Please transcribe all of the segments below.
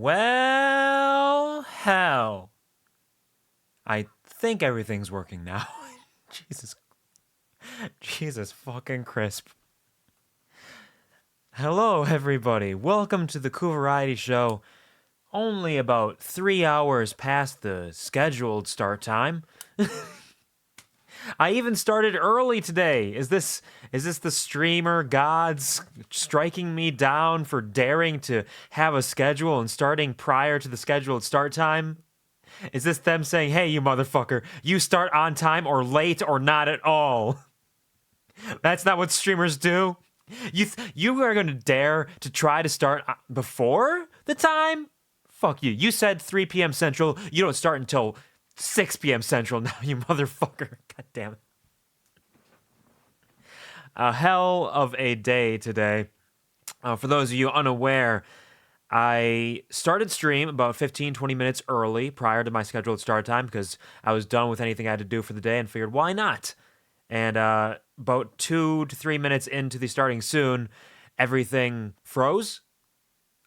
Well, hell. I think everything's working now. Jesus. Jesus fucking crisp. Hello, everybody. Welcome to the QuvarTV show. Only about 3 hours past the scheduled start time. I even started early today. Is this the streamer gods striking me down for daring to have a schedule and starting prior to the scheduled start time? Is this them saying, hey, you motherfucker, you start on time or late or not at all? That's not what streamers do. You are going to dare to try to start before the time? Fuck you. You said 3 p.m. Central. You don't start until 6 p.m. Central now, you motherfucker. God damn it. A hell of a day today. For those of you unaware, I started stream about 15-20 minutes early prior to my scheduled start time because I was done with anything I had to do for the day and figured, why not? And about 2 to 3 minutes into the starting soon, everything froze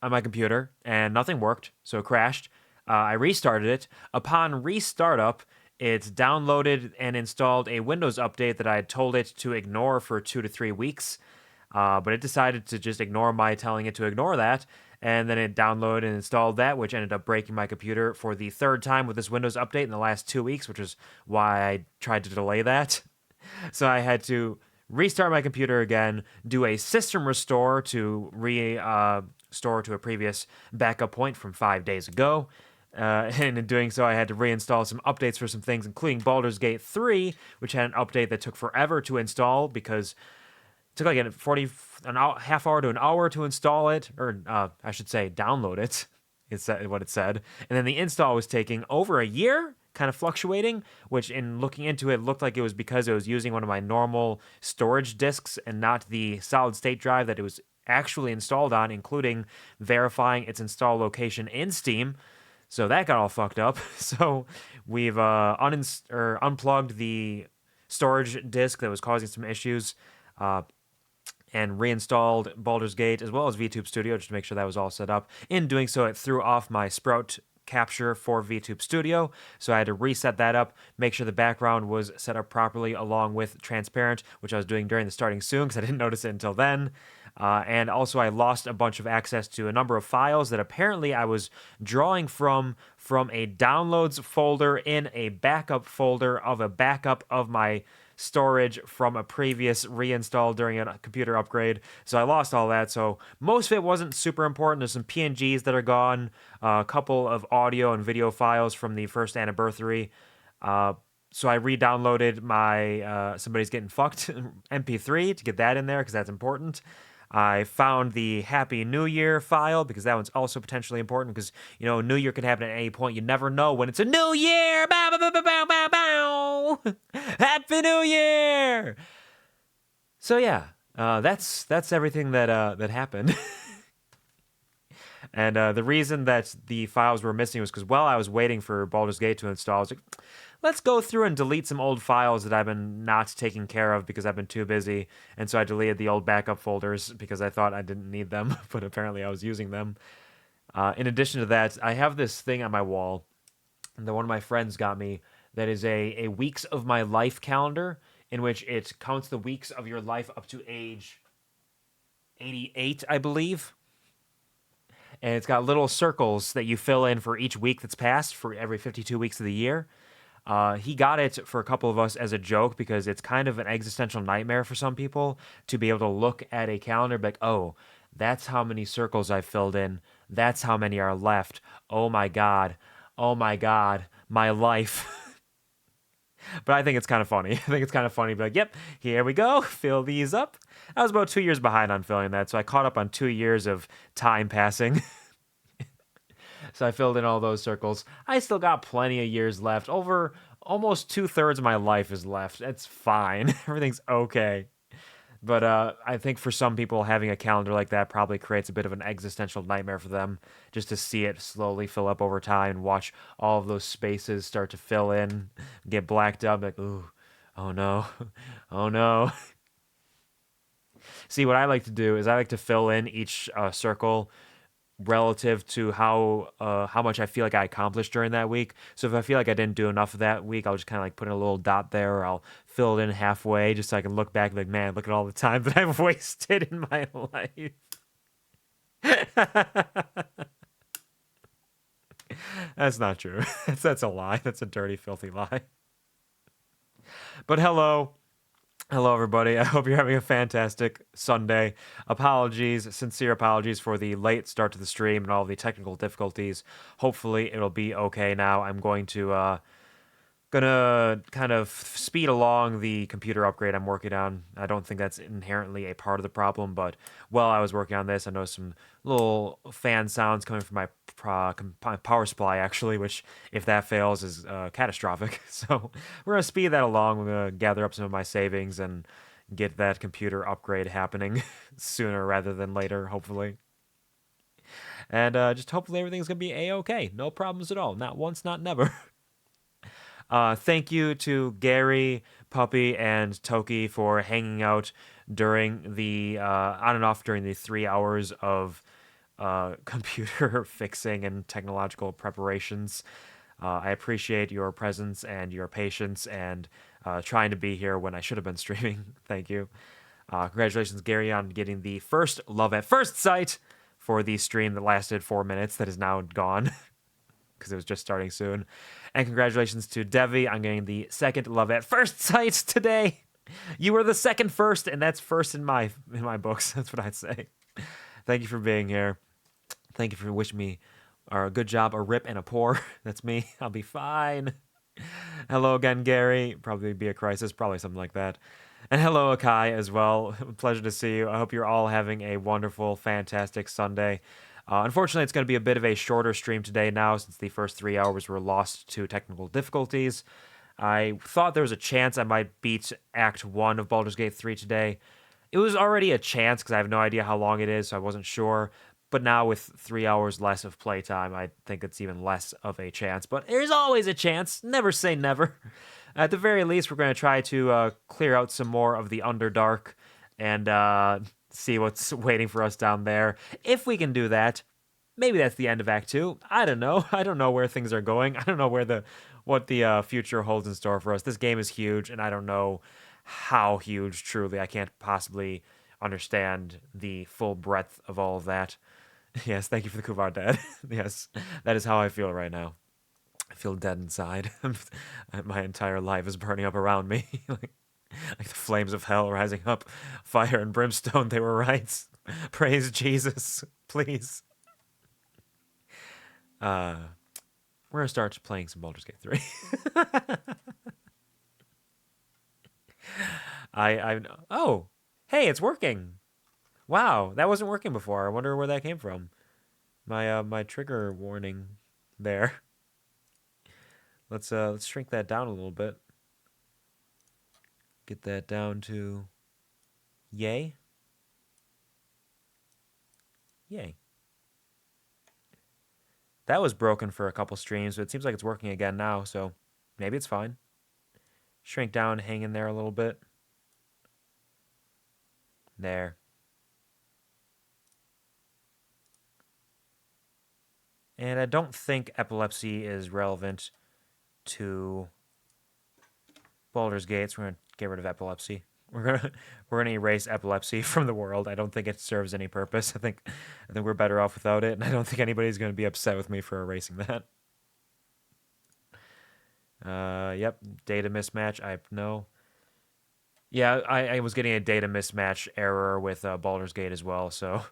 on my computer and nothing worked, so it crashed. I restarted it. Upon restart up, it downloaded and installed a Windows update that I had told it to ignore for 2 to 3 weeks. But it decided to just ignore my telling it to ignore that. And then it downloaded and installed that, which ended up breaking my computer for the third time with this Windows update in the last 2 weeks, which is why I tried to delay that. So I had to restart my computer again, do a system restore to restore to a previous backup point from 5 days ago. And in doing so, I had to reinstall some updates for some things, including Baldur's Gate 3, which had an update that took forever to install because it took like a half hour to an hour to install it, or I should say download it, is what it said. And then the install was taking over a year, kind of fluctuating, which in looking into it looked like it was because it was using one of my normal storage disks and not the solid state drive that it was actually installed on, including verifying its install location in Steam. So that got all fucked up. So we've unplugged the storage disk that was causing some issues and reinstalled Baldur's Gate as well as VTube Studio just to make sure that was all set up. In doing so, it threw off my Sprout capture for VTube Studio, so I had to reset that up, make sure the background was set up properly along with transparent, which I was doing during the starting soon because I didn't notice it until then. And also I lost a bunch of access to a number of files that apparently I was drawing from a downloads folder in a backup folder of a backup of my storage from a previous reinstall during a computer upgrade. So I lost all that. So most of it wasn't super important. There's some PNGs that are gone, a couple of audio and video files from the first anniversary. So I re-downloaded my Somebody's Getting Fucked MP3 to get that in there because that's important. I found the Happy New Year file because that one's also potentially important because, you know, New Year could happen at any point. You never know when it's a new year. Bow, bow, bow, bow, bow, bow. Happy New Year. So yeah, that's everything that happened. And the reason that the files were missing was because while I was waiting for Baldur's Gate to install, I was like, let's go through and delete some old files that I've been not taking care of because I've been too busy. And so I deleted the old backup folders because I thought I didn't need them, but apparently I was using them. In addition to that, I have this thing on my wall that one of my friends got me that is a weeks of my life calendar in which it counts the weeks of your life up to age 88, I believe. And it's got little circles that you fill in for each week that's passed for every 52 weeks of the year. He got it for a couple of us as a joke because it's kind of an existential nightmare for some people to be able to look at a calendar and be like, oh, that's how many circles I filled in. That's how many are left. Oh my God. Oh my God. My life. But I think it's kind of funny. I think it's kind of funny to be like, yep, here we go. Fill these up. I was about 2 years behind on filling that, so I caught up on 2 years of time passing. So I filled in all those circles. I still got plenty of years left. Over almost 2/3 of my life is left. It's fine. Everything's okay. But I think for some people, having a calendar like that probably creates a bit of an existential nightmare for them, just to see it slowly fill up over time and watch all of those spaces start to fill in, get blacked out, like, ooh, oh no, oh no. See, what I like to do is I like to fill in each circle relative to how much I feel like I accomplished during that week. So if I feel like I didn't do enough of that week, I'll just kind of like put in a little dot there, or I'll fill it in halfway just so I can look back and be like, man, look at all the time that I've wasted in my life. That's not true. That's a lie. That's a dirty, filthy lie. But hello. Hello, everybody. I hope you're having a fantastic Sunday. Apologies, sincere apologies for the late start to the stream and all the technical difficulties. Hopefully, it'll be okay now. I'm going to gonna kind of speed along the computer upgrade I'm working on. I don't think that's inherently a part of the problem, but while I was working on this, I noticed some little fan sounds coming from my power supply, actually, which, if that fails, is catastrophic. So we're gonna speed that along. We're gonna gather up some of my savings and get that computer upgrade happening sooner rather than later, hopefully. And just hopefully everything's gonna be a-okay. No problems at all. Not once, not never. Thank you to Gary, Puppy, and Toki for hanging out during the on and off during the 3 hours of computer fixing and technological preparations. I appreciate your presence and your patience and trying to be here when I should have been streaming. Thank you. Congratulations, Gary, on getting the first Love at First Sight for the stream that lasted 4 minutes that is now gone. Because it was just starting soon. And congratulations to Devi on getting the second Love at First Sight today. You were the second first, and that's first in my books. That's what I'd say. Thank you for being here. Thank you for wishing me a good job, a rip and a pour. That's me. I'll be fine. Hello again, Gary. Probably be a crisis, probably something like that. And hello, Akai, as well. Pleasure to see you. I hope you're all having a wonderful, fantastic Sunday. Unfortunately, it's going to be a bit of a shorter stream today now since the first 3 hours were lost to technical difficulties. I thought there was a chance I might beat Act 1 of Baldur's Gate 3 today. It was already a chance because I have no idea how long it is, so I wasn't sure. But now with 3 hours less of playtime, I think it's even less of a chance. But there's always a chance. Never say never. At the very least, we're going to try to clear out some more of the Underdark and see what's waiting for us down there. If we can do that, maybe that's the end of Act 2. I don't know. I don't know where things are going. I don't know what the future holds in store for us. This game is huge, and I don't know how huge, truly. I can't possibly understand the full breadth of all of that. Yes, thank you for the Kuvar Dad. Yes, that is how I feel right now. I feel dead inside. My entire life is burning up around me. like the flames of hell rising up. Fire and brimstone, they were right. Praise Jesus, please. We're going to start playing some Baldur's Gate 3. Oh, hey, it's working. Wow, that wasn't working before. I wonder where that came from. My trigger warning there. Let's shrink that down a little bit. Get that down to yay. Yay. That was broken for a couple streams, but it seems like it's working again now, so maybe it's fine. Shrink down, hang in there a little bit. There. And I don't think epilepsy is relevant to Baldur's Gate, so we're going to get rid of epilepsy. We're gonna erase epilepsy from the world. I don't think it serves any purpose. I think we're better off without it, and I don't think anybody's gonna be upset with me for erasing that. Yep, data mismatch. I know. Yeah, I was getting a data mismatch error with Baldur's Gate as well, so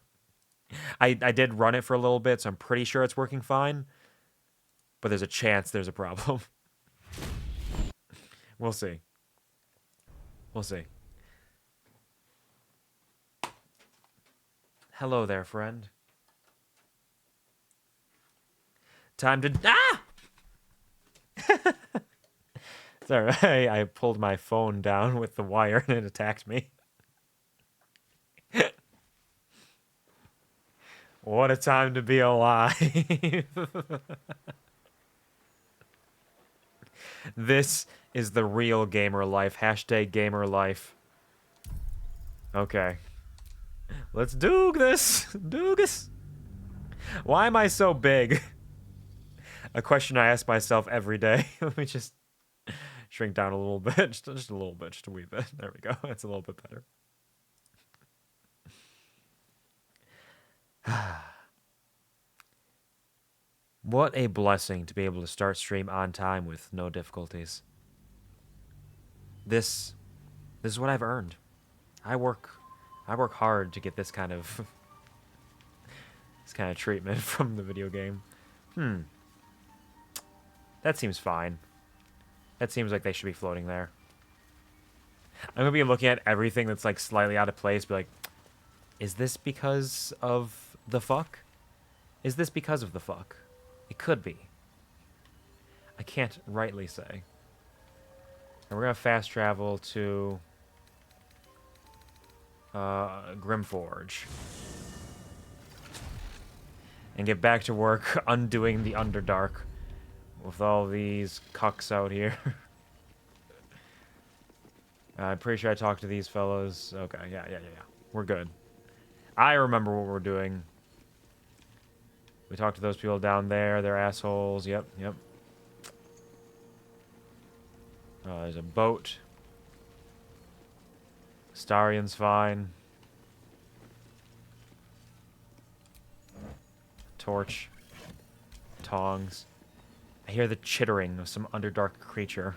I did run it for a little bit, so I'm pretty sure it's working fine. But there's a chance there's a problem. We'll see. We'll see. Hello there, friend. Time to... Ah! Sorry, I pulled my phone down with the wire and it attacked me. What a time to be alive. This is the real gamer life. Hashtag gamer life. Okay. Let's do this. Doogus. Why am I so big? A question I ask myself every day. Let me just shrink down a little bit. Just a little bit. Just a wee bit. There we go. That's a little bit better. What a blessing to be able to start stream on time with no difficulties. This is what I've earned. I work hard to get this kind of treatment from the video game. That seems fine. That seems like they should be floating there. I'm gonna be looking at everything that's like slightly out of place, be like, is this because of the fuck? Is this because of the fuck? It could be. I can't rightly say. And we're gonna fast travel to Grimforge. And get back to work undoing the Underdark with all these cucks out here. I'm pretty sure I talked to these fellows. Okay, yeah. We're good. I remember what we're doing. We talked to those people down there. They're assholes. Yep. There's a boat. Starion's fine. Torch. Tongs. I hear the chittering of some Underdark creature.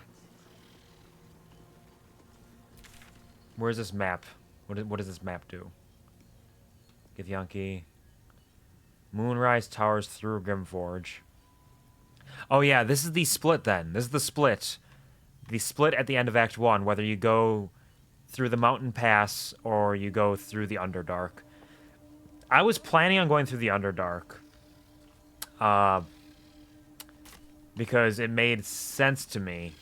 Where's this map? What does this map do? Githyanki. Moonrise towers through Grimforge. Oh yeah, this is the split then. This is the split. The split at the end of Act 1, whether you go through the mountain pass or you go through the Underdark. I was planning on going through the Underdark. Because it made sense to me.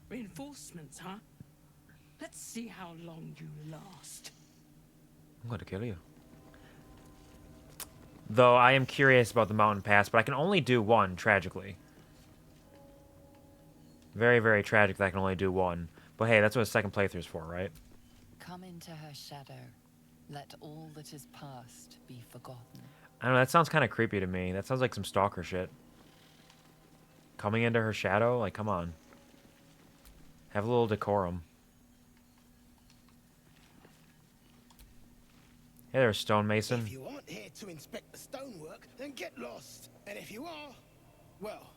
Reinforcements, huh? Let's see how long you last. I'm going to kill you. Though I am curious about the mountain pass, but I can only do one, tragically. Very, very tragic that I can only do one. But hey, that's what a second playthrough is for, right? Come into her shadow. Let all that is past be forgotten. I don't know, that sounds kind of creepy to me. That sounds like some stalker shit. Coming into her shadow? Like, come on. Have a little decorum. Hey there, stonemason. If you aren't here to inspect the stonework, then get lost. And if you are, well,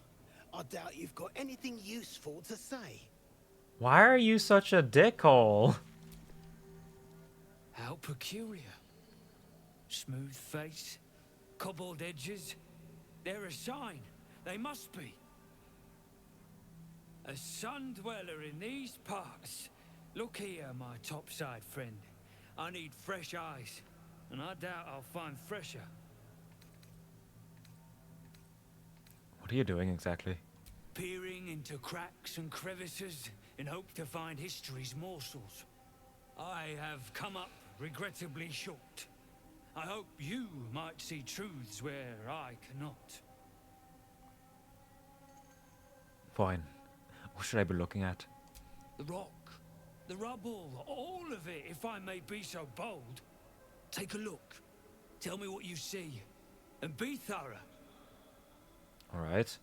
I doubt you've got anything useful to say. Why are you such a dickhole? How peculiar. Smooth face, cobbled edges. They're a sign. They must be. A sun dweller in these parts. Look here, my topside friend. I need fresh eyes, and I doubt I'll find fresher. What are you doing exactly? Peering into cracks and crevices in hope to find history's morsels. I have come up regrettably short. I hope you might see truths where I cannot. Fine. What should I be looking at? The rock, the rubble, all of it, if I may be so bold. Take a look. Tell me what you see. And be thorough. Alright.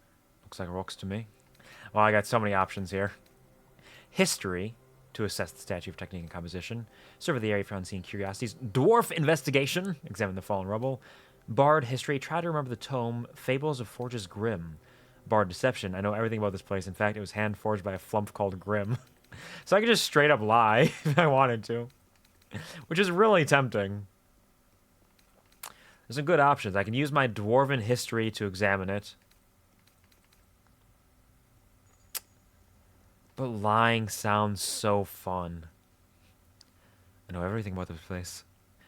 Looks like rocks to me. Well, I got so many options here. History, to assess the statue of technique and composition. Survey the area for unseen curiosities. Dwarf investigation, examine the fallen rubble. Bard history, try to remember the tome. Fables of Forges Grim. Bard deception, I know everything about this place. In fact, it was hand forged by a flump called Grim. So I could just straight up lie if I wanted to. Which is really tempting. There's some good options. I can use my dwarven history to examine it. But lying sounds so fun. I know everything about this place.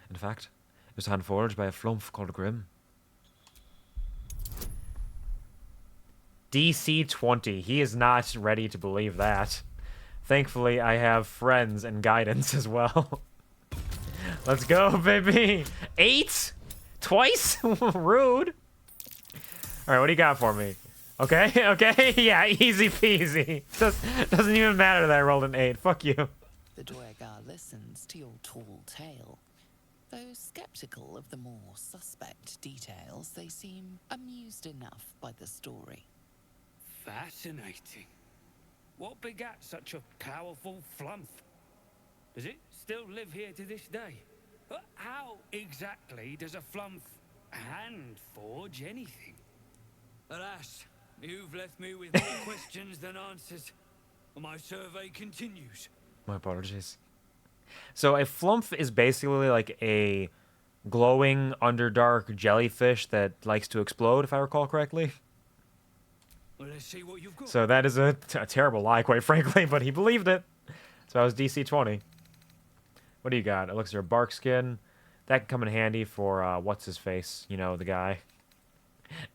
In fact, it was hand forged by a flump called Grim. DC 20. He is not ready to believe that. Thankfully, I have friends and guidance as well. Let's go, baby. 8? Twice? Rude. Alright, what do you got for me? Okay, okay, yeah, easy peasy. Doesn't even matter that I rolled an 8. Fuck you. The Dwergar listens to your tall tale. Though skeptical of the more suspect details, they seem amused enough by the story. Fascinating. What begat such a powerful flump? Does it still live here to this day? How exactly does a flump hand forge anything? Alas, you've left me with more questions than answers. My survey continues. My apologies. So a flump is basically like a glowing Underdark jellyfish that likes to explode, if I recall correctly. Well, let's see what you've got. So that is a terrible lie, quite frankly, but he believed it. So I was DC 20. What do you got? Elixir of bark skin. That can come in handy for, what's his face? You know, the guy.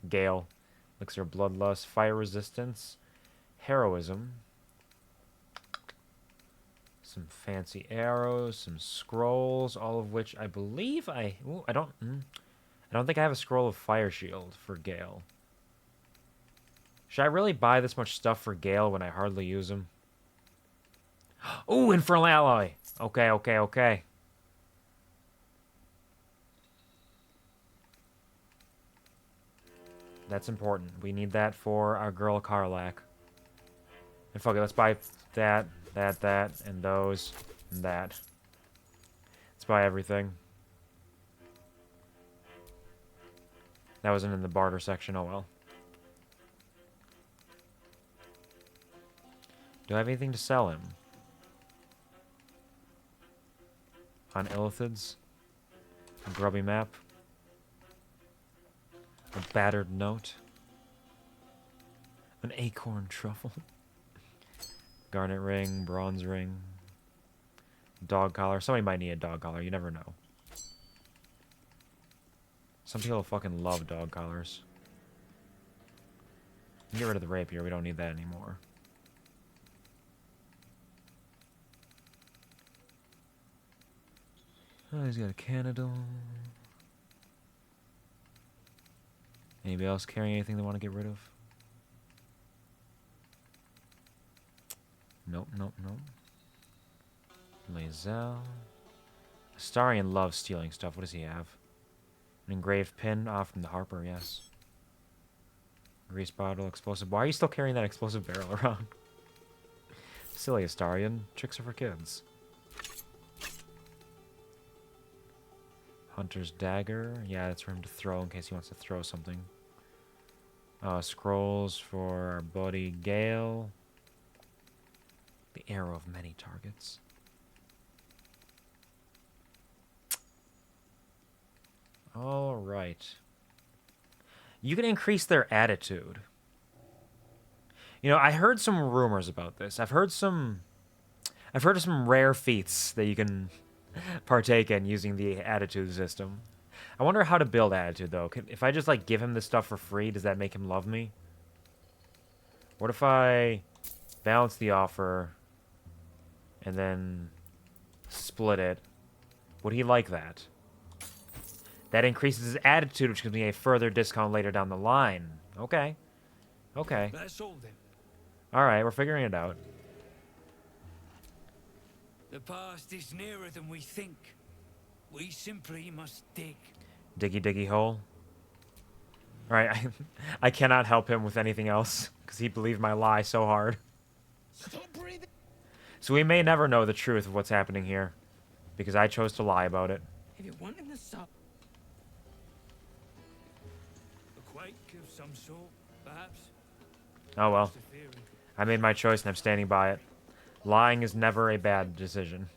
Gale. Elixir of bloodlust. Fire resistance. Heroism. Some fancy arrows. Some scrolls. All of which I believe I don't think I have a scroll of fire shield for Gale. Should I really buy this much stuff for Gale when I hardly use him? Ooh, Infernal Alloy! Okay, okay, okay. That's important. We need that for our girl Karlak. And fuck it, let's buy that, and those, and that. Let's buy everything. That wasn't in the barter section, oh well. Do I have anything to sell him? On Illithids? A grubby map? A battered note? An acorn truffle? Garnet ring, bronze ring. Dog collar. Somebody might need a dog collar, you never know. Some people fucking love dog collars. Get rid of the rapier, we don't need that anymore. Oh, he's got a Canadol. Anybody else carrying anything they want to get rid of? Nope, nope, nope. Lae'zel. Astarion loves stealing stuff. What does he have? An engraved pin off from the Harper, yes. Grease bottle, explosive. Why are you still carrying that explosive barrel around? Silly Astarion. Tricks are for kids. Hunter's dagger. Yeah, that's for him to throw in case he wants to throw something. Scrolls for our buddy Gale. The arrow of many targets. All right. You can increase their attitude. You know, I heard some rumors about this. I've heard of some rare feats that you can partake in using the attitude system. I wonder how to build attitude, though. If I just, like, give him this stuff for free, does that make him love me? What if I balance the offer and then split it? Would he like that? That increases his attitude, which gives me a further discount later down the line. Okay. Okay. That's all then. Alright, we're figuring it out. The past is nearer than we think. We simply must dig. Diggy diggy hole. Alright, I cannot help him with anything else, because he believed my lie so hard. Stop breathing. So we may never know the truth of what's happening here, because I chose to lie about it. If you're wanting to stop. A quake of some sort, perhaps? Oh well. Just a theory. I made my choice and I'm standing by it. Lying is never a bad decision.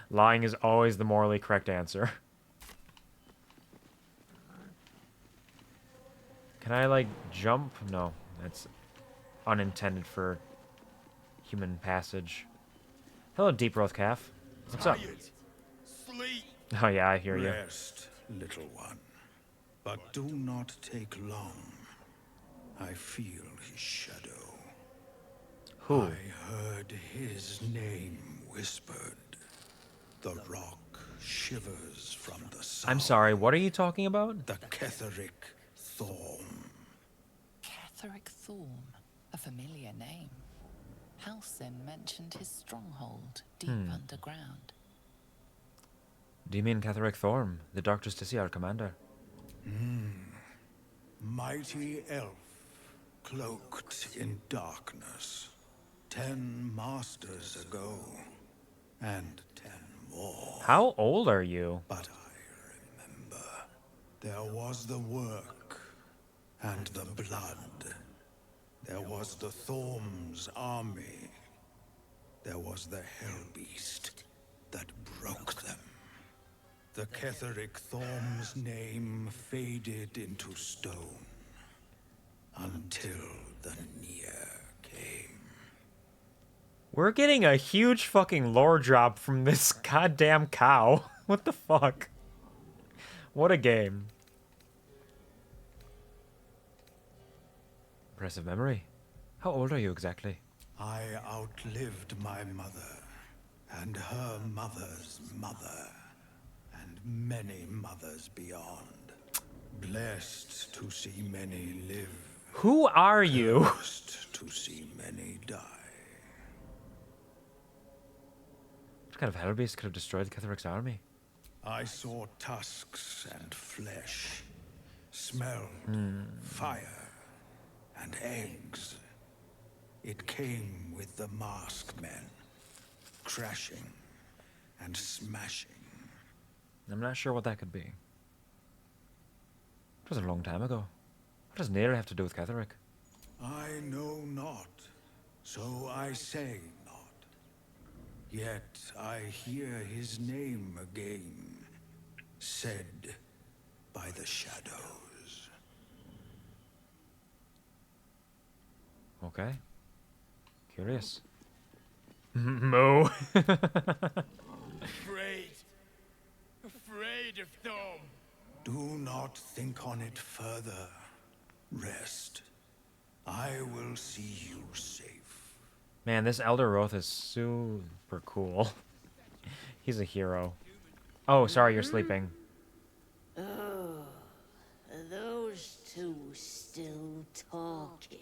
Lying is always the morally correct answer. Can I, like, jump? No, that's unintended for human passage. Hello, Deep Growth Calf. What's up? Sleep. Oh yeah, I hear you. Rest, little one. But do not take long. I feel his shadow. Who? I heard his name whispered. The rock shivers from the south. I'm sorry, what are you talking about? The Ketheric Thorm. Ketheric Thorm, a familiar name. Halcyon mentioned his stronghold deep underground. Do you mean Catherick Thorm, the Dark Justiciar commander? Mighty elf, cloaked in darkness. 10 masters ago, and 10 more. How old are you? But I remember, there was the work, and the blood. There was the Thorm's army. There was the Hellbeast that broke them. The Ketheric Thorm's name faded into stone until the Near came. We're getting a huge fucking lore drop from this goddamn cow. What the fuck? What a game. Impressive memory. How old are you exactly? I outlived my mother, and her mother's mother, and many mothers beyond. Blessed to see many live. Who are you? Cursed to see many die. What kind of hellbeast could have destroyed Ketheric's army? I saw tusks and flesh, smelled fire and eggs. It came with the masked men, crashing and smashing. I'm not sure what that could be. It was a long time ago. What does Nair have to do with Ketheric? I know not, so I say not. Yet I hear his name again, said by the shadows. Okay. Curious. Moo. Afraid of Thorm. Do not think on it further. Rest. I will see you safe. Man, this Elder Roth is super cool. He's a hero. Oh, sorry, you're sleeping. Oh, are those two still talking?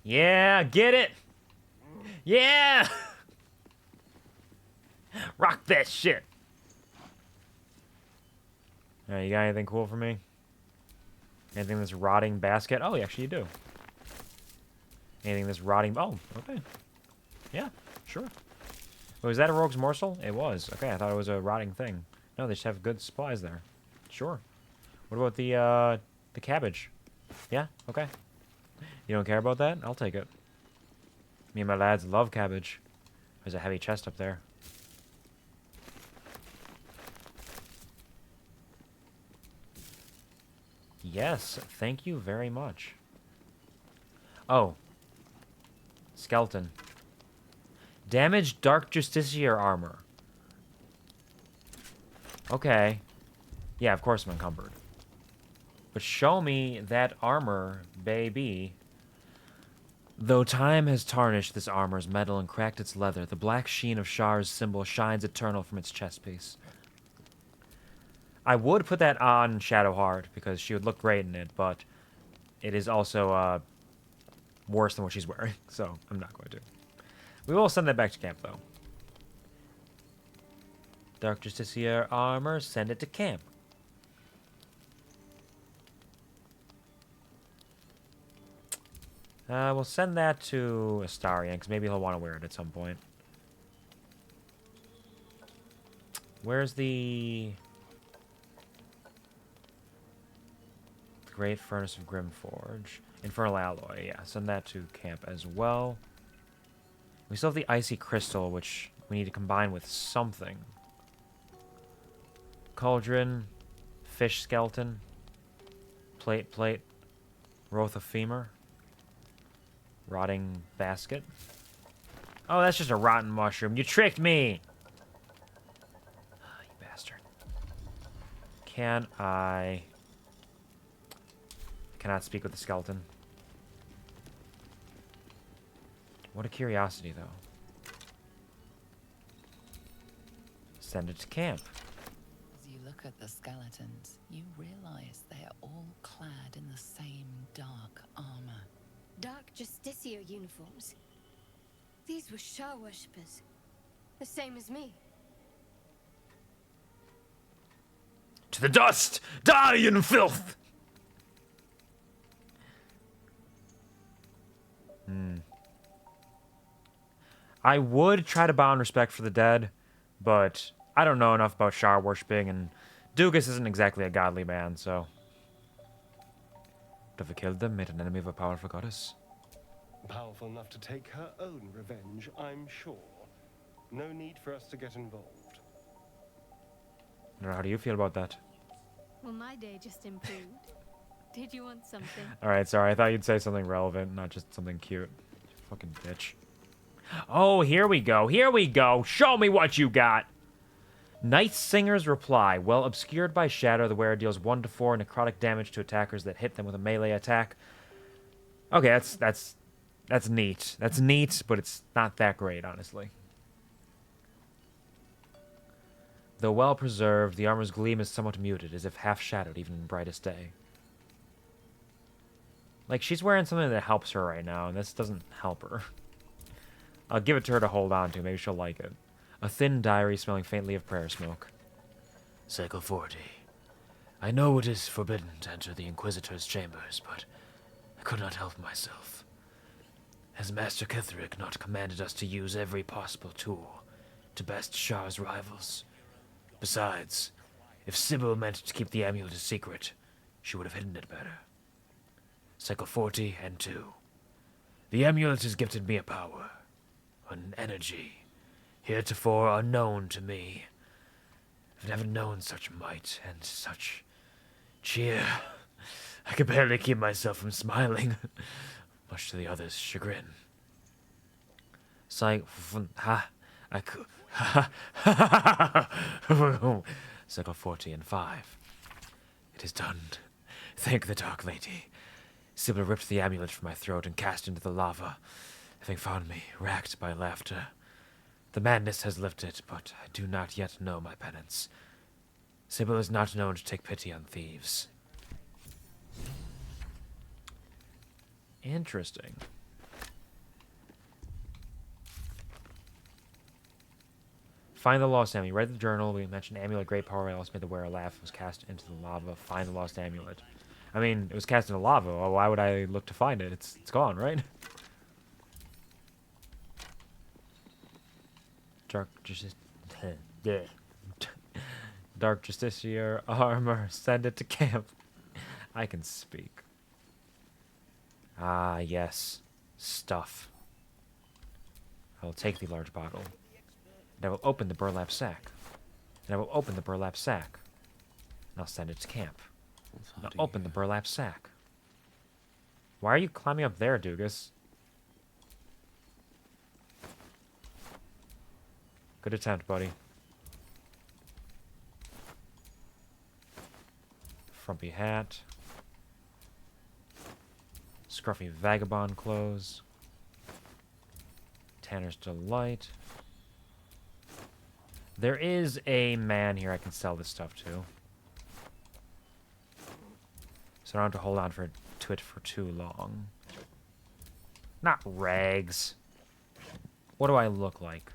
Yeah, get it! Yeah! Rock that shit! Alright, you got anything cool for me? Anything in this rotting basket? Oh, actually you do. Anything in this rotting... Oh, okay. Yeah, sure. Was that a rogue's morsel? It was. Okay, I thought it was a rotting thing. No, they just have good supplies there. Sure. What about the cabbage? Yeah, okay. You don't care about that? I'll take it. Me and my lads love cabbage. There's a heavy chest up there. Yes, thank you very much. Oh. Skeleton. Damaged Dark Justiciar armor. Okay. Yeah, of course I'm encumbered. But show me that armor, baby. Though time has tarnished this armor's metal and cracked its leather, the black sheen of Shar's symbol shines eternal from its chest piece. I would put that on Shadowheart, because she would look great in it, but it is also worse than what she's wearing, so I'm not going to. We will send that back to camp, though. Dark Justiciar armor, send it to camp. We'll send that to Astarion, because maybe he'll want to wear it at some point. Where's the Great Furnace of Grimforge? Infernal Alloy, yeah. Send that to camp as well. We still have the Icy Crystal, which we need to combine with something. Cauldron, Fish Skeleton, Plate, Roth of Femur. Rotting basket. Oh, that's just a rotten mushroom. You tricked me! You bastard. Can I... Cannot speak with the skeleton. What a curiosity, though. Send it to camp. As you look at the skeletons, you realize they are all clad in the same dark armor. Dark Justiciar uniforms. These were Shah worshippers. The same as me. To the dust! Die in filth! I would try to bow in respect for the dead, but I don't know enough about Shah worshipping, and Doogus isn't exactly a godly man, so... Whoever killed them made an enemy of a powerful goddess. Powerful enough to take her own revenge, I'm sure. No need for us to get involved. How do you feel about that? Well, my day just improved. Did you want something? Alright, sorry, I thought you'd say something relevant, not just something cute. You fucking bitch. Oh, here we go, here we go! Show me what you got! Night Singer's reply. Well obscured by shadow, the wearer deals 1 to 4 necrotic damage to attackers that hit them with a melee attack. Okay, that's neat. That's neat, but it's not that great, honestly. Though well preserved, the armor's gleam is somewhat muted, as if half shadowed even in brightest day. Like, she's wearing something that helps her right now, and this doesn't help her. I'll give it to her to hold on to. Maybe she'll like it. A thin diary smelling faintly of prayer smoke. Cycle 40. I know it is forbidden to enter the Inquisitor's chambers, but I could not help myself. Has Master Ketherick not commanded us to use every possible tool to best Shah's rivals? Besides, if Sybil meant to keep the amulet a secret, she would have hidden it better. Cycle 40 and 2. The amulet has gifted me a power, an energy, heretofore unknown to me. I've never known such might and such cheer. I could barely keep myself from smiling, much to the others' chagrin. Cycle 40 and 5. It is done. Thank the Dark Lady. Sybil ripped the amulet from my throat and cast into the lava, having found me racked by laughter. The madness has lifted, but I do not yet know my penance. Sybil is not known to take pity on thieves. Interesting. Find the lost amulet. Read the journal. We mentioned amulet. Great power. I also made the wearer laugh. It was cast into the lava. Find the lost amulet. I mean, it was cast into lava. Well, why would I look to find it? It's gone, right? Dark Justiciar armor. Send it to camp. I can speak. Ah, yes. Stuff. I will take the large bottle. And I will open the burlap sack. And I will open the burlap sack. And I'll send it to camp. Now open the burlap sack. Why are you climbing up there, Doogus? Good attempt, buddy. Frumpy hat. Scruffy vagabond clothes. Tanner's Delight. There is a man here I can sell this stuff to. So I don't have to hold on to it for too long. Not rags. What do I look like?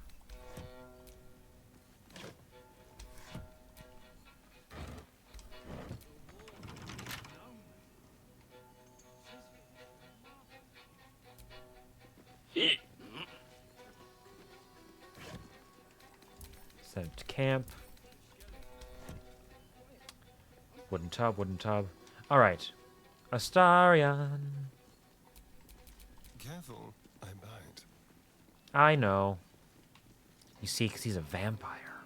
Send it to camp. Wooden tub, wooden tub. Alright. Astarion. Careful, I bite. I know. You see, because he's a vampire.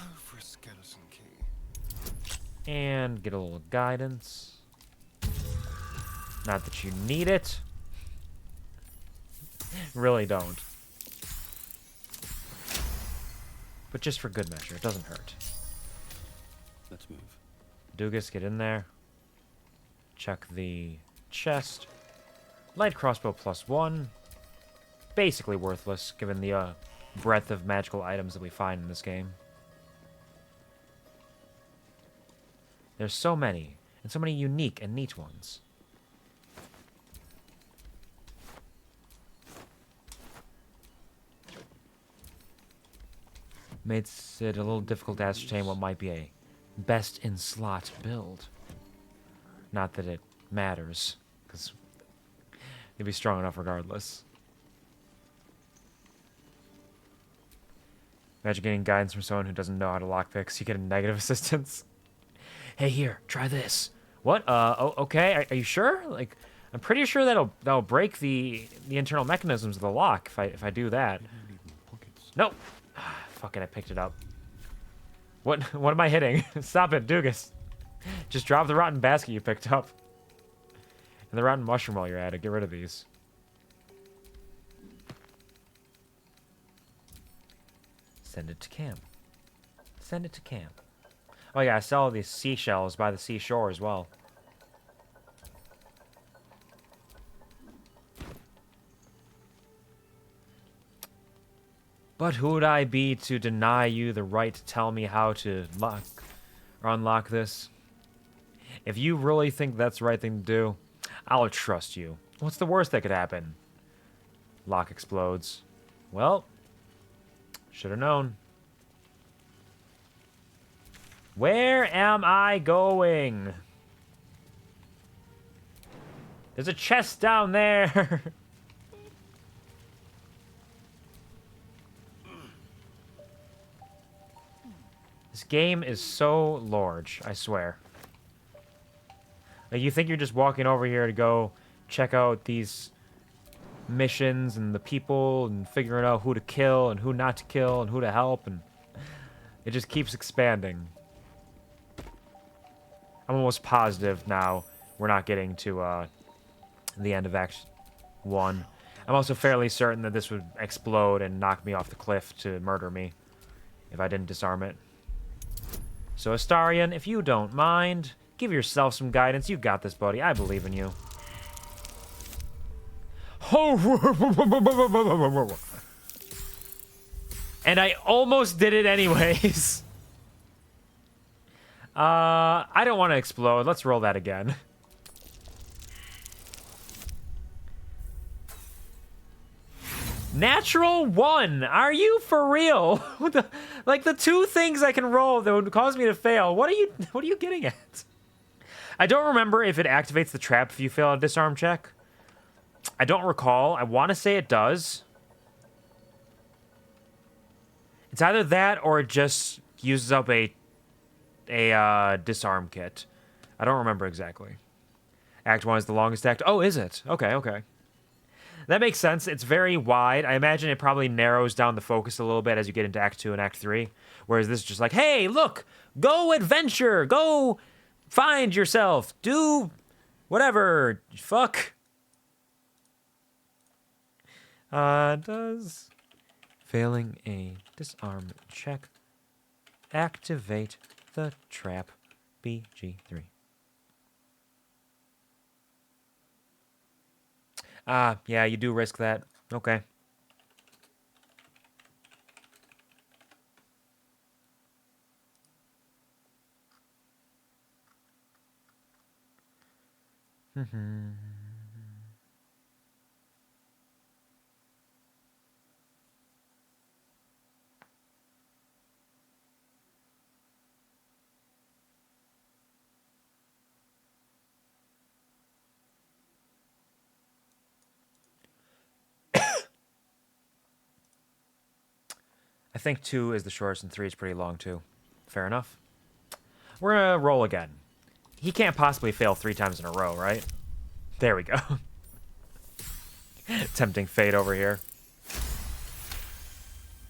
Oh, for a skeleton key. And get a little guidance. Not that you need it. Really don't. But just for good measure, it doesn't hurt. Let's move. Doogus, get in there. Check the chest. Light crossbow +1. Basically worthless, given the breadth of magical items that we find in this game. There's so many, and so many unique and neat ones. Makes it a little difficult to ascertain what might be a best-in-slot build. Not that it matters, because you'd be strong enough regardless. Imagine getting guidance from someone who doesn't know how to lockpicks. You get a negative assistance. Hey, here, try this. What? Oh, okay. Are you sure? Like, I'm pretty sure that'll break the internal mechanisms of the lock if I do that. Nope. Fucking, I picked it up. What am I hitting? Stop it, Doogus. Just drop the rotten basket you picked up. And the rotten mushroom while you're at it. Get rid of these. Send it to camp. Send it to camp. Oh yeah, I sell these seashells by the seashore as well. But who would I be to deny you the right to tell me how to lock or unlock this? If you really think that's the right thing to do, I'll trust you. What's the worst that could happen? Lock explodes. Well, should have known. Where am I going? There's a chest down there. This game is so large, I swear. Like, you think you're just walking over here to go check out these missions and the people and figuring out who to kill and who not to kill and who to help, and it just keeps expanding. I'm almost positive now we're not getting to the end of Act 1. I'm also fairly certain that this would explode and knock me off the cliff to murder me if I didn't disarm it. So, Astarion, if you don't mind, give yourself some guidance. You got this, buddy. I believe in you. And I almost did it anyways. I don't want to explode. Let's roll that again. Natural 1. Are you for real? Like the two things I can roll that would cause me to fail. What are you getting at? I don't remember if it activates the trap if you fail a disarm check. I don't recall. I want to say it does. It's either that or it just uses up a disarm kit. I don't remember exactly. Act 1 is the longest act. Oh, is it? Okay, okay. That makes sense. It's very wide. I imagine it probably narrows down the focus a little bit as you get into Act 2 and Act 3. Whereas this is just like, hey, look, go adventure, go find yourself, do whatever, fuck. Does failing a disarm check activate the trap BG3? Yeah, you do risk that. Okay. I think 2 is the shortest and 3 is pretty long too. Fair enough. We're gonna roll again. He can't possibly fail 3 times in a row, right? There we go. Tempting fate over here.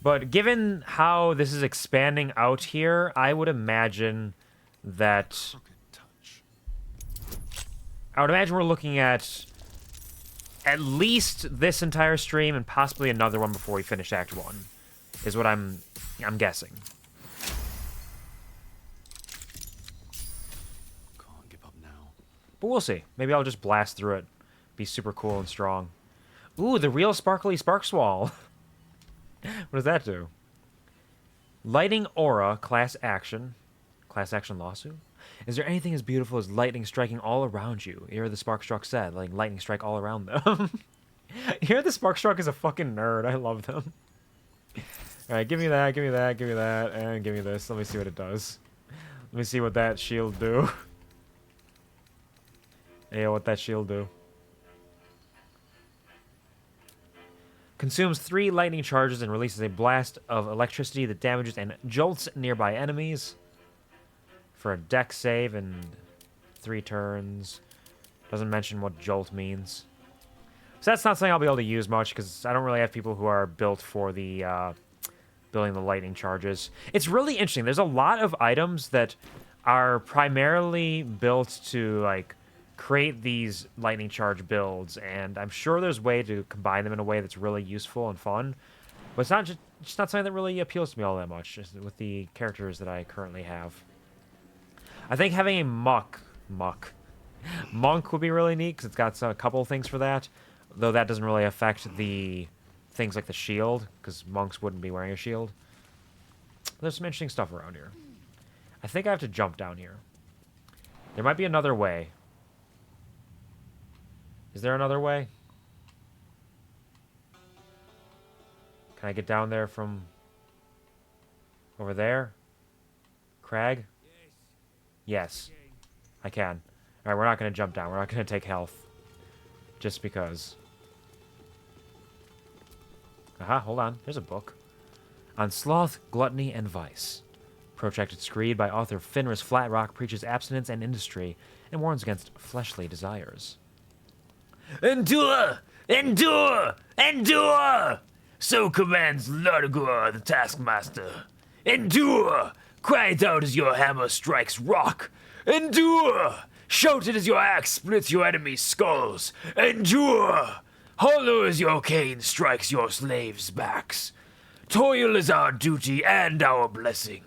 But given how this is expanding out here, I would imagine that... I would imagine we're looking at least this entire stream and possibly another one before we finish Act 1. Is what I'm guessing. Can't give up now. But we'll see. Maybe I'll just blast through it. Be super cool and strong. Ooh, the real sparkly Sparkswall. What does that do? Lighting aura, class action. Class action lawsuit? Is there anything as beautiful as lightning striking all around you? Here the Sparkstruck said, letting lightning strike all around them. Here the Sparkstruck is a fucking nerd. I love them. Alright, give me that, give me that, give me that, and give me this. Let me see what it does. Let me see what that shield do. Yeah, what that shield do. Consumes 3 lightning charges and releases a blast of electricity that damages and jolts nearby enemies. For a dex save and 3 turns. Doesn't mention what jolt means. So that's not something I'll be able to use much, because I don't really have people who are built for the building the lightning charges. It's really interesting. There's a lot of items that are primarily built to, like, create these lightning charge builds, and I'm sure there's a way to combine them in a way that's really useful and fun. But it's not just not something that really appeals to me all that much, just with the characters that I currently have. I think having a monk would be really neat, because it's got a couple of things for that, though that doesn't really affect the things like the shield, because monks wouldn't be wearing a shield. There's some interesting stuff around here. I think I have to jump down here. There might be another way. Is there another way? Can I get down there from over there? Crag? Yes. I can. Alright, we're not going to jump down. We're not going to take health. Just because. Aha, hold on. There's a book. On Sloth, Gluttony, and Vice. Protracted screed by author Fenris Flatrock preaches abstinence and industry and warns against fleshly desires. Endure! Endure! Endure! So commands Largor, the taskmaster. Endure! Cry it out as your hammer strikes rock. Endure! Shout it as your axe splits your enemy's skulls. Endure! Hollow as your cane strikes your slaves' backs. Toil is our duty and our blessing.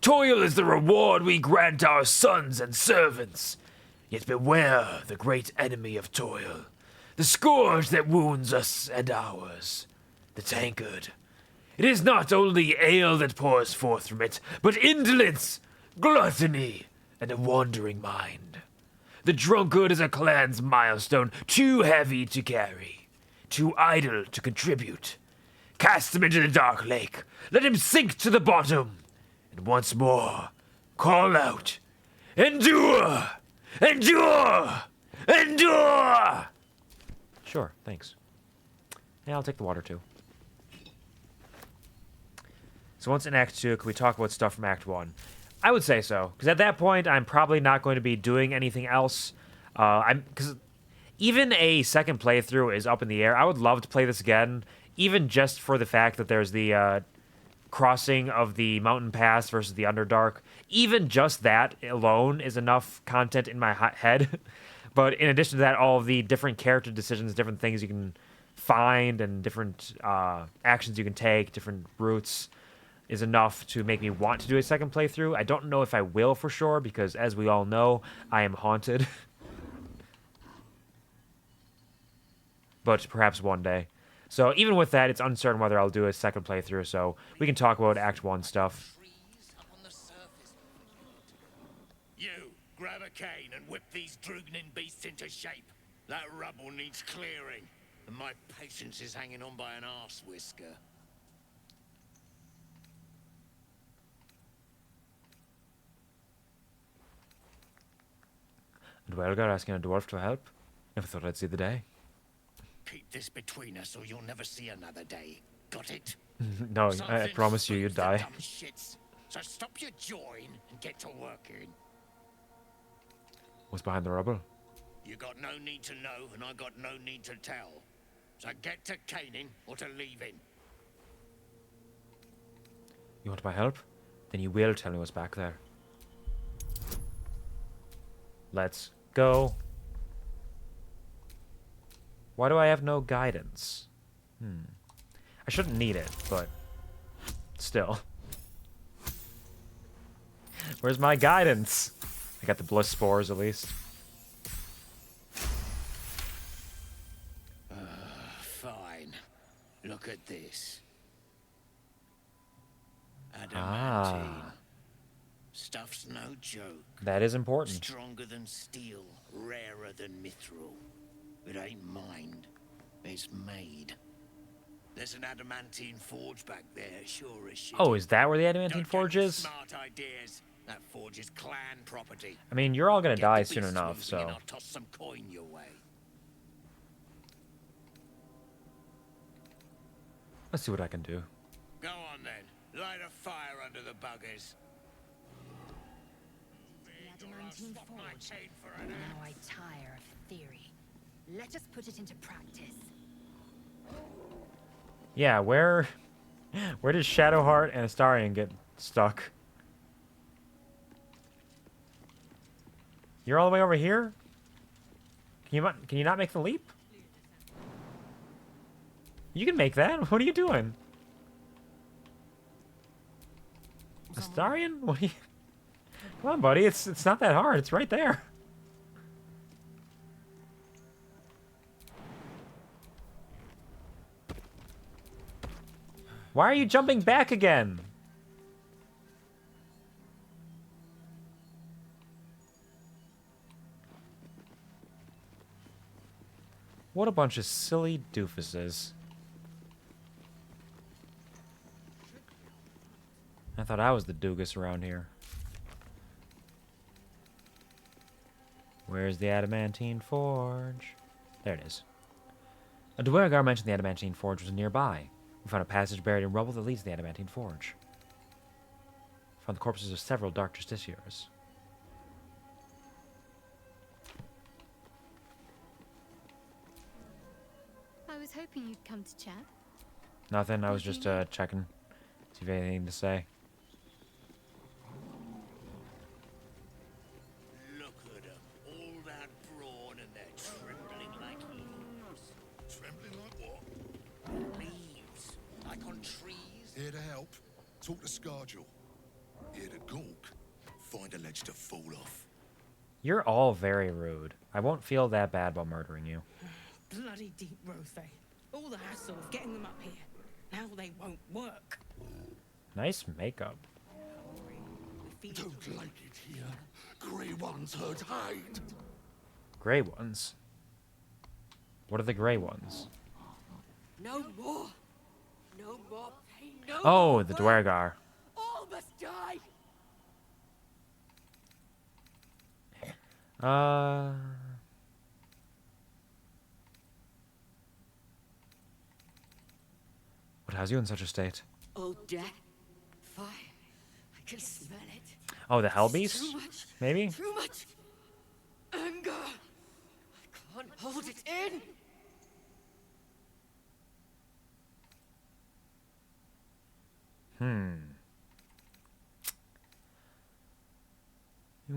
Toil is the reward we grant our sons and servants. Yet beware the great enemy of toil, the scourge that wounds us and ours, the tankard. It is not only ale that pours forth from it, but indolence, gluttony, and a wandering mind. The drunkard is a clan's milestone, too heavy to carry, too idle to contribute. Cast him into the dark lake, let him sink to the bottom, and once more, call out, endure! Endure! Endure! Sure, thanks. Yeah, I'll take the water too. So once in Act 2, can we talk about stuff from Act 1? I would say so, because at that point, I'm probably not going to be doing anything else. Because even a second playthrough is up in the air. I would love to play this again, even just for the fact that there's the crossing of the mountain pass versus the Underdark. Even just that alone is enough content in my head. But in addition to that, all of the different character decisions, different things you can find, and different actions you can take, different routes, is enough to make me want to do a second playthrough. I don't know if I will for sure, because as we all know, I am haunted. But perhaps one day. So even with that, it's uncertain whether I'll do a second playthrough, so we can talk about Act 1 stuff. You, grab a cane and whip these Drugnin beasts into shape. That rubble needs clearing, and my patience is hanging on by an arse whisker. And Welgar asking a dwarf to help? Never thought I'd see the day. Keep this between us, or you'll never see another day. Got it? No, I promise you, you'd die. Dumb shits. So stop your jawing and get to working. What's behind the rubble? You got no need to know, and I got no need to tell. So get to caning or to leaving. You want my help? Then you will tell me what's back there. Let's go. Why do I have no guidance? I shouldn't need it, but still. Where's my guidance? I got the bliss spores at least. Fine. Look at this. Adamantine. Ah. Stuff's no joke. That is important. Stronger than steel, rarer than mithril. It ain't mined, it's made. There's an adamantine forge back there, sure as shit. Oh, is that where the adamantine Don't forge get any is? smart ideas. That forge is clan property. I mean, you're all gonna Get die the soon beasts enough, moving so... and I'll toss some coin your way. Let's see what I can do. Go on then. Light a fire under the buggers. The adamantine forge. Now I tire of theory. Let us put it into practice. Yeah, where does Shadowheart and Astarion get stuck? You're all the way over here? Can you not make the leap? You can make that. What are you doing? Astarion? What are you... Come on, buddy. It's not that hard. It's right there. Why are you jumping back again? What a bunch of silly doofuses. I thought I was the Doogus around here. Where's the adamantine forge? There it is. A Dwergar mentioned the adamantine forge was nearby. We found a passage buried in rubble that leads to the adamantine forge. Found the corpses of several dark justiciars. I was hoping you'd come to chat. Nothing, I was just checking. See if you have anything to say. Look at them. All that brawn and they're trembling like leaves. Trembling like what? Leaves. Like on trees. Here to help. Talk to Scargill. Here to gawk. Find a ledge to fall off. You're all very rude. I won't feel that bad about murdering you. Bloody deep growth, eh? All the hassle of getting them up here. Now they won't work. Nice makeup. Don't like it here. Grey ones hurt hide. Grey ones? What are the grey ones? No more. No more pain. No Oh, more the work. Dwergar. All must die. What has you in such a state? Oh, death. Fire. I can smell it. Oh, the Hell Too Beast? much. Maybe? Too much. Anger. I can't hold it in.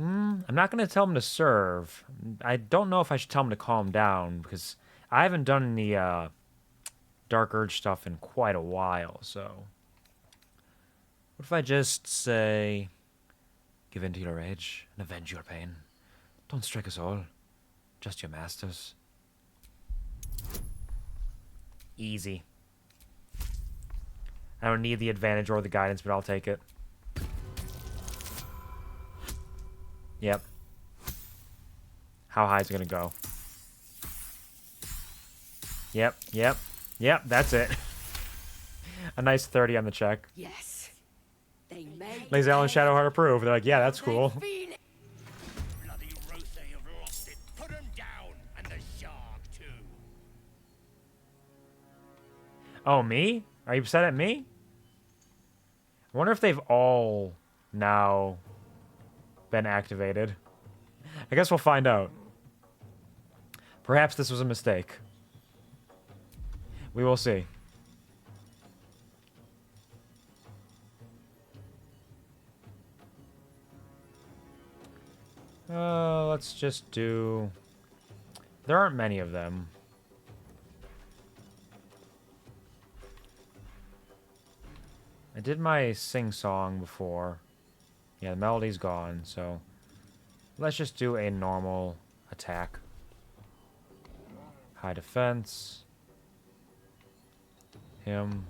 I'm not going to tell him to serve. I don't know if I should tell him to calm down, because I haven't done any Dark Urge stuff in quite a while, so... What if I just say... Give in to your rage and avenge your pain. Don't strike us all. Just your masters. Easy. I don't need the advantage or the guidance, but I'll take it. Yep. How high is it gonna go? Yep, that's it. A nice 30 on the check. Yes. They may. Lazy Alan Shadowheart approve. They're like, yeah, that's cool. Bloody Rothe have lost it. Put them down. And the shark, too. Oh, me? Are you upset at me? I wonder if they've all now been activated. I guess we'll find out. Perhaps this was a mistake. We will see. Let's just do... There aren't many of them. I did my sing-song before. Yeah, the melody's gone, so... Let's just do a normal attack. High defense. Him.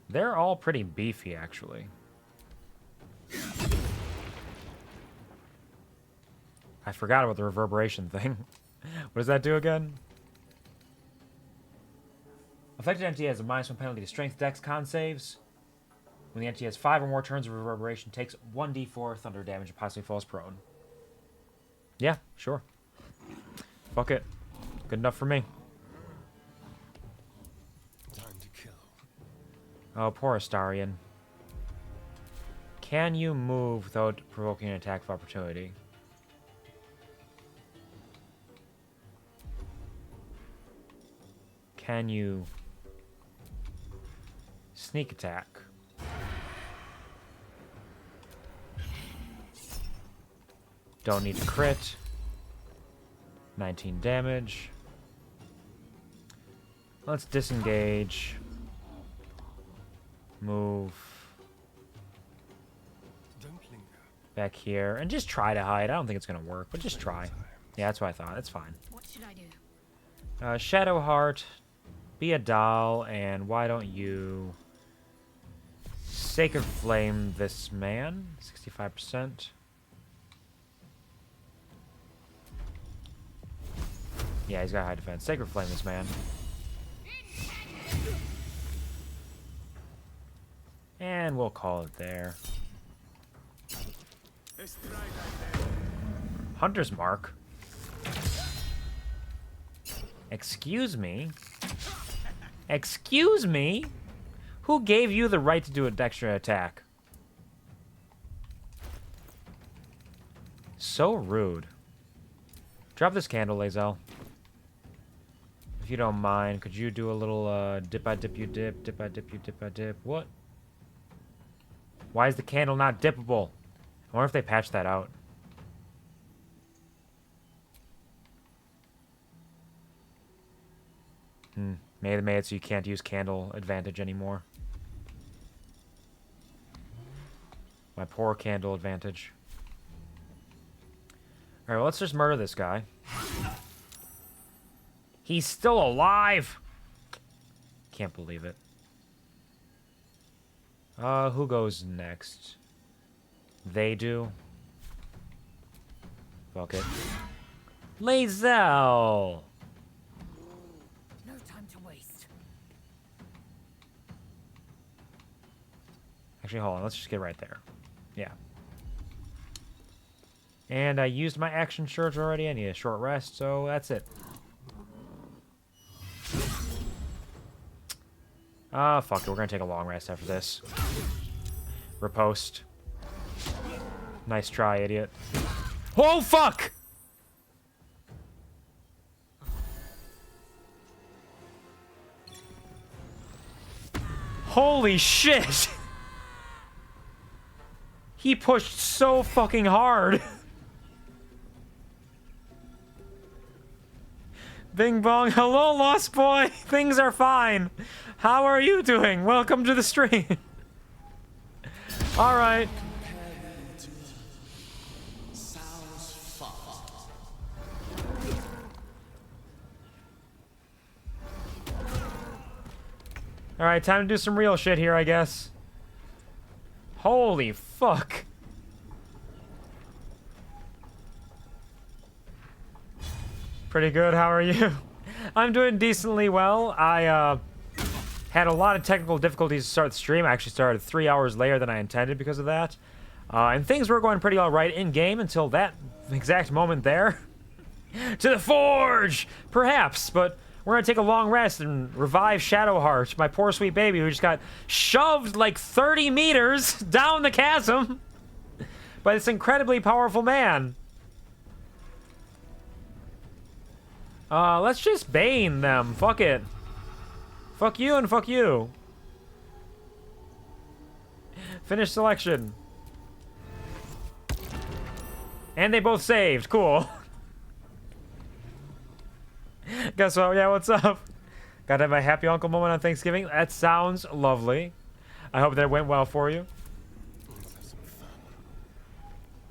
They're all pretty beefy, actually. I forgot about the reverberation thing. What does that do again? Affected entity has a -1 penalty to strength, dex, con saves. When the entity has 5 or more turns of reverberation, takes 1d4 thunder damage and possibly falls prone. Yeah, sure. Fuck it. Good enough for me. Time to kill. Oh, poor Astarion. Can you move without provoking an attack of opportunity? Can you sneak attack? Don't need to crit. 19 damage. Let's disengage. Move back here and just try to hide. I don't think it's gonna work, but just try. Yeah, that's what I thought. That's fine. What should I do? Shadow Heart, be a doll, and why don't you Sacred Flame this man? 65%. Yeah, he's got high defense. Sacred Flame this man. And we'll call it there. Hunter's Mark. Excuse me? Excuse me? Who gave you the right to do an extra attack? So rude. Drop this candle, Lae'zel. If you don't mind, could you do a little dip I dip you dip, dip I dip you dip I dip? What? Why is the candle not dippable? I wonder if they patched that out. Maybe they made it so you can't use candle advantage anymore. My poor candle advantage. Alright, well, let's just murder this guy. He's still alive! Can't believe it. Who goes next? They do. Fuck it. Lae'zel! No time to waste. Actually, hold on. Let's just get right there. Yeah. And I used my action surge already. I need a short rest, so that's it. Ah, fuck it. We're gonna take a long rest after this. Riposte. Nice try, idiot. Oh, fuck! Holy shit! He pushed so fucking hard. Bing bong. Hello, Lost Boy. Things are fine. How are you doing? Welcome to the stream. All right. All right, time to do some real shit here, I guess. Holy fuck. Pretty good, how are you? I'm doing decently well. I had a lot of technical difficulties to start the stream. I actually started 3 hours later than I intended because of that. And things were going pretty alright in-game until that exact moment there. To the forge! Perhaps, but we're gonna take a long rest and revive Shadowheart, my poor sweet baby who just got shoved like 30 meters down the chasm by this incredibly powerful man. Let's just Bane them. Fuck it. Fuck you and fuck you. Finish selection. And they both saved. Cool. Guess what? Yeah, what's up? Gotta have a happy uncle moment on Thanksgiving. That sounds lovely. I hope that it went well for you.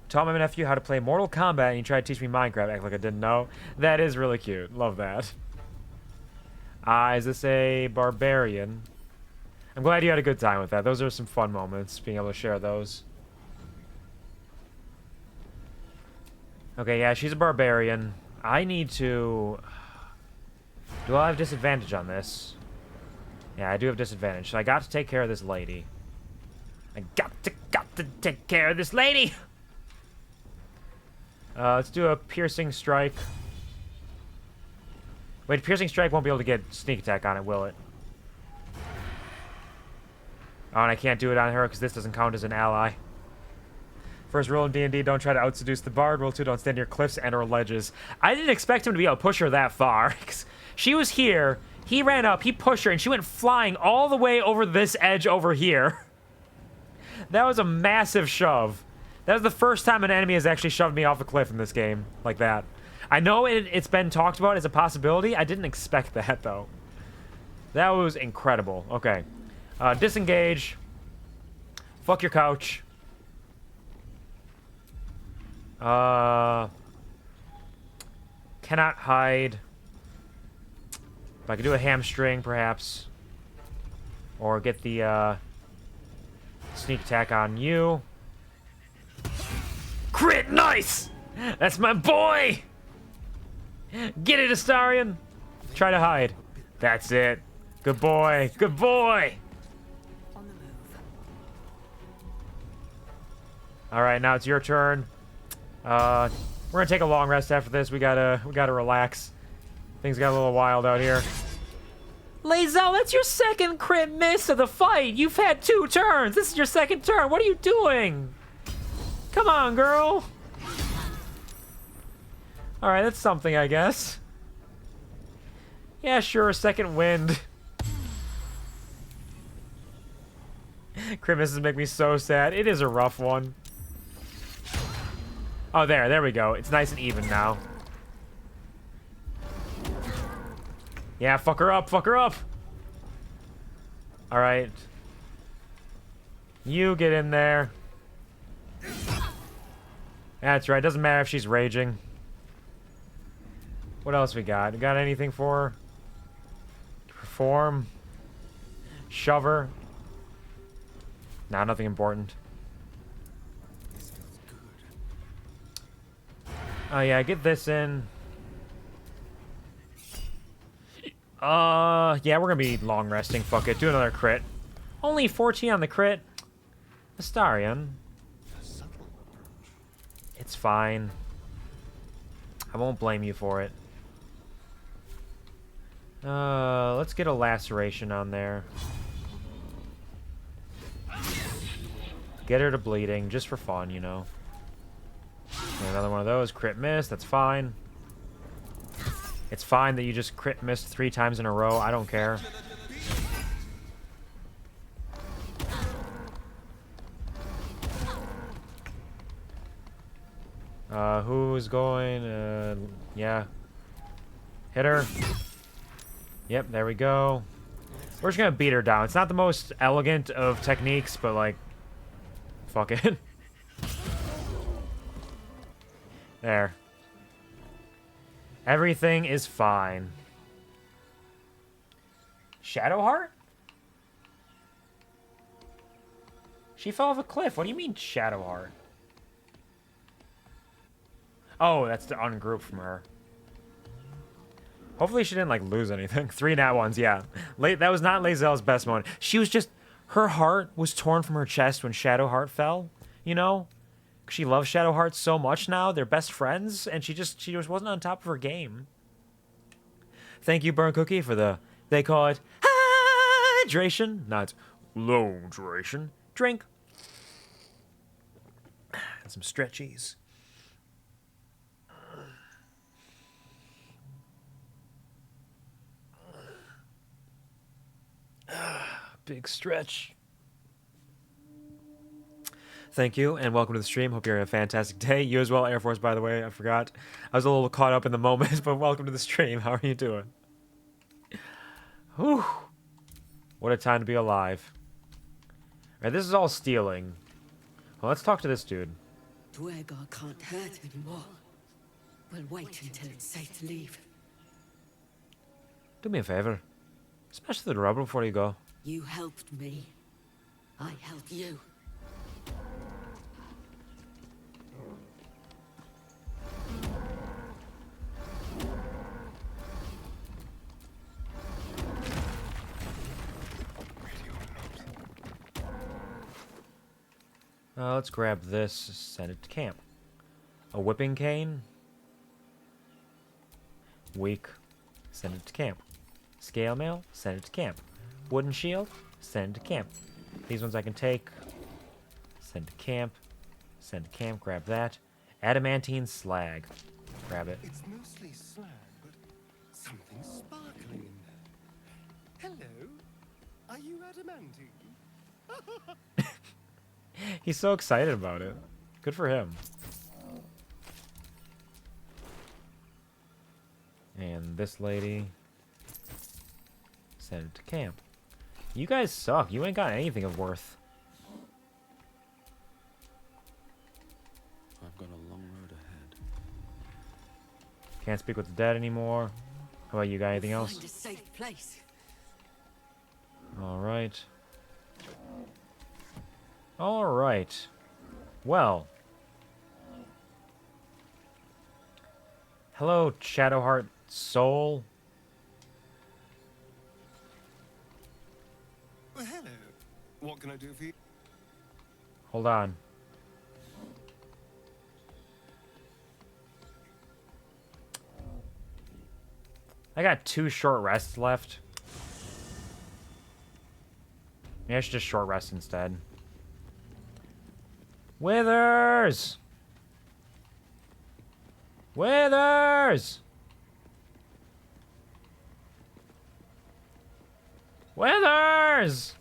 Taught my nephew how to play Mortal Kombat and he tried to teach me Minecraft. Act like I didn't know. That is really cute. Love that. Is this a barbarian? I'm glad you had a good time with that. Those are some fun moments, being able to share those. Okay, yeah, she's a barbarian. I need to... Do I have disadvantage on this? Yeah, I do have disadvantage, so I got to take care of this lady. I got to take care of this lady! Let's do a piercing strike. Wait, piercing strike won't be able to get sneak attack on it, will it? Oh, and I can't do it on her because this doesn't count as an ally. First rule in D&D, don't try to out-seduce the bard. Rule 2, don't stand near cliffs and or ledges. I didn't expect him to be able to push her that far. She was here, he ran up, he pushed her, and she went flying all the way over this edge over here. That was a massive shove. That was the first time an enemy has actually shoved me off a cliff in this game, like that. I know it's been talked about as a possibility. I didn't expect that, though. That was incredible. Okay. Disengage. Fuck your couch. Cannot hide. If I could do a hamstring, perhaps. Or get the, sneak attack on you. Crit! Nice! That's my boy! Get it, Astarion! Try to hide. That's it. Good boy. Good boy! Alright, now it's your turn. We're gonna take a long rest after this. We gotta relax. Things got a little wild out here. Lae'zel, that's your second crit miss of the fight. You've had 2 turns. This is your second turn. What are you doing? Come on, girl. Alright, that's something, I guess. Yeah, sure, second wind. Crit misses make me so sad. It is a rough one. Oh, there we go. It's nice and even now. Yeah, fuck her up, fuck her up! Alright. You get in there. That's right, doesn't matter if she's raging. What else we got? We got anything for her? Perform. Shove her. Nah, nothing important. Oh yeah, get this in. Yeah, we're gonna be long resting. Fuck it, do another crit. Only 14 on the crit. Astarion. It's fine. I won't blame you for it. Let's get a laceration on there. Get her to bleeding, just for fun, you know. Another one of those. Crit miss, that's fine. It's fine that you just crit missed 3 times in a row. I don't care. Who's going? Yeah. Hit her. Yep, there we go. We're just gonna beat her down. It's not the most elegant of techniques, but like, fuck it. There. Everything is fine. Shadowheart? She fell off a cliff. What do you mean, Shadowheart? Oh, that's the ungroup from her. Hopefully she didn't, like, lose anything. 3 nat ones, yeah. That was not Lae'zel's best moment. She was just... Her heart was torn from her chest when Shadowheart fell, you know? She loves Shadowheart so much now. They're best friends, and she just wasn't on top of her game. Thank you, Burn Cookie, for the... They call it hydration, not low duration. Drink. And some stretchies. Big stretch. Thank you, and welcome to the stream. Hope you're having a fantastic day. You as well, Air Force, by the way. I forgot. I was a little caught up in the moment, but welcome to the stream. How are you doing? Whew. What a time to be alive. Alright, this is all stealing. Well, let's talk to this dude. Duergar can't hurt anymore. We'll wait until it's safe to leave. Do me a favor. Smash through the rubble before you go. You helped me. I helped you. Let's grab this, send it to camp. A whipping cane. Weak. Send it to camp. Scale mail, send it to camp. Wooden shield, send it to camp. These ones I can take. Send to camp. Send to camp, grab that. Adamantine slag. Grab it. It's mostly slag, but something sparkling in there. Hello? Are you adamantine? He's so excited about it. Good for him. And this lady. Send it to camp. You guys suck. You ain't got anything of worth. I've got a long road ahead. Can't speak with the dead anymore. How about you, got anything else? Find a safe place. Alright. Alright. Well. Hello, Shadowheart Soul. Well, hello. What can I do for you? Hold on. I got 2 short rests left. Maybe I should just short rest instead. Withers! Withers! Withers!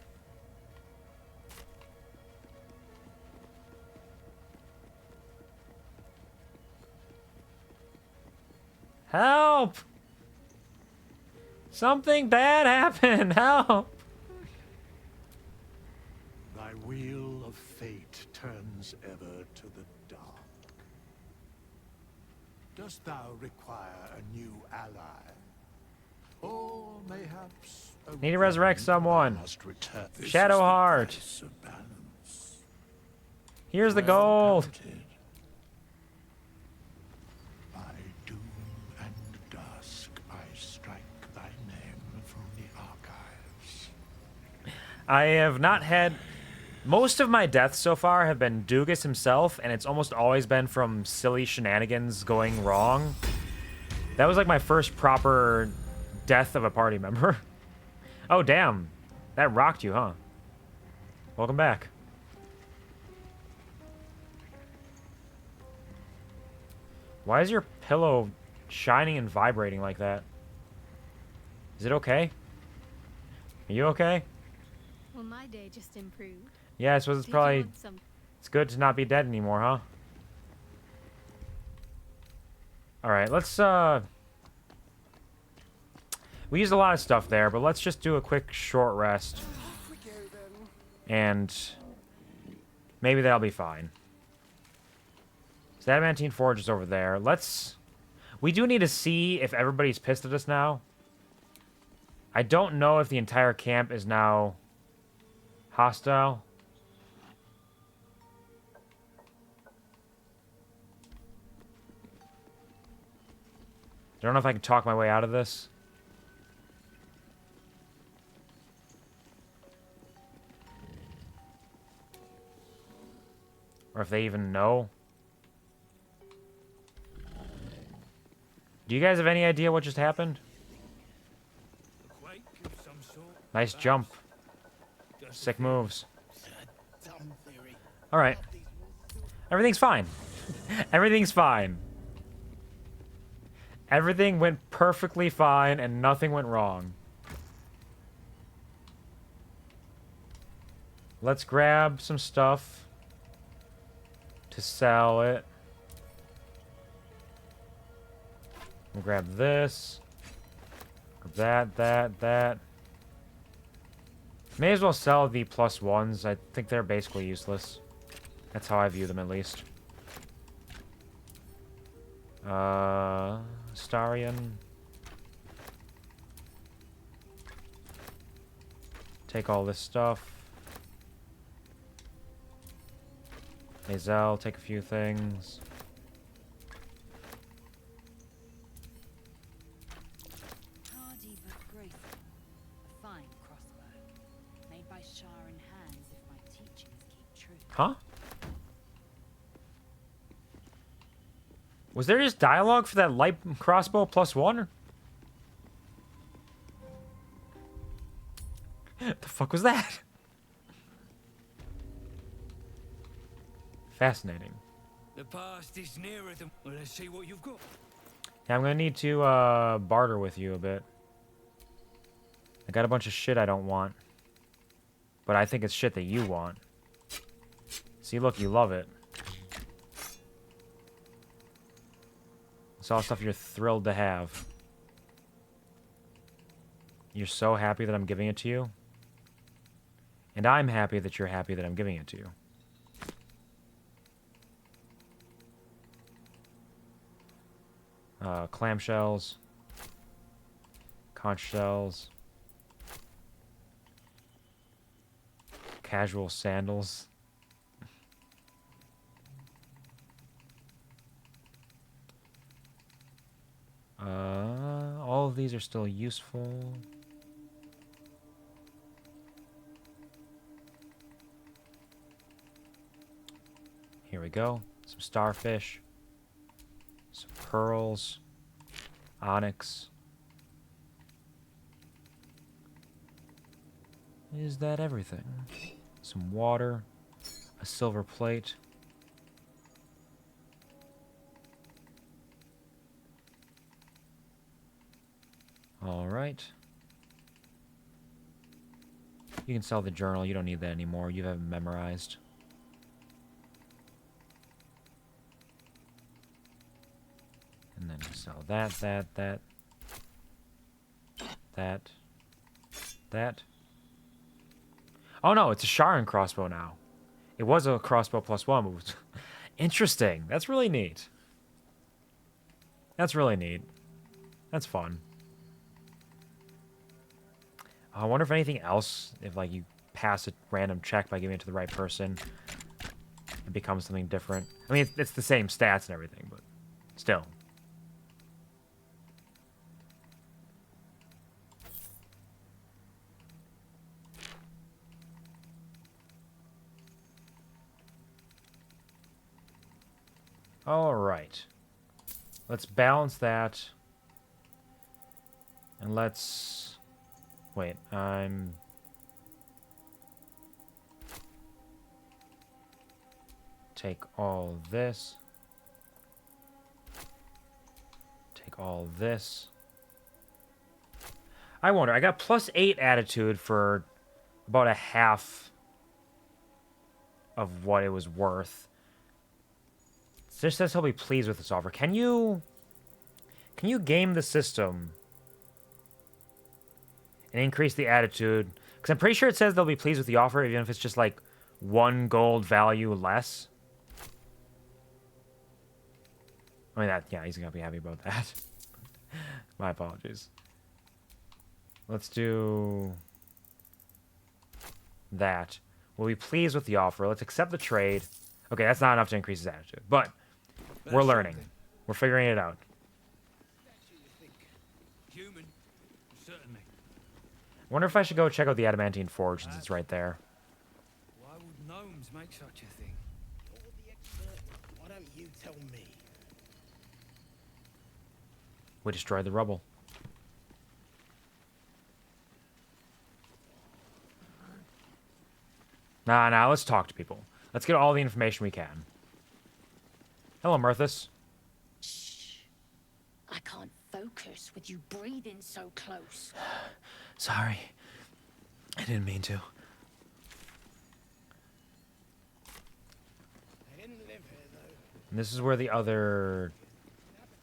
Help! Something bad happened! Help! Thy wheel of fate turns ever to the dark. Dost thou require a new ally? Or mayhaps a Need to resurrect someone. must return. This Shadowheart. is the price of balance. Here's the Well gold. counted. By doom and dusk, I strike thy name from the archives. I have not had... Most of my deaths so far have been Doogus himself, and it's almost always been from silly shenanigans going wrong. That was like my first proper death of a party member. Oh, damn. That rocked you, huh? Welcome back. Why is your pillow shining and vibrating like that? Is it okay? Are you okay? Well, my day just improved. Yeah, I suppose it's Did you probably... want some? It's good to not be dead anymore, huh? Alright, let's, we used a lot of stuff there, but let's just do a quick short rest. And maybe that'll be fine. So Adamantine Forge is over there. Let's... We do need to see if everybody's pissed at us now. I don't know if the entire camp is now hostile. I don't know if I can talk my way out of this. Or if they even know. Do you guys have any idea what just happened? Nice jump. Sick moves. Alright. Everything's fine. Everything's fine. Everything went perfectly fine and nothing went wrong. Let's grab some stuff to sell it. We'll grab this. Grab that. May as well sell the +1s. I think they're basically useless. That's how I view them, at least. Starion. Take all this stuff. Hazel, take a few things. Hardy but graceful. A fine crossbow. Made by Sharon hands if my teachings keep true. Huh? Was there just dialogue for that light crossbow +1? The fuck was that? Fascinating. The past is nearer than... Well, let's see what you've got. Yeah, I'm gonna need to barter with you a bit. I got a bunch of shit I don't want. But I think it's shit that you want. See, look, you love it. It's all stuff you're thrilled to have. You're so happy that I'm giving it to you. And I'm happy that you're happy that I'm giving it to you. Clamshells. Conch shells. Casual sandals. All of these are still useful. Here we go. Some starfish. Some pearls. Onyx. Is that everything? Some water. A silver plate. All right. You can sell the journal. You don't need that anymore. You have it memorized. And then sell that. Oh no, it's a Sharon crossbow now. It was a crossbow +1, but it was interesting. That's really neat. That's really neat. That's fun. I wonder if anything else, if like you pass a random check by giving it to the right person, it becomes something different. I mean, it's the same stats and everything, but still. All right. Let's balance that. And let's... Wait, take all this. Take all this. I wonder, I got +8 attitude for about a half of what it was worth. It just says he'll be pleased with this offer. Can you game the system and increase the attitude? Because I'm pretty sure it says they'll be pleased with the offer, even if it's just like 1 gold value less. I mean, yeah, he's gonna be happy about that. My apologies. Let's do that. We'll be pleased with the offer. Let's accept the trade. Okay, that's not enough to increase his attitude, but we're learning. We're figuring it out. Human, certainly. I wonder if I should go check out the Adamantine Forge since it's right there. Why would gnomes make such a thing? You're the expert. Why don't you tell me? We destroyed the rubble. Nah, let's talk to people. Let's get all the information we can. Hello, Mirthus. Shh. I can't focus with you breathing so close. Sorry. I didn't mean to. I didn't live here, though. And this is where the other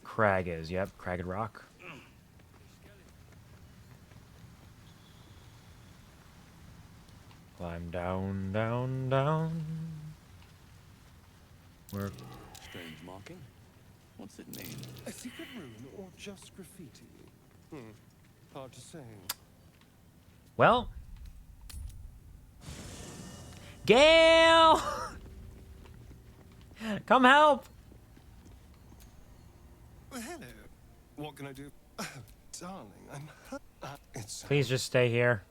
crag is. Yep, Cragged Rock. Climb down, down, down. Where? Strange marking. What's it mean? A secret rune or just graffiti? Hard to say. Well, Gale, come help. Hello. What can I do? Oh, darling, I'm hurt. It's Please just stay here.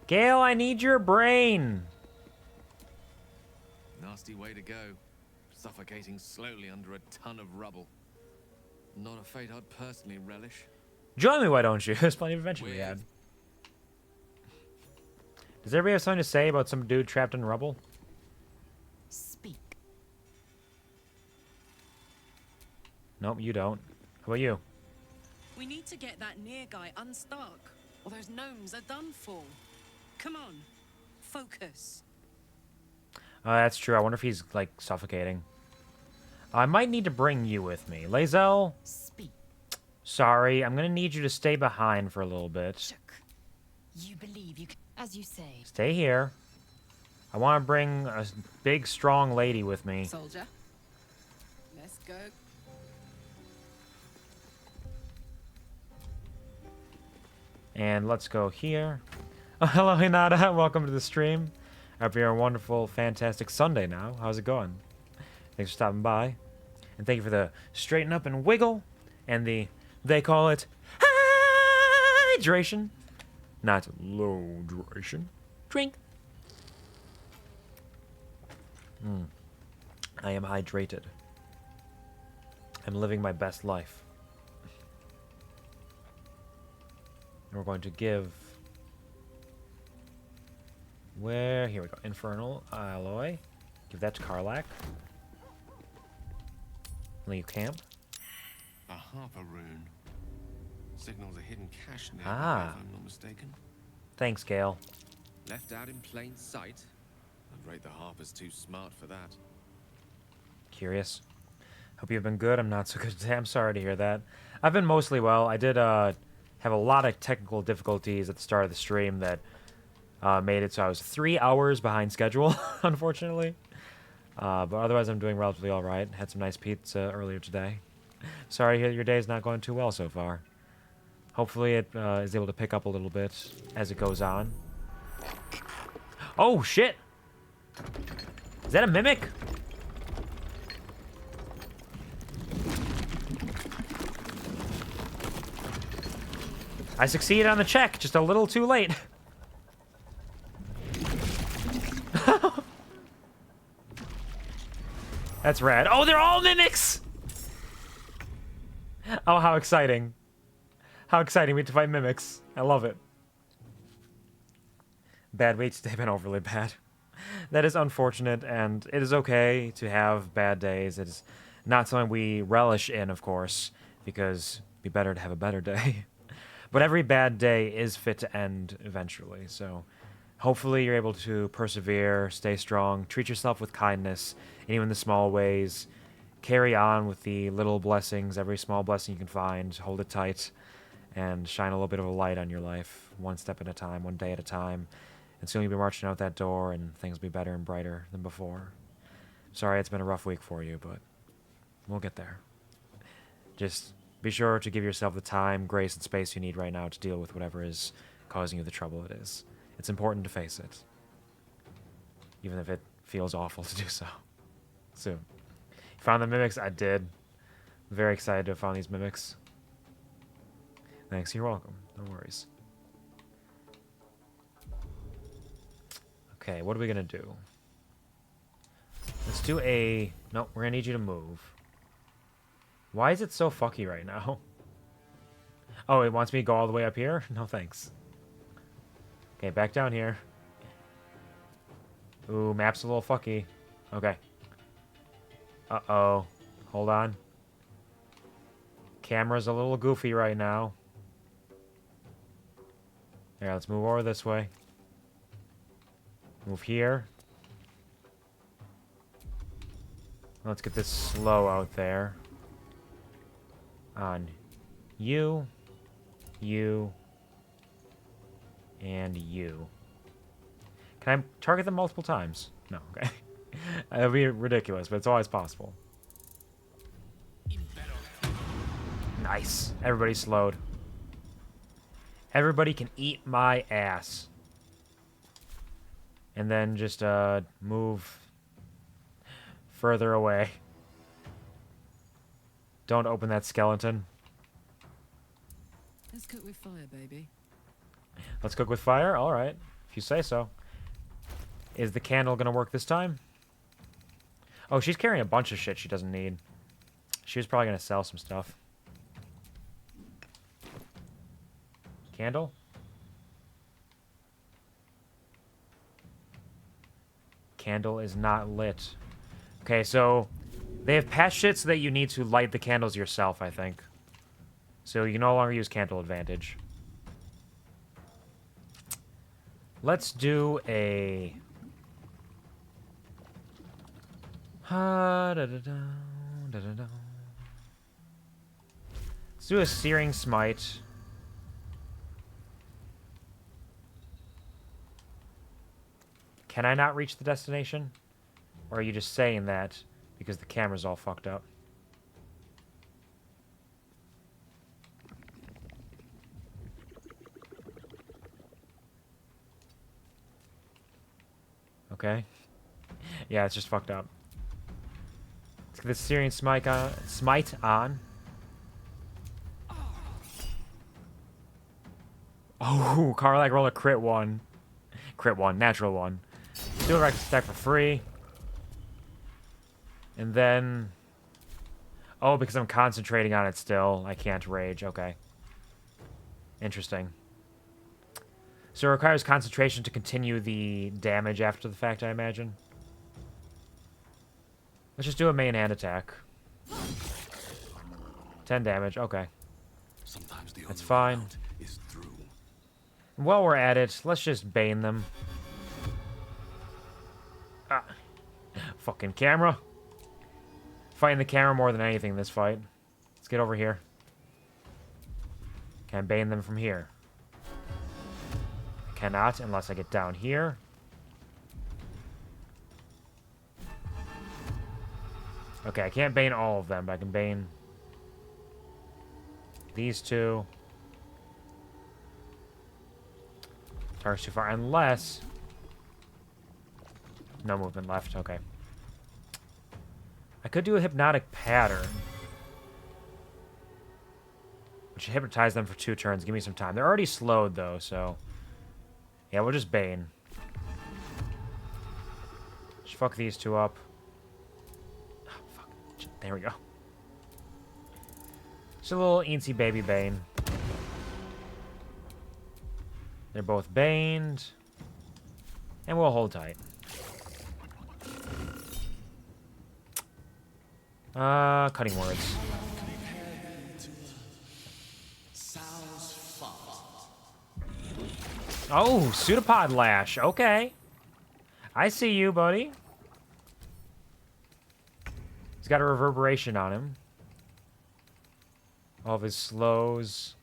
Gale, I need your brain. Not nasty way to go. Suffocating slowly under a ton of rubble. Not a fate I'd personally relish. Join me, why don't you? There's plenty of adventure we had. Does everybody have something to say about some dude trapped in rubble? Speak. Nope, you don't. How about you? We need to get that near guy unstuck, or those gnomes are done for. Come on, focus. Oh, that's true. I wonder if he's, like, suffocating. I might need to bring you with me. Lae'zel? Speak. Sorry, I'm gonna need you to stay behind for a little bit. You believe you can, as you say. Stay here. I want to bring a big, strong lady with me. Soldier. Let's go. And let's go here. Oh, hello, Hinata. Welcome to the stream. I hope you're a wonderful, fantastic Sunday now. How's it going? Thanks for stopping by. And thank you for the straighten up and wiggle. And the, they call it hydration. Not low duration. Drink. I am hydrated. I'm living my best life. And we're going to give... Where? Here we go. Infernal Alloy. Give that to Karlach. Leave camp. A Harper rune. Signals a hidden cache near, Ah. if I'm not mistaken. Thanks, Gale. Left out in plain sight. I'd rate the Harpers too smart for that. Curious. Hope you've been good. I'm not so good today. I'm sorry to hear that. I've been mostly well. I did have a lot of technical difficulties at the start of the stream that made it so I was 3 hours behind schedule, unfortunately. But otherwise, I'm doing relatively all right. Had some nice pizza earlier today. Sorry to hear that your day's not going too well so far. Hopefully it is able to pick up a little bit as it goes on. Oh, shit! Is that a mimic? I succeeded on the check, just a little too late. That's rad. Oh, they're all mimics! Oh, how exciting. How exciting we get to fight mimics. I love it. Bad weeks, they've been overly bad. That is unfortunate, and it is okay to have bad days. It is not something we relish in, of course, because it'd be better to have a better day. But every bad day is fit to end eventually, so hopefully you're able to persevere, stay strong, treat yourself with kindness, and even the small ways. Carry on with the little blessings, every small blessing you can find, hold it tight, and shine a little bit of a light on your life, one step at a time, one day at a time. And soon you'll be marching out that door, and things will be better and brighter than before. Sorry it's been a rough week for you, but we'll get there. Just be sure to give yourself the time, grace, and space you need right now to deal with whatever is causing you the trouble it is. It's important to face it, even if it feels awful to do so. Soon. You found the mimics? I did. Very excited to have found these mimics. Thanks, you're welcome. No worries. Okay, what are we gonna do? Let's do a... No, we're gonna need you to move. Why is it so fucky right now? Oh, it wants me to go all the way up here? No, thanks. Okay, back down here. Ooh, map's a little fucky. Okay. Uh-oh. Hold on. Camera's a little goofy right now. Yeah, let's move over this way. Move here. Let's get this slow out there. On you, you, and you. Can I target them multiple times? No, okay. That'd be ridiculous, but it's always possible. Nice. Everybody slowed. Everybody can eat my ass. And then just move further away. Don't open that skeleton. Let's cook with fire, baby. Let's cook with fire? Alright. If you say so. Is the candle gonna work this time? Oh, she's carrying a bunch of shit she doesn't need. She was probably going to sell some stuff. Candle? Candle is not lit. Okay, so they have patched it so that you need to light the candles yourself, I think. So you can no longer use candle advantage. Let's do a... Let's do a Searing Smite. Can I not reach the destination? Or are you just saying that because the camera's all fucked up? Okay. Yeah, it's just fucked up. Let's get the Syrian Smite on. Oh, Karlak rolled a crit one. Crit one, natural one. Do a Rex attack for free. And then... Oh, because I'm concentrating on it still, I can't rage. Okay. Interesting. So it requires concentration to continue the damage after the fact, I imagine. Let's just do a main hand attack. 10 damage, okay. That's fine. While we're at it, let's just bane them. Ah. Fucking camera. Fighting the camera more than anything in this fight. Let's get over here. Can I bane them from here? I cannot unless I get down here. Okay, I can't bane all of them, but I can bane these two. Target's too far, unless... No movement left, okay. I could do a hypnotic pattern. Which should hypnotize them for 2 turns. Give me some time. They're already slowed, though, so... Yeah, we'll just bane. Just fuck these two up. Oh, fuck. There we go. Just a little eensy baby bane. They're both baned. And we'll hold tight. Cutting words. Oh, pseudopod lash. Okay. I see you, buddy. He's got a reverberation on him. All of his slows.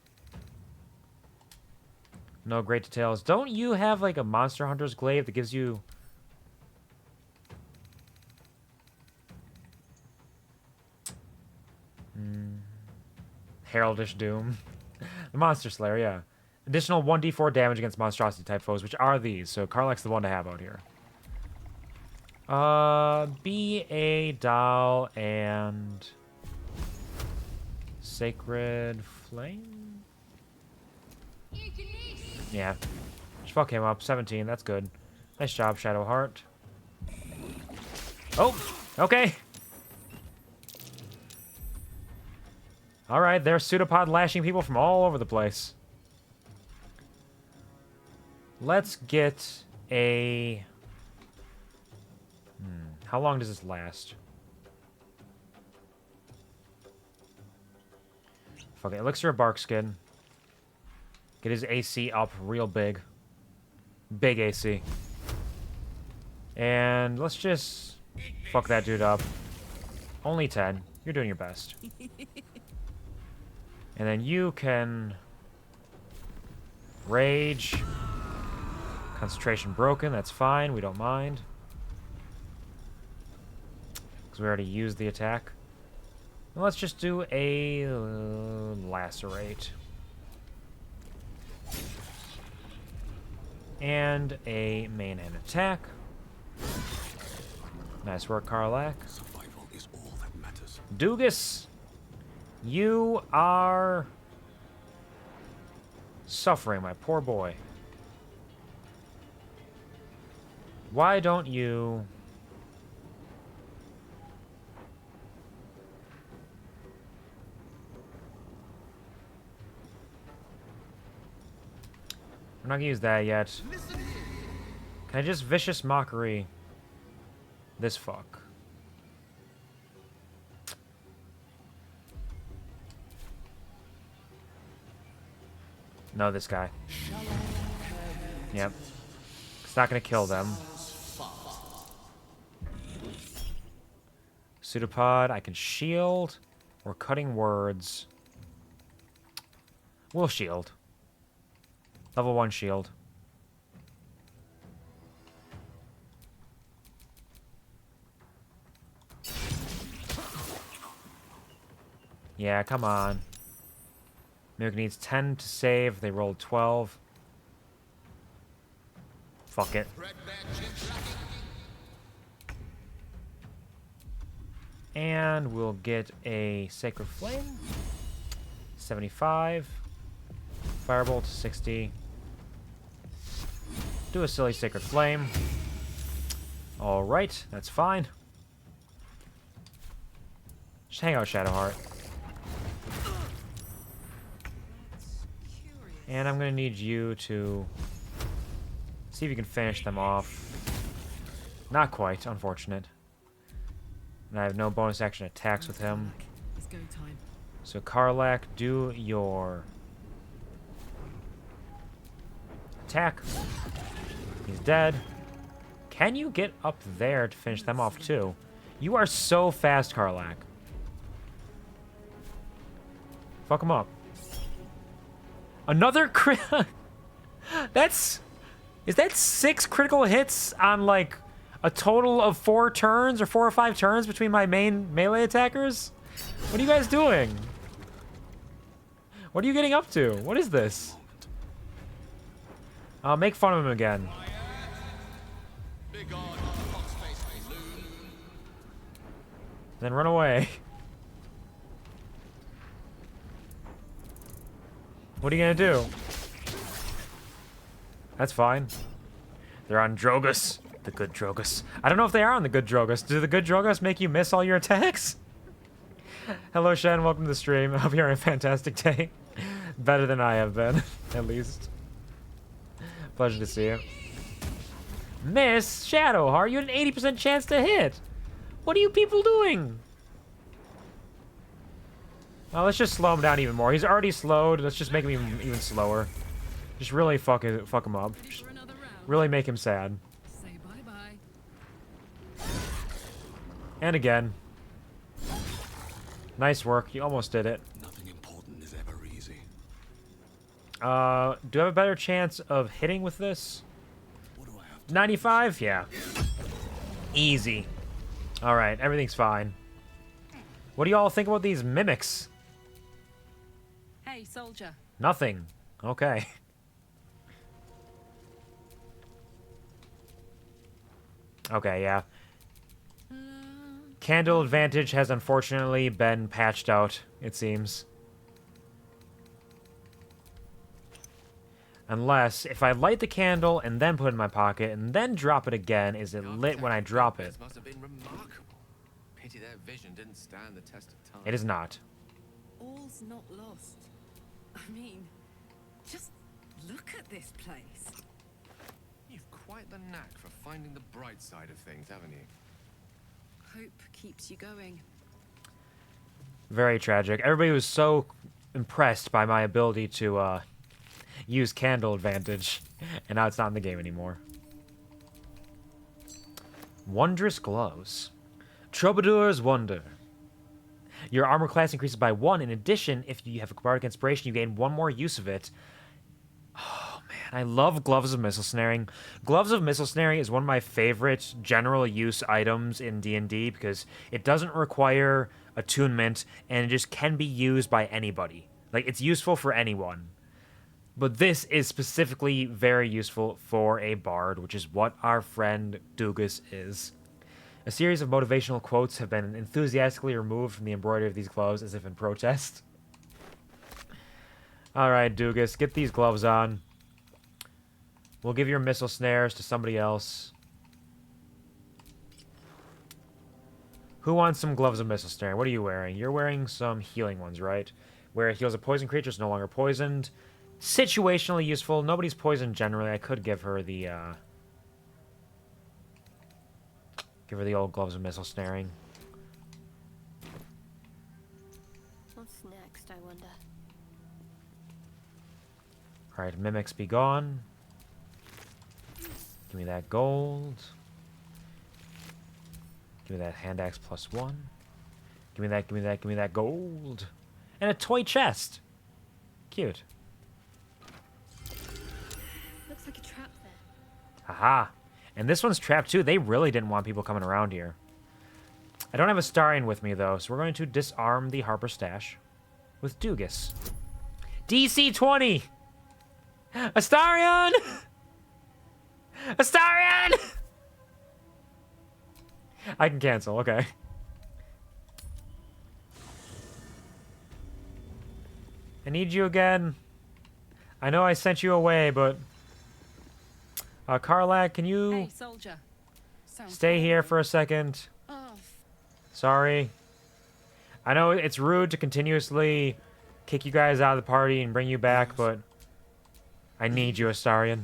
No great details. Don't you have, like, a Monster Hunter's Glaive that gives you... Heraldish Doom. The Monster Slayer, yeah. Additional 1d4 damage against monstrosity-type foes, which are these. So Karlak's the one to have out here. Be a doll and... Sacred Flame? Yeah. Just fuck him up. 17, that's good. Nice job, Shadowheart. Oh! Okay! Alright, there's pseudopod lashing people from all over the place. Let's get a... How long does this last? Fuck it, Elixir of Barkskin. Get his AC up real big. Big AC. And let's just fuck that dude up. Only 10. You're doing your best. And then you can... Rage. Concentration broken, that's fine, we don't mind. Because we already used the attack. Well, let's just do a lacerate. And a main hand attack. Nice work, Karlak. Survival is all that matters. Doogus, you are suffering, my poor boy. Why don't you not gonna use that yet. Can I just vicious mockery this fuck? No, this guy. Yep. It's not gonna kill them. Pseudopod, I can shield. Or cutting words. We'll shield. Level 1 shield. Yeah, come on. Mimic needs 10 to save. They rolled 12. Fuck it. And we'll get a Sacred Flame. 75. Firebolt 60. Do a silly Sacred Flame. Alright, that's fine. Just hang out, Shadowheart. And I'm gonna need you to see if you can finish them off. Not quite, unfortunate. And I have no bonus action attacks with him. It's go time. So Karlak, do your attack. He's dead. Can you get up there to finish them off too? You are so fast, Karlak. Fuck him up. Another crit. Is that 6 critical hits on like a total of 4 turns or 4 or 5 turns between my main melee attackers? What are you guys doing? What are you getting up to? What is this? I'll make fun of him again. Then run away. What are you gonna do? That's fine. They're on Doogus, the good Doogus. I don't know if they are on the good Doogus. Do the good Doogus make you miss all your attacks? Hello, Shen. Welcome to the stream. I hope you're having a fantastic day. Better than I have been, at least. Pleasure to see you. Miss Shadowheart, you had an 80% chance to hit. What are you people doing? Well, let's just slow him down even more. He's already slowed. Let's just make him even slower. Just really fuck him up. Just really make him sad. Say bye-bye. And again. Nice work. You almost did it. Nothing important is ever easy. Do I have a better chance of hitting with this? 95? Yeah. Easy. Alright, everything's fine. What do y'all think about these mimics? Hey, soldier. Nothing. Okay. Okay, yeah. Candle advantage has unfortunately been patched out, it seems. Unless, if I light the candle and then put it in my pocket and then drop it again, is it lit when I drop it? Must have been remarkable. Pity their vision didn't stand the test of time. It is not. All's not lost. I mean, just look at this place. You've quite the knack for finding the bright side of things, haven't you? Hope keeps you going. Very tragic. Everybody was so impressed by my ability to use candle advantage, and now it's not in the game anymore. Wondrous gloves. Troubadour's Wonder. Your armor class increases by 1. In addition, if you have a bardic inspiration, you gain 1 more use of it. Oh man, I love Gloves of Missile Snaring. Gloves of Missile Snaring is one of my favorite general use items in D&D because it doesn't require attunement and it just can be used by anybody. Like, it's useful for anyone. But this is specifically very useful for a bard, which is what our friend Doogus is. A series of motivational quotes have been enthusiastically removed from the embroidery of these gloves as if in protest. Alright, Doogus, get these gloves on. We'll give your missile snares to somebody else. Who wants some gloves of missile snare? What are you wearing? You're wearing some healing ones, right? Where it heals a poison creature is no longer poisoned. situationally useful. Nobody's poisoned generally. I could give her the old gloves of missile snaring. What's next, I wonder? Alright, mimics be gone. Give me that gold. Give me that hand axe +1. Give me that, give me that, give me that gold. And a toy chest. Cute. Looks like a trap there. Aha. And this one's trapped too. They really didn't want people coming around here. I don't have a Starion with me though, so we're going to disarm the Harper stash with Doogus. DC 20! Astarion! Astarion! I can cancel, okay. I need you again. I know I sent you away, but... Karlak, can you Hey, soldier. stay here for a second? Sorry. I know it's rude to continuously kick you guys out of the party and bring you back, but... I need you, Astarion.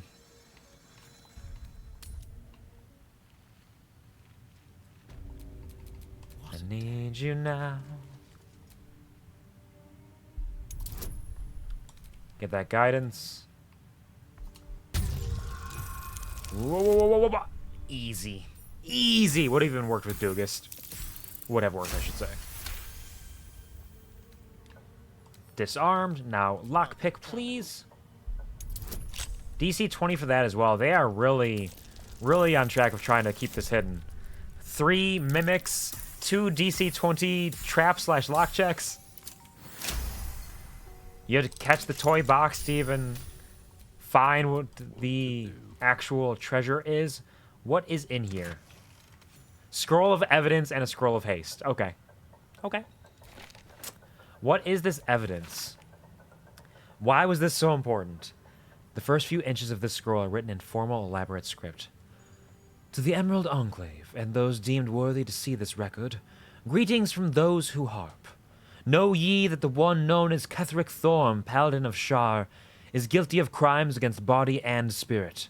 I need you now. Get that guidance. Whoa, whoa, whoa, whoa, whoa. Easy. Easy. Would have even worked with Doogus. Would have worked, I should say. Disarmed. Now, lockpick, please. DC 20 for that as well. They are really, really on track of trying to keep this hidden. 3 mimics, 2 DC 20 trap/lock checks. You had to catch the toy box to even find what the actual treasure is. What is in here? Scroll of evidence and a scroll of haste. Okay. Okay. What is this evidence? Why was this so important? The first few inches of this scroll are written in formal, elaborate script. To the Emerald Enclave, and those deemed worthy to see this record, greetings from those who harp. Know ye that the one known as Ketheric Thorm, Paladin of Shar, is guilty of crimes against body and spirit.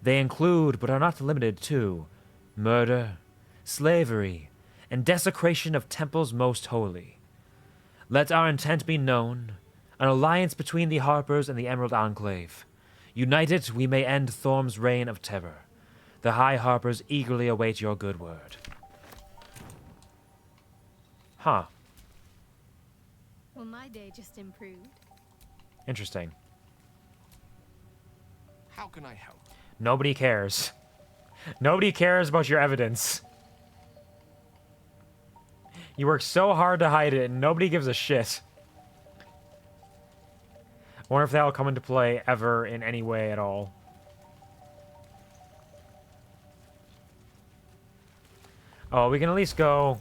They include, but are not limited to, murder, slavery, and desecration of temples most holy. Let our intent be known, an alliance between the Harpers and the Emerald Enclave. United, we may end Thorm's reign of terror. The High Harpers eagerly await your good word. Huh. Well, my day just improved. Interesting. How can I help? Nobody cares. Nobody cares about your evidence. You work so hard to hide it, and nobody gives a shit. I wonder if that will come into play ever in any way at all. Oh, we can at least go...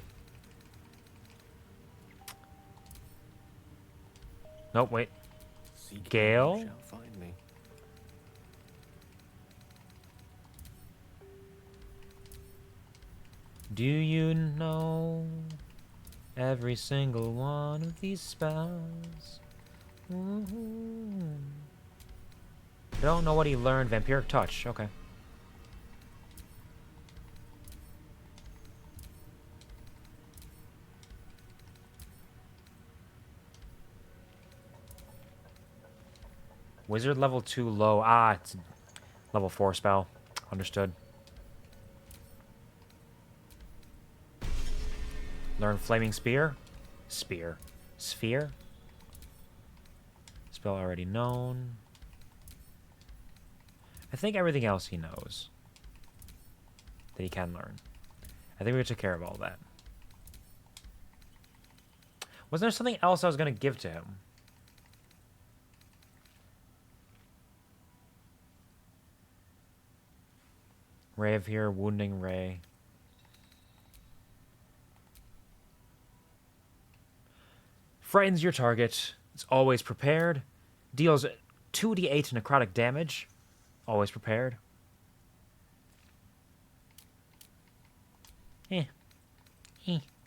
Nope, wait. Gale? Do you know every single one of these spells? I don't know what he learned. Vampiric Touch. Okay. Wizard level 2 low. Ah, it's level 4 spell. Understood. Learn Flaming Spear. Spear. Sphere. Spell already known. I think everything else he knows that he can learn. I think we took care of all that. Was there something else I was going to give to him? Ray of Fear, Wounding Ray. Frightens your target. It's always prepared. Deals 2d8 necrotic damage. Always prepared.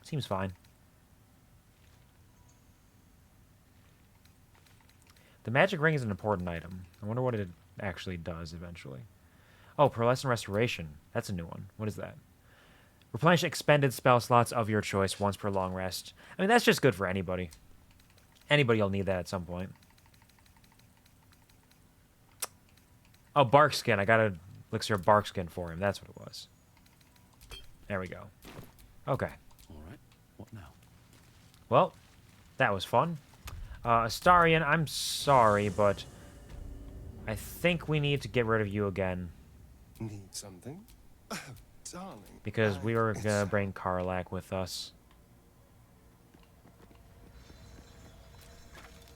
Seems fine. The magic ring is an important item. I wonder what it actually does eventually. Oh, Pearlescent Restoration. That's a new one. What is that? Replenish expended spell slots of your choice once per long rest. I mean, that's just good for anybody. Anybody will need that at some point. Oh, Barkskin. I got a elixir of Barkskin for him. That's what it was. There we go. Okay. All right. What now? Well, that was fun. Astarion, I'm sorry, but I think we need to get rid of you again. Need something? Darling. Because we were gonna bring Karlak with us.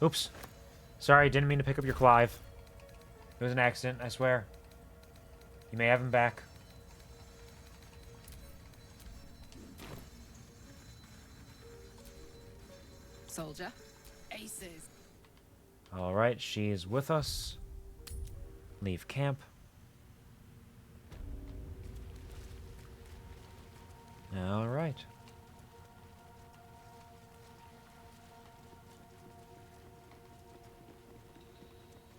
Oops. Sorry, didn't mean to pick up your Clive. It was an accident, I swear. You may have him back. Soldier. Aces. Alright, she's with us. Leave camp. Alright.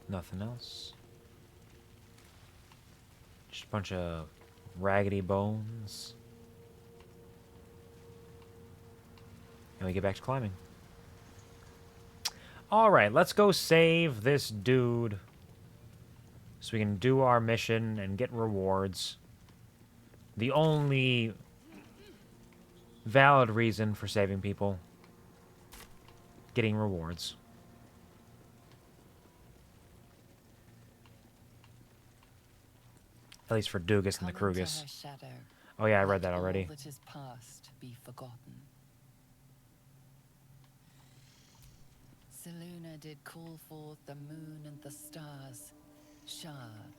Nothing else. Just a bunch of raggedy bones. And we get back to climbing. Alright, let's go save this dude. So we can do our mission and get rewards. The only valid reason for saving people. Getting rewards. At least for Doogus and the Crewgus. Oh yeah, I read that already. All that is past be forgotten. Seluna did call forth the moon and the stars. Shah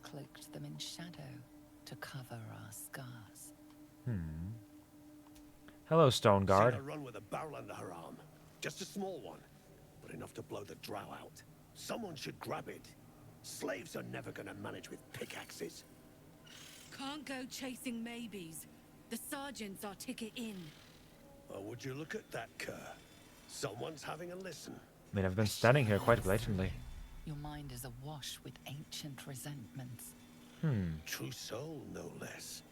cloaked them in shadow to cover our scars. Hello, Stone Guard. Seen her run with a barrel under her arm. Just a small one, but enough to blow the drow out. Someone should grab it. Slaves are never gonna manage with pickaxes. Can't go chasing maybes. The sergeant's our ticket in. Or would you look at that, Kerr? Someone's having a listen. I mean, I've been standing here quite blatantly. Your mind is awash with ancient resentments. True soul, no less.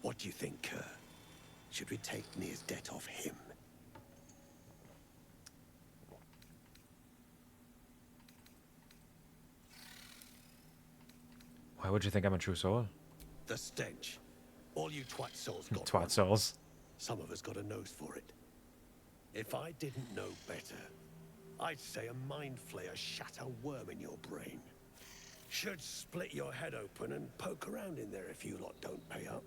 What do you think, Kerr? Should we take Nir's debt off him? Why would you think I'm a true soul? The stench. All you twat souls got Twat one. souls. Some of us got a nose for it. If I didn't know better, I'd say a mind flayer shat a worm in your brain. Should split your head open and poke around in there if you lot don't pay up.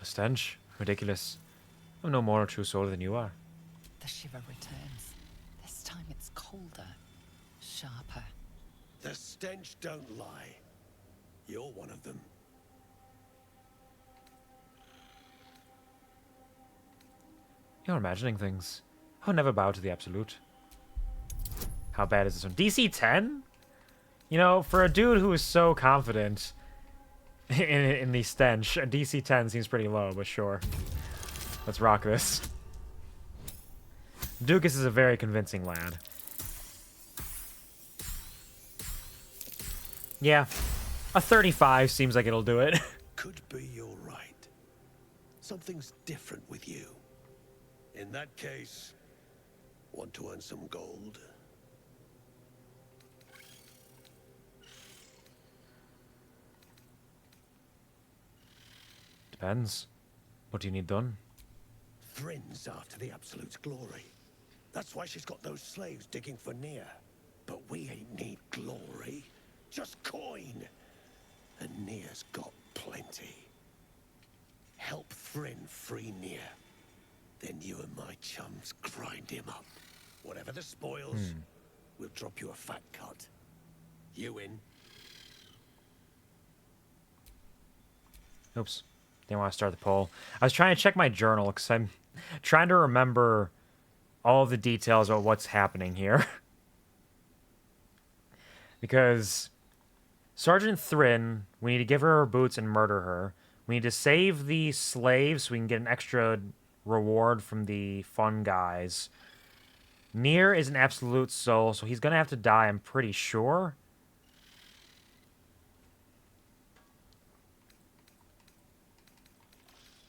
A stench? Ridiculous. I'm no more a true soul than you are. The shiver returns. This time it's colder, sharper. The stench don't lie. You're one of them. You're imagining things. I'll never bow to the absolute. How bad is this one? DC 10? You know, for a dude who is so confident in the stench, a DC 10 seems pretty low, but sure. Let's rock this. Doogus is a very convincing lad. Yeah, a 35 seems like it'll do it. Could be you're right. Something's different with you. In that case, want to earn some gold? Depends. What do you need done? Thrin's after the Absolute's glory. That's why she's got those slaves digging for Nir. But we ain't need glory, just coin. And Nir's got plenty. Help Thryn free Nir. Then you and my chums grind him up. Whatever the spoils, we'll drop you a fat cut. You in? Oops. Didn't want to start the poll. I was trying to check my journal because I'm trying to remember all of the details about what's happening here. Because Sergeant Thryn, we need to give her her boots and murder her. We need to save the slaves so we can get an extra reward from the fun guys. Nier is an absolute soul, so he's going to have to die, I'm pretty sure.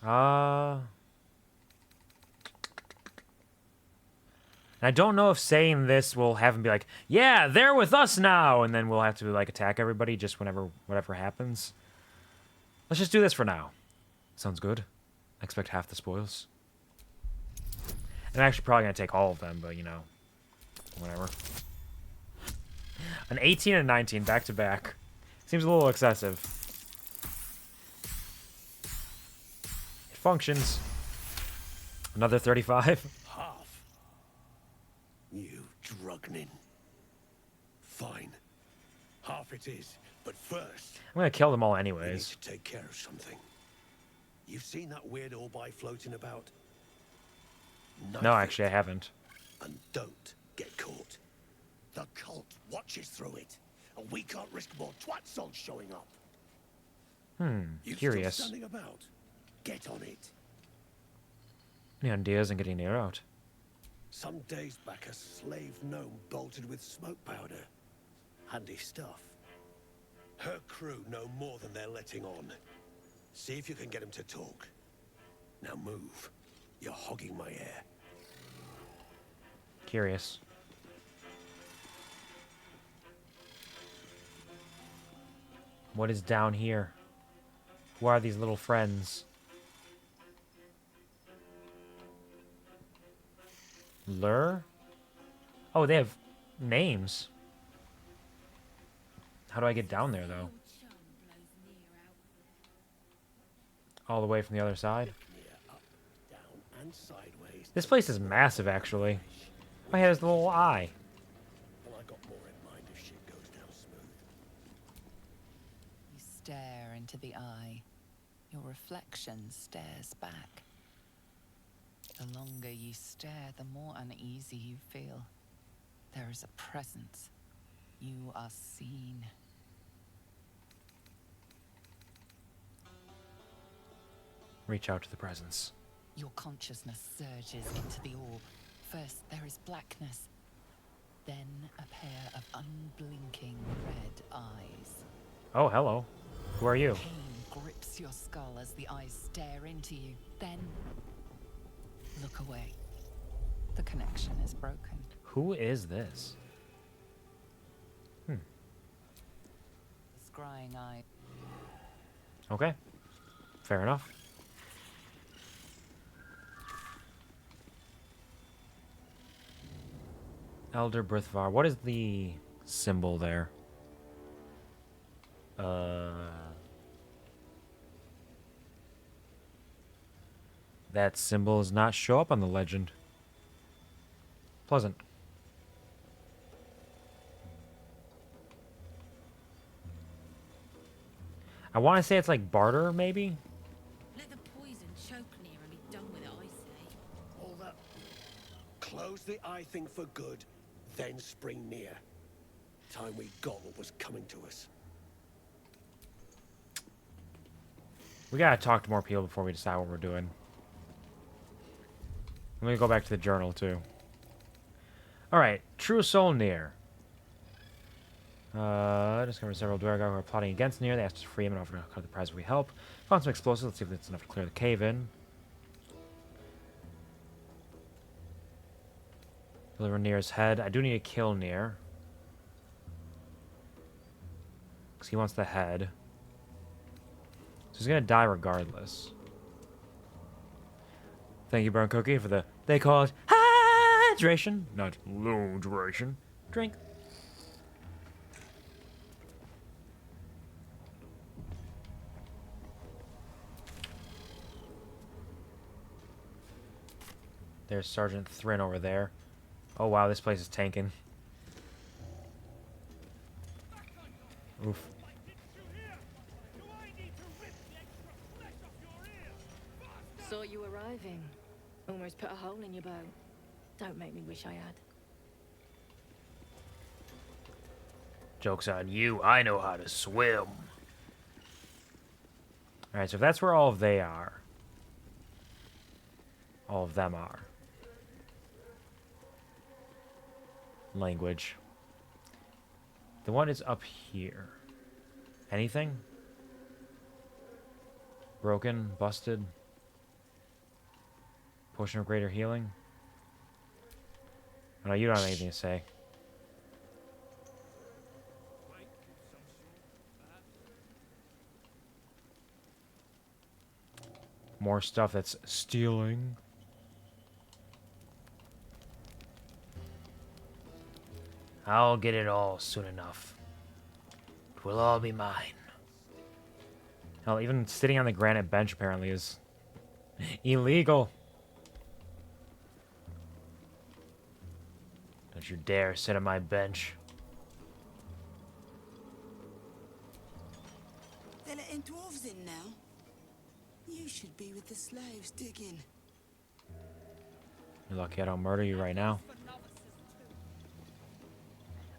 I don't know if saying this will have him be like, yeah, they're with us now, and then we'll have to, like, attack everybody just whatever happens. Let's just do this for now. Sounds good. I expect half the spoils. I'm actually probably going to take all of them, but, you know, whatever. An 18 and 19 back-to-back. Seems a little excessive. It functions. Another 35. Half. You drugnin. Fine. Half it is, but first... I'm going to kill them all we need anyways. to take care of something. You've seen that weird orbi floating about? No, actually, I haven't. And don't get caught. The cult watches through it, and we can't risk more twat souls showing up. You Curious. still standing about? Get on it. Any ideas on getting near out? Some days back, a slave gnome bolted with smoke powder. Handy stuff. Her crew know more than they're letting on. See if you can get him to talk. Now move. You're hogging my air. Curious. What is down here? Who are these little friends? Lure? Oh, they have names. How do I get down there, though? All the way from the other side? This place is massive, actually. Oh, yeah, there's the little eye. Well, I got more in mind if shit goes down smooth. You stare into the eye. Your reflection stares back. The longer you stare, the more uneasy you feel. There is a presence. You are seen. Reach out to the presence. Your consciousness surges into the orb. First, there is blackness. Then, a pair of unblinking red eyes. Oh, hello. Who are you? Pain grips your skull as the eyes stare into you. Then, look away. The connection is broken. Who is this? The scrying eye. Okay. Fair enough. Elder Brithvar. What is the symbol there? That symbol does not show up on the legend. Pleasant. I want to say it's like barter, maybe? Let the poison choke near and be done with it, I say. All that. Close the eye thing for good, then spring near. Time we got what was coming to us. We gotta talk to more people before we decide what we're doing. Let me go back to the journal, too. Alright, True Soul Nier. Discovered several Dwargar who are plotting against Nier. They asked us to free him and offered to cut the prize if we help. Found some explosives. Let's see if it's enough to clear the cave in. Deliver Nier's head. I do need to kill Nier. Because he wants the head. So he's going to die regardless. Thank you, Burn Cookie, for the... They call it hydration, not low duration. Drink. There's Sergeant Thrin over there. Oh, wow, this place is tanking. Oof. Saw you arriving. Almost put a hole in your bow. Don't make me wish I had. Joke's on you. I know how to swim. Alright, so if that's where all of they are. All of them are. Language. The one is up here. Anything? Broken? Busted? Potion of greater healing? Oh, no, you don't have anything to say. More stuff that's stealing. I'll get it all soon enough. It will all be mine. Hell, even sitting on the granite bench apparently is illegal. Don't you dare sit on my bench. They're letting dwarves in now. You should be with the slaves digging. You're lucky I don't murder you right now.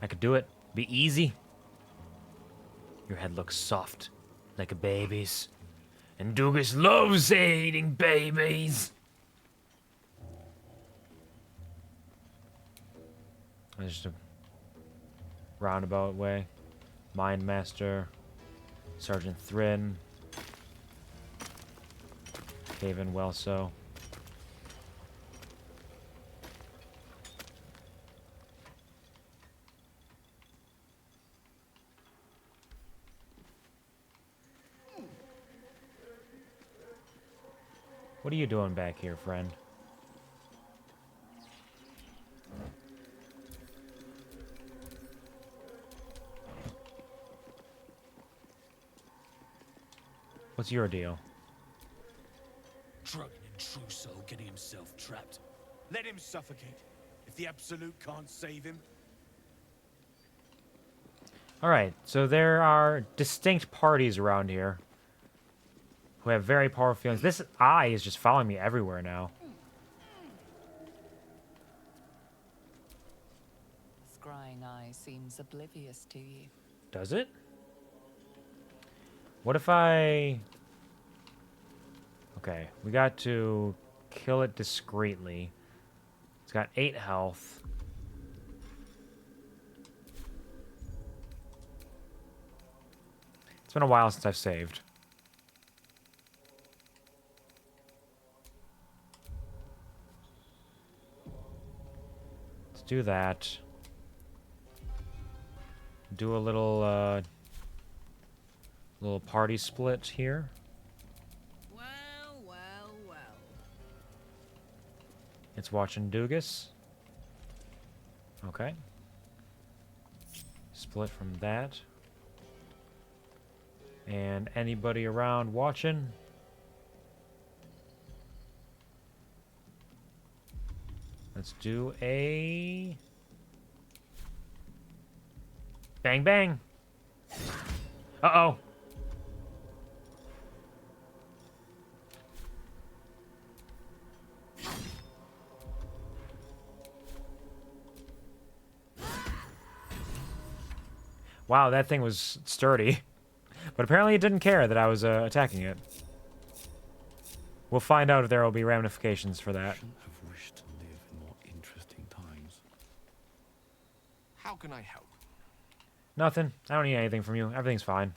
I could do it. Be easy. Your head looks soft, like a baby's. And Doogus loves eating babies. There's just a roundabout way. Mind Master. Sergeant Thrin. Haven Welso. What are you doing back here, friend? What's your deal? Drunken and true soul getting himself trapped. Let him suffocate. If the Absolute can't save him. Alright, so there are distinct parties around here who have very powerful feelings. This eye is just following me everywhere now. Scrying eye seems oblivious to you. Does it? What if I... Okay, we got to kill it discreetly. It's got 8 health. It's been a while since I've saved. Let's do that. Do a little, little party split here. Well, well, well. It's watching Doogus. Okay. Split from that. And anybody around watching? Let's do a... Bang, bang. Uh-oh. Wow, that thing was sturdy. But apparently it didn't care that I was attacking it. We'll find out if there will be ramifications for that. Have wished to live in more interesting times. How can I help? Nothing. I don't need anything from you. Everything's fine.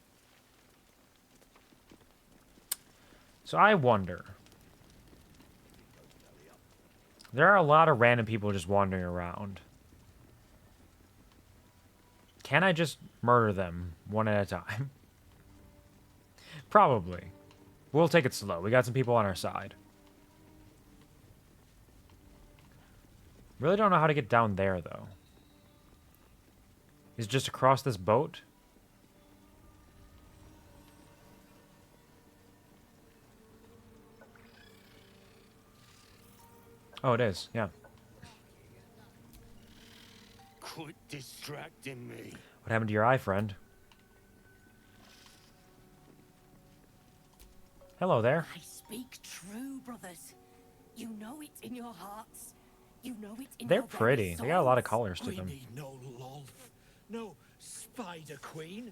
So I wonder. There are a lot of random people just wandering around. Can I just murder them one at a time? Probably. We'll take it slow. We got some people on our side. Really don't know how to get down there, though. Is it just across this boat? Oh, it is. Yeah. Quit distracting me. What happened to your eye, friend? Hello there. I speak true, brothers. You know it in your hearts. You know it in They're your very pretty. They got a lot of souls. colors to We them. need no lolf, no spider queen.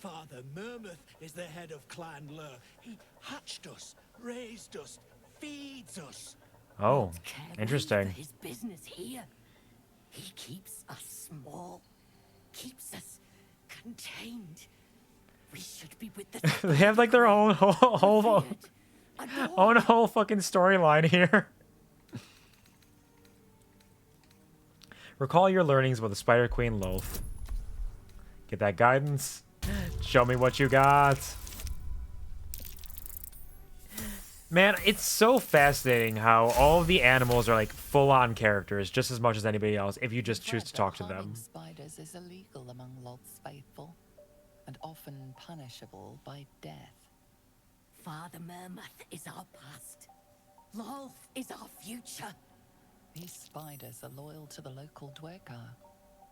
Father Murmuth is the head of Clan Lur. He hatched us, raised us, feeds us. Oh, Care we for interesting. his business here. He keeps us small, keeps us contained. We should be with the They have like their own whole fucking storyline here. Recall your learnings about the Spider Queen loaf. Get that guidance. Show me what you got. Man, it's so fascinating how all of the animals are like full-on characters just as much as anybody else if you just choose to talk to them. Harming spiders is illegal among Lod's faithful, and often punishable by death. Father Murmuth is our past. Lolth is our future. These spiders are loyal to the local Dwergar.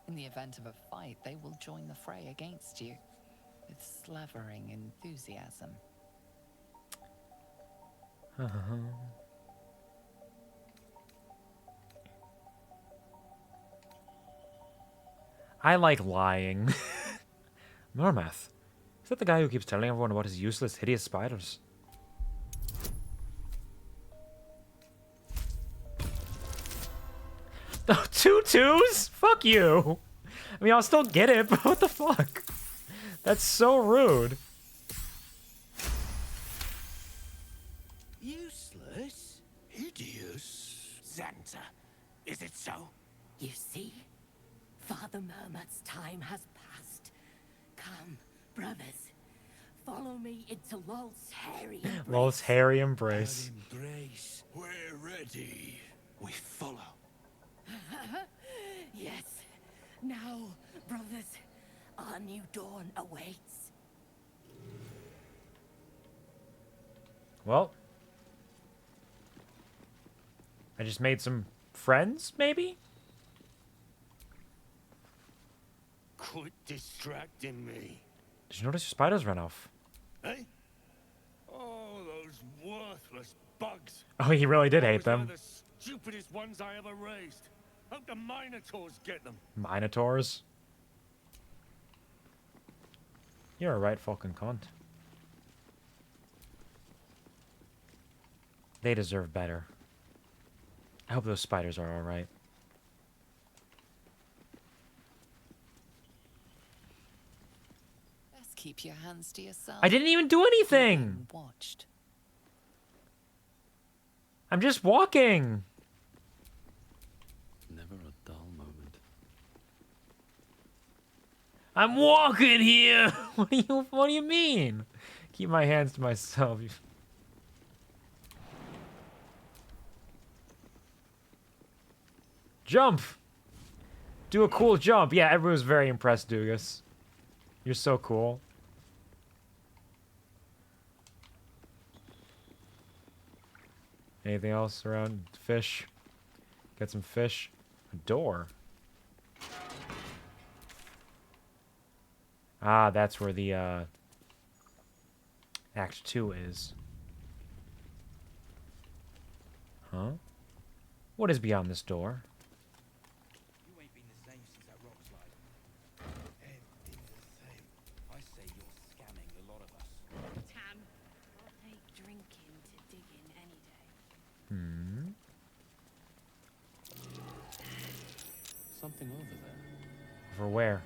In the event of a fight, they will join the fray against you, with slavering enthusiasm. I like lying. Murmuth. Is that the guy who keeps telling everyone about his useless, hideous spiders? Oh, 2 2s? Fuck you. I mean, I'll still get it, but what the fuck? That's so rude. Useless? Hideous? Xanta, is it so? You see? Father Murmuth's time has passed. Come, brothers. Follow me into Lolth's hairy embrace. Lolth's hairy embrace. Embrace. We're ready. We follow. Yes. Now, brothers, our new dawn awaits. Well, I just made some friends, maybe? Quit distracting me. Did you notice your spiders ran off? Hey? Oh, those worthless bugs. Oh, he really did hate Those are them. the stupidest ones I ever raised. Hope the Minotaurs get them. Minotaurs? You're a right fucking cunt. They deserve better. I hope those spiders are alright. Best keep your hands to yourself. I didn't even do anything! Watched. I'm just walking! Never a dull moment. I'm walking here! What do you mean? Keep my hands to myself. Jump! Do a cool jump. Yeah, everyone was very impressed, Doogus. You're so cool. Anything else around? Fish. Get some fish. A door. Ah, that's where the Act 2 is. Huh? What is beyond this door? You ain't been the same since that rock slide. Ain't been the same. I say you're scamming a lot of us. Tam, I'll take drinking to digging any day. Hmm. Something over there. For where?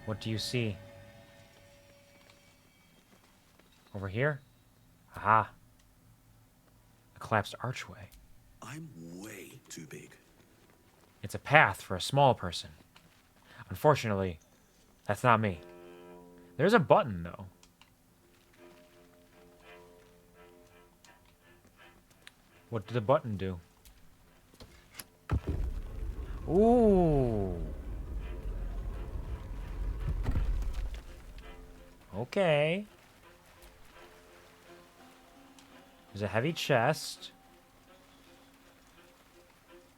What do you see? Over here? Aha. A collapsed archway. I'm way too big. It's a path for a small person. Unfortunately, that's not me. There's a button, though. What did the button do? Ooh. Okay. There's a heavy chest.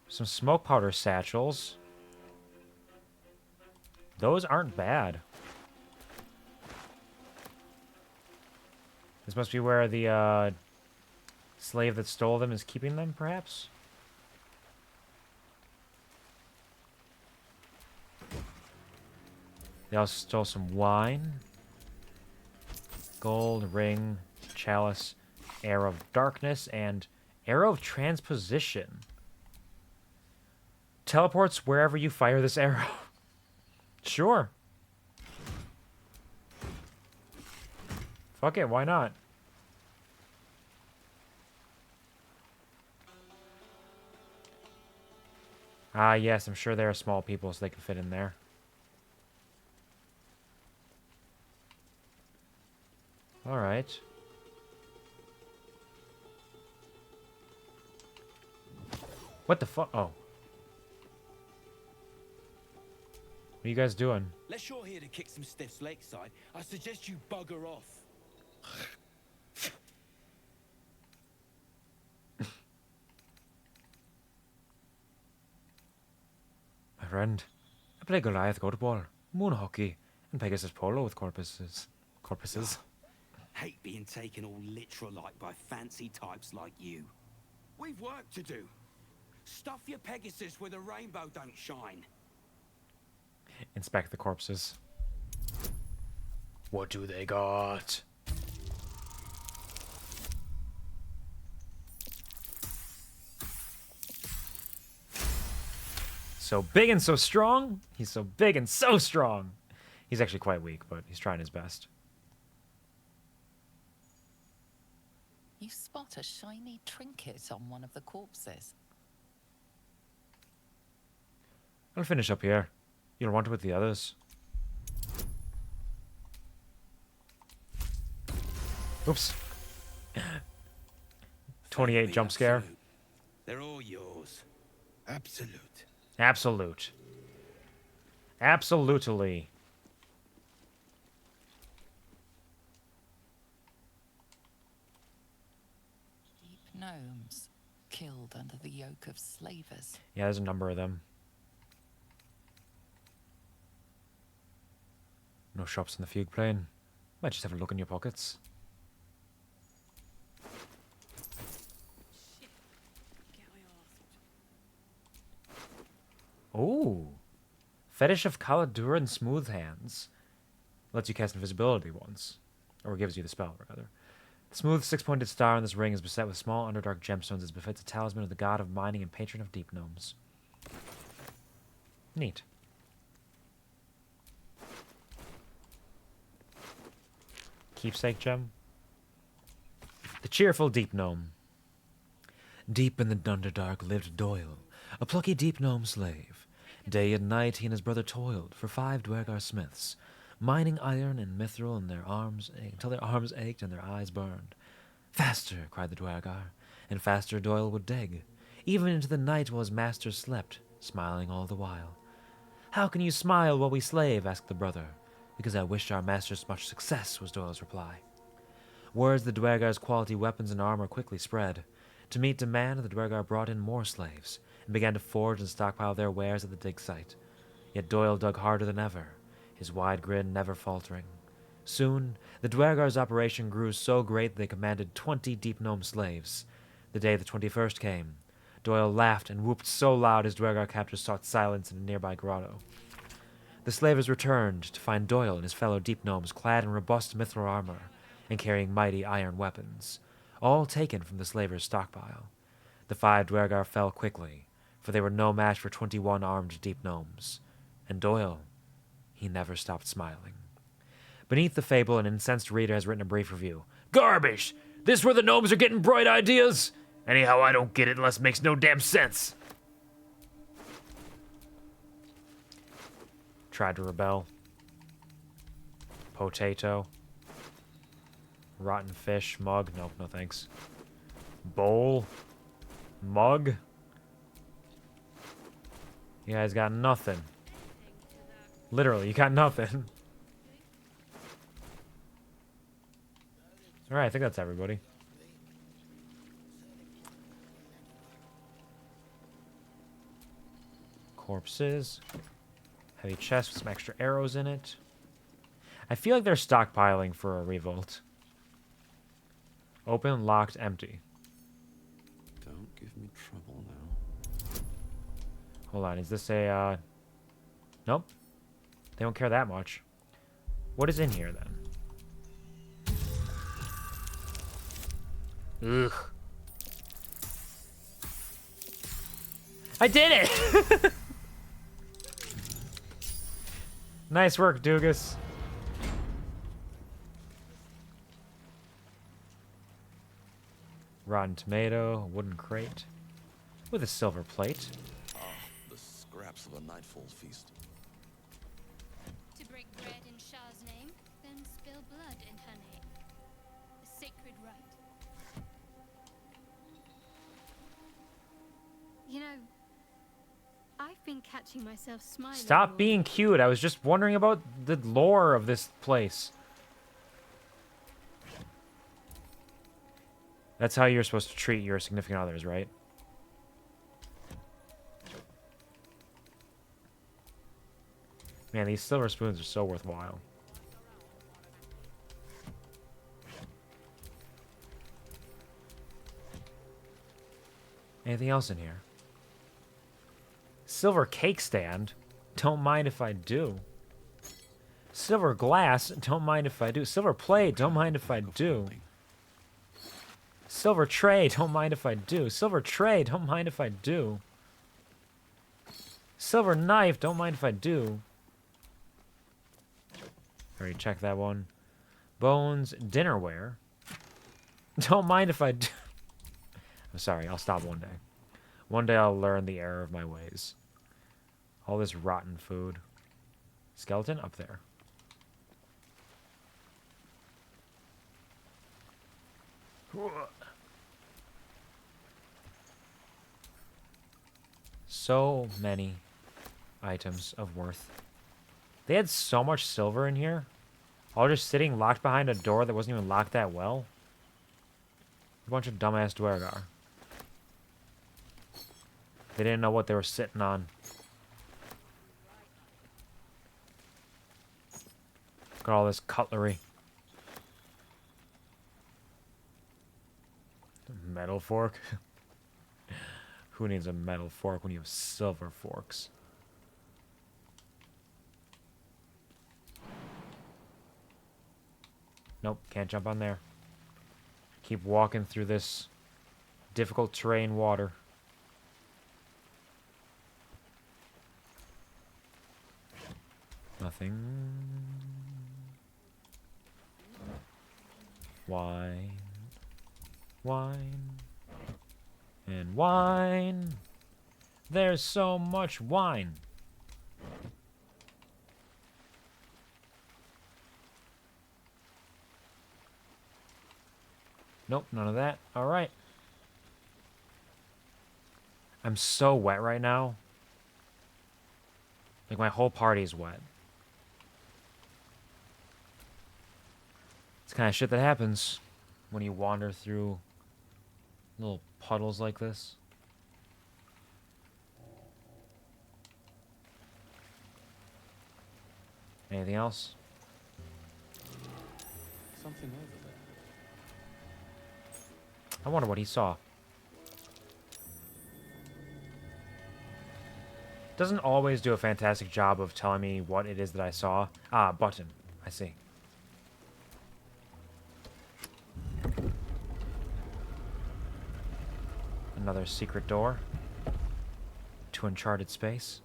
Some smoke powder satchels. Those aren't bad. This must be where the slave that stole them is keeping them, perhaps? They also stole some wine. Gold, ring, chalice, arrow of darkness, and arrow of transposition. Teleports wherever you fire this arrow. Sure. Fuck it, why not? Ah, yes, I'm sure there are small people so they can fit in there. Alright. What the fuck? Oh. What are you guys doing? Unless you're here to kick some stiffs lakeside, I suggest you bugger off. My friend, I play Goliath Goatball, moon hockey, and Pegasus polo with corpuses. Hate being taken all literal like by fancy types like you. We've work to do. Stuff your Pegasus where the rainbow don't shine. Inspect the corpses. What do they got? So big and so strong? He's so big and so strong. He's actually quite weak, but he's trying his best. You spot a shiny trinket on one of the corpses. I'll finish up here. You'll want it with the others. Oops. 28 jump scare. They're all yours. Absolute. Absolute. Absolutely. Deep gnomes killed under the yoke of slavers. Yeah, there's a number of them. No shops in the fugue plane. Might just have a look in your pockets. Ooh. Fetish of Baldur and Smooth Hands. Lets you cast invisibility once. Or gives you the spell, rather. The smooth six-pointed star on this ring is beset with small Underdark gemstones as befits a talisman of the god of mining and patron of deep gnomes. Neat. Keepsake gem. The cheerful deep gnome. Deep in the Underdark lived Doyle, a plucky deep gnome slave. Day and night he and his brother toiled for 5 Dwergar smiths, mining iron and mithril in their arms until their arms ached and their eyes burned. Faster, cried the Dwergar, and faster Doyle would dig, even into the night while his master slept, smiling all the while. How can you smile while we slave? Asked the brother. Because I wished our masters much success, was Doyle's reply. Words of the Dwergar's quality weapons and armor quickly spread. To meet demand, the Dwergar brought in more slaves, and began to forge and stockpile their wares at the dig site. Yet Doyle dug harder than ever, his wide grin never faltering. Soon, the Dwergar's operation grew so great that they commanded 20 deep gnome slaves. The day the 21st came, Doyle laughed and whooped so loud his Dwergar captors sought silence in a nearby grotto. The slavers returned to find Doyle and his fellow deep gnomes clad in robust mithril armor and carrying mighty iron weapons, all taken from the slavers' stockpile. The 5 Dwergar fell quickly, for they were no match for 21 armed deep gnomes. And Doyle, he never stopped smiling. Beneath the fable, an incensed reader has written a brief review. Garbage! This where the gnomes are getting bright ideas? Anyhow, I don't get it unless it makes no damn sense. Tried to rebel. Potato. Rotten fish. Mug. Nope, no thanks. Bowl. Mug. You guys got nothing. Literally, you got nothing. Alright, I think that's everybody. Corpses. Heavy chest with some extra arrows in it. I feel like they're stockpiling for a revolt. Open, locked, empty. Don't give me trouble now. Hold on, is this a, Nope. They don't care that much. What is in here, then? Ugh. I did it! Nice work, Doogus. Rotten tomato, wooden crate. With a silver plate. Ah, the scraps of a nightfall feast. To break bread in Shah's name, then spill blood in her name. A sacred rite. You know, I've been catching myself smiling. Stop being cute. I was just wondering about the lore of this place. That's how you're supposed to treat your significant others, right? Man, these silver spoons are so worthwhile. Anything else in here? Silver cake stand? Don't mind if I do. Silver glass? Don't mind if I do. Silver plate? Don't mind if I do. Silver tray? Don't mind if I do. Silver tray? Don't mind if I do. Silver knife? Don't mind if I do. Already checked that one. Bones, dinnerware. Don't mind if I do. I'm sorry, I'll stop one day. One day I'll learn the error of my ways. All this rotten food. Skeleton up there. So many items of worth. They had so much silver in here. All just sitting locked behind a door that wasn't even locked that well. A bunch of dumbass Dwergar. They didn't know what they were sitting on. Look at all this cutlery. Metal fork? Who needs a metal fork when you have silver forks? Nope, can't jump on there. Keep walking through this difficult terrain water. Nothing. Wine. Wine. And wine. There's so much wine. Nope, none of that. All right. I'm so wet right now. Like, my whole party's wet. It's kind of shit that happens when you wander through little puddles like this. Anything else? Something over there. I wonder what he saw. Doesn't always do a fantastic job of telling me what it is that I saw. Ah, button. I see. Another secret door. To uncharted space.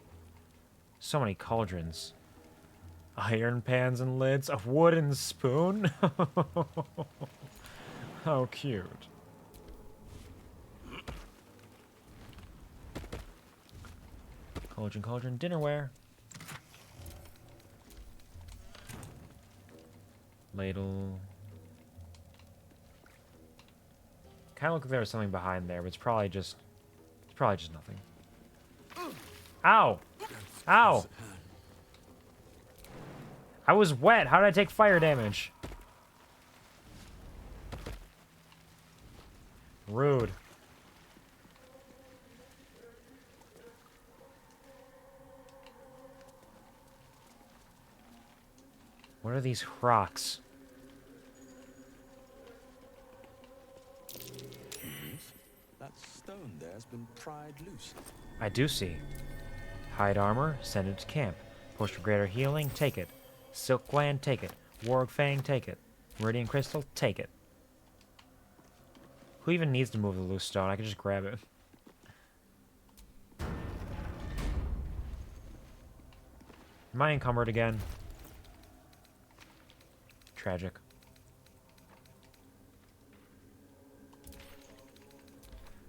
So many cauldrons. Iron pans and lids. A wooden spoon. How cute. Cauldron, cauldron, dinnerware. Ladle. Kind of look like there was something behind there, but it's probably just nothing. Ow! Ow! I was wet. How did I take fire damage? Rude. What are these rocks? That stone there has been pried loose. I do see. Hide armor, send it to camp. Potion of Greater Healing, take it. Silk Gland, take it. Warg Fang, take it. Meridian Crystal, take it. Who even needs to move the loose stone? I can just grab it. Am I encumbered again? Tragic.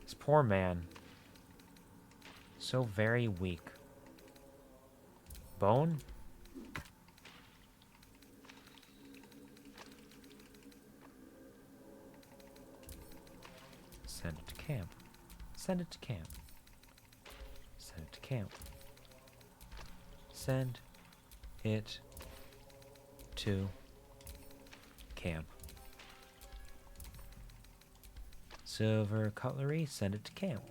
This poor man. So very weak. Bone? Send it to camp. Send it to camp. Send it to camp. Send it to camp. Silver cutlery, send it to camp.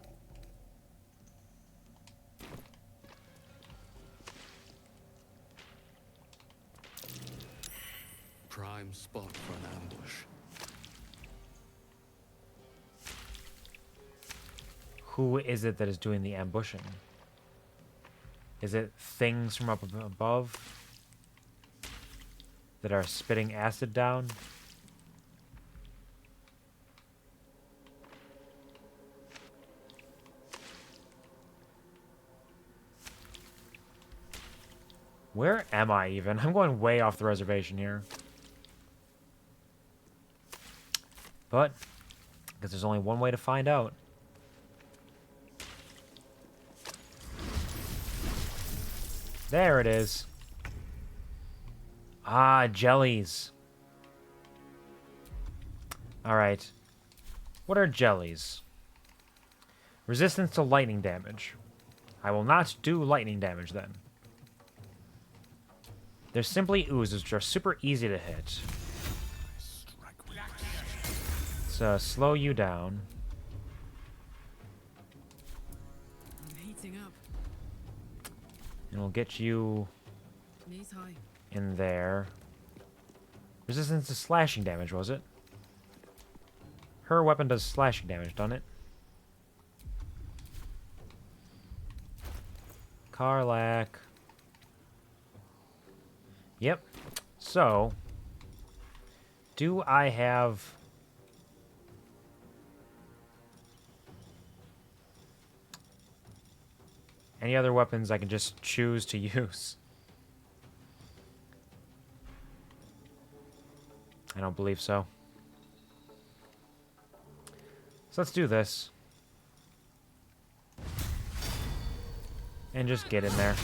Prime spot for an ambush. Who is it that is doing the ambushing? Is it things from up above that are spitting acid down? Where am I even? I'm going way off the reservation here. But, because there's only one way to find out. There it is. Ah, jellies. Alright. What are jellies? Resistance to lightning damage. I will not do lightning damage then. They're simply oozes, which are super easy to hit. So, slow you down. I'm heating up. And we'll get you Knees high. in there. Resistance to slashing damage, was it? Her weapon does slashing damage, doesn't it? Karlach. Yep. So, do I have... any other weapons I can just choose to use? I don't believe so. So let's do this. And just get in there.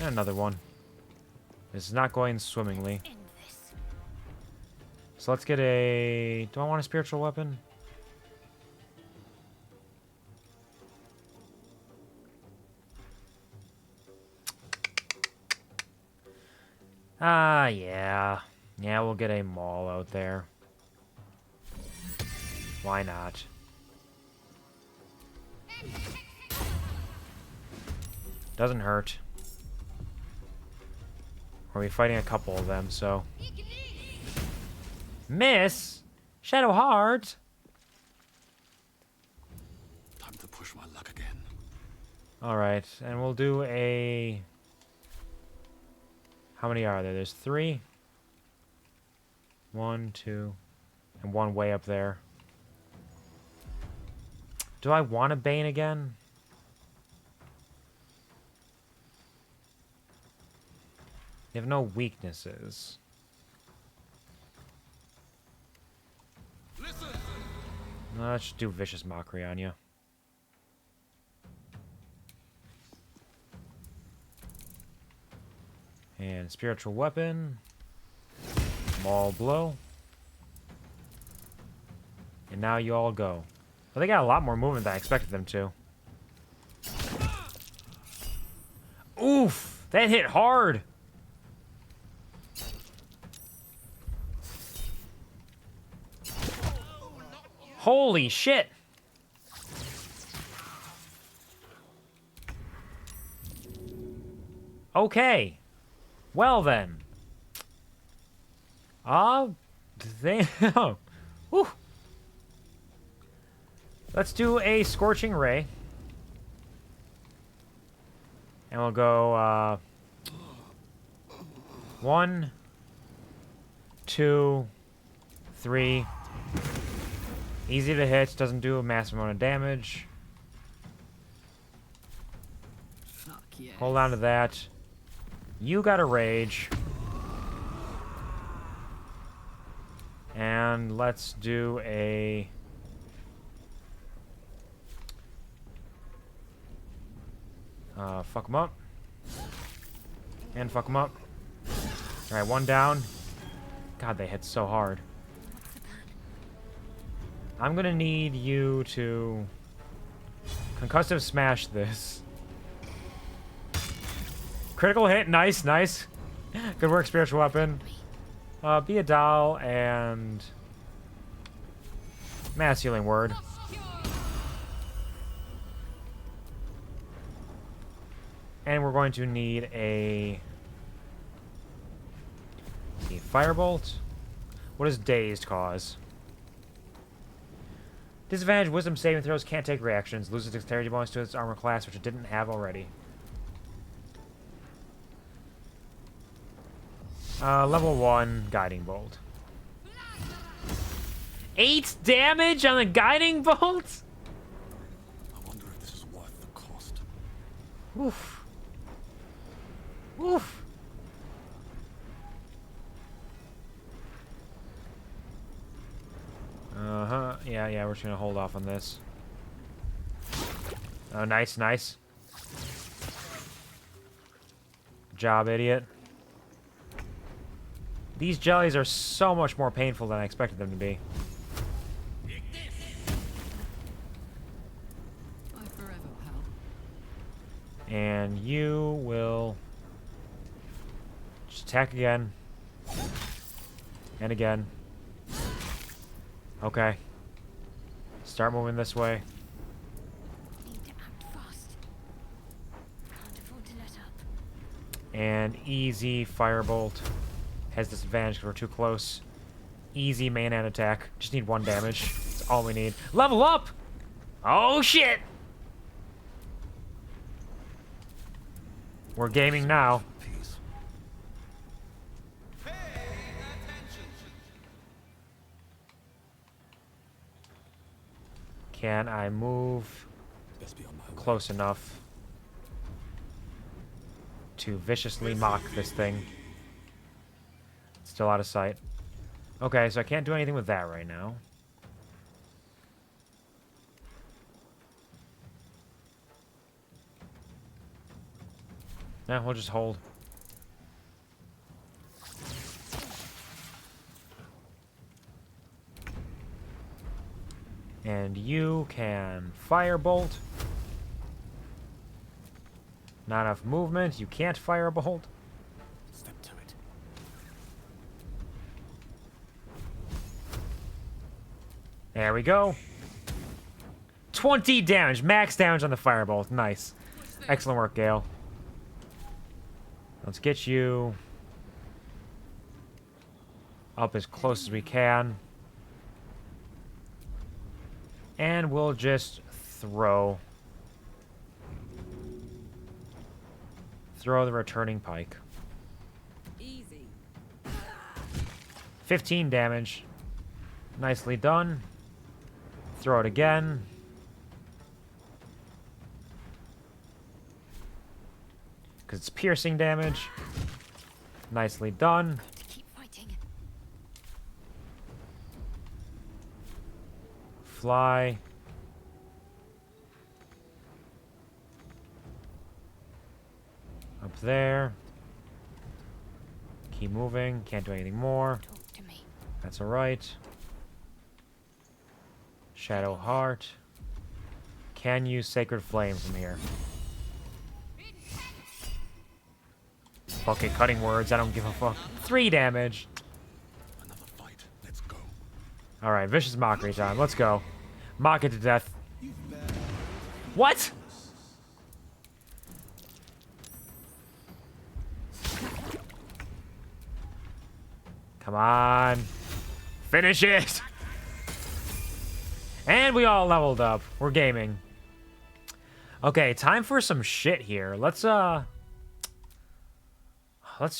And another one. This is not going swimmingly. So let's get a... do I want a spiritual weapon? Ah, yeah. Yeah, we'll get a maul out there. Why not? Doesn't hurt. We'll be fighting a couple of them, so... Miss! Shadow Heart! Time to push my luck again. Alright, and we'll do a... how many are there? There's 3. 1, 2, and 1 way up there. Do I want a Bane again? You have no weaknesses. No, let's just do Vicious Mockery on you. And Spiritual Weapon. Maul Blow. And now you all go. Well, they got a lot more movement than I expected them to. Oof! That hit hard! Holy shit! Okay. Well then. Damn. Whew. Let's do a Scorching Ray. And we'll go 1, 2, 3. Easy to hit, doesn't do a massive amount of damage. Fuck yes. Hold on to that. You got a rage. And let's do a... fuck him up. And fuck him up. Alright, one down. God, they hit so hard. I'm gonna need you to concussive smash this. Critical hit, nice, nice. Good work, spiritual weapon. Be a doll and mass healing word. And we're going to need a firebolt. What does dazed cause? Disadvantage wisdom saving throws, can't take reactions. Loses dexterity bonus to its armor class, which it didn't have already. Level 1 guiding bolt. 8 damage on the guiding bolt? I wonder if this is worth the cost. Oof. Oof. Uh-huh. Yeah, we're just gonna hold off on this. Oh, nice, nice. Good job, idiot. These jellies are so much more painful than I expected them to be. Bye forever, pal. And you will just attack again. And again. Okay. Start moving this way. Need to act fast. Can't afford to let up. And easy firebolt. Has disadvantage because we're too close. Easy main and attack. Just need 1 damage. That's all we need. Level up! Oh shit! We're gaming now. Can I move close enough to viciously mock this thing? Still out of sight. Okay, so I can't do anything with that right now. No, we'll just hold. And you can firebolt. Not enough movement. You can't firebolt. Step to it. There we go. 20 damage. Max damage on the firebolt. Nice. Excellent work, Gale. Let's get you up as close as we can. And we'll just throw the returning pike. Easy. 15 damage. Nicely done. Throw it again. Because it's piercing damage. Nicely done. Keep fighting. Fly. Up there. Keep moving. Can't do anything more. Talk to me. That's alright. Shadow Heart. Can use Sacred Flame from here. Okay, cutting words. I don't give a fuck. 3 damage. Another fight. Let's go. Alright, Vicious Mockery time. Let's go. Mock it to death. What? Come on. Finish it. And we all leveled up. We're gaming. Okay, time for some shit here. Let's do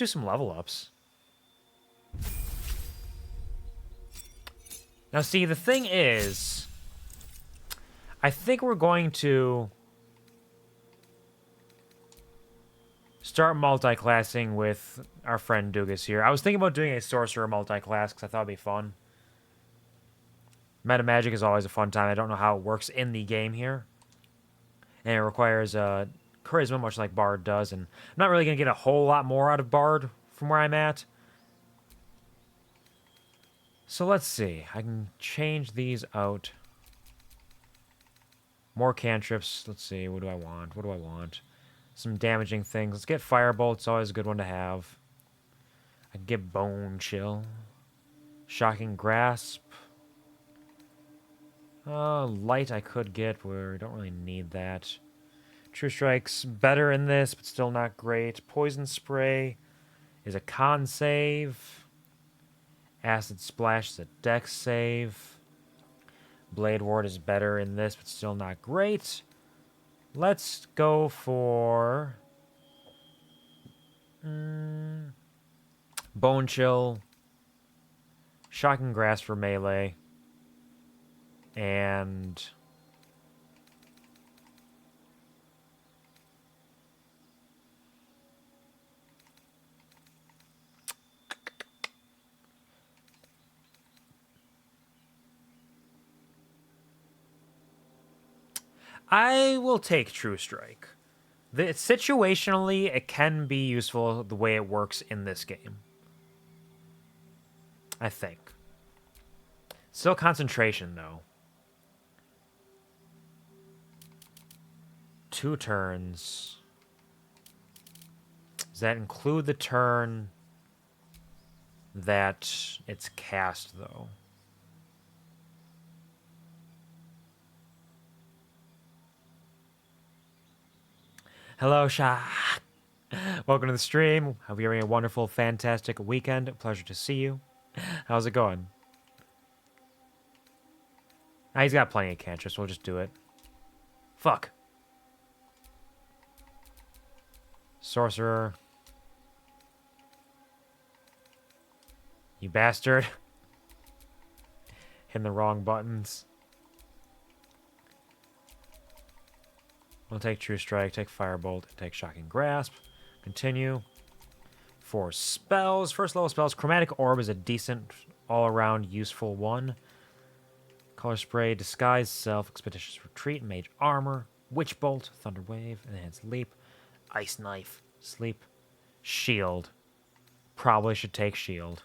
some level ups. Now see, the thing is, I think we're going to start multi-classing with our friend Doogus here. I was thinking about doing a sorcerer multi-class because I thought it'd be fun. Meta magic is always a fun time. I don't know how it works in the game here. And it requires charisma, much like Bard does. And I'm not really going to get a whole lot more out of Bard from where I'm at. So let's see. I can change these out. More cantrips. Let's see. What do I want? What do I want? Some damaging things. Let's get Firebolt. It's always a good one to have. I can get Bone Chill. Shocking Grasp. Light I could get, but we don't really need that. True Strike's better in this, but still not great. Poison Spray is a con save. Acid Splash is a dex save. Blade Ward is better in this, but still not great. Let's go for Bone Chill. Shocking Grasp for melee. And I will take True Strike. Situationally, it can be useful the way it works in this game. I think. Still concentration, though. 2 turns. Does that include the turn that it's cast, though? Hello, Sha. Welcome to the stream. Hope you're having a wonderful, fantastic weekend. Pleasure to see you. How's it going? He's got plenty of cantrips, so we'll just do it. Fuck. Sorcerer. You bastard. Hitting the wrong buttons. We'll take True Strike, take Firebolt, take Shocking Grasp. Continue. 4 spells. First level spells. Chromatic Orb is a decent, all-around useful one. Color Spray, Disguise Self, Expeditious Retreat, Mage Armor, Witch Bolt, Thunder Wave, Enhanced Leap, Ice Knife, Sleep, Shield. Probably should take Shield.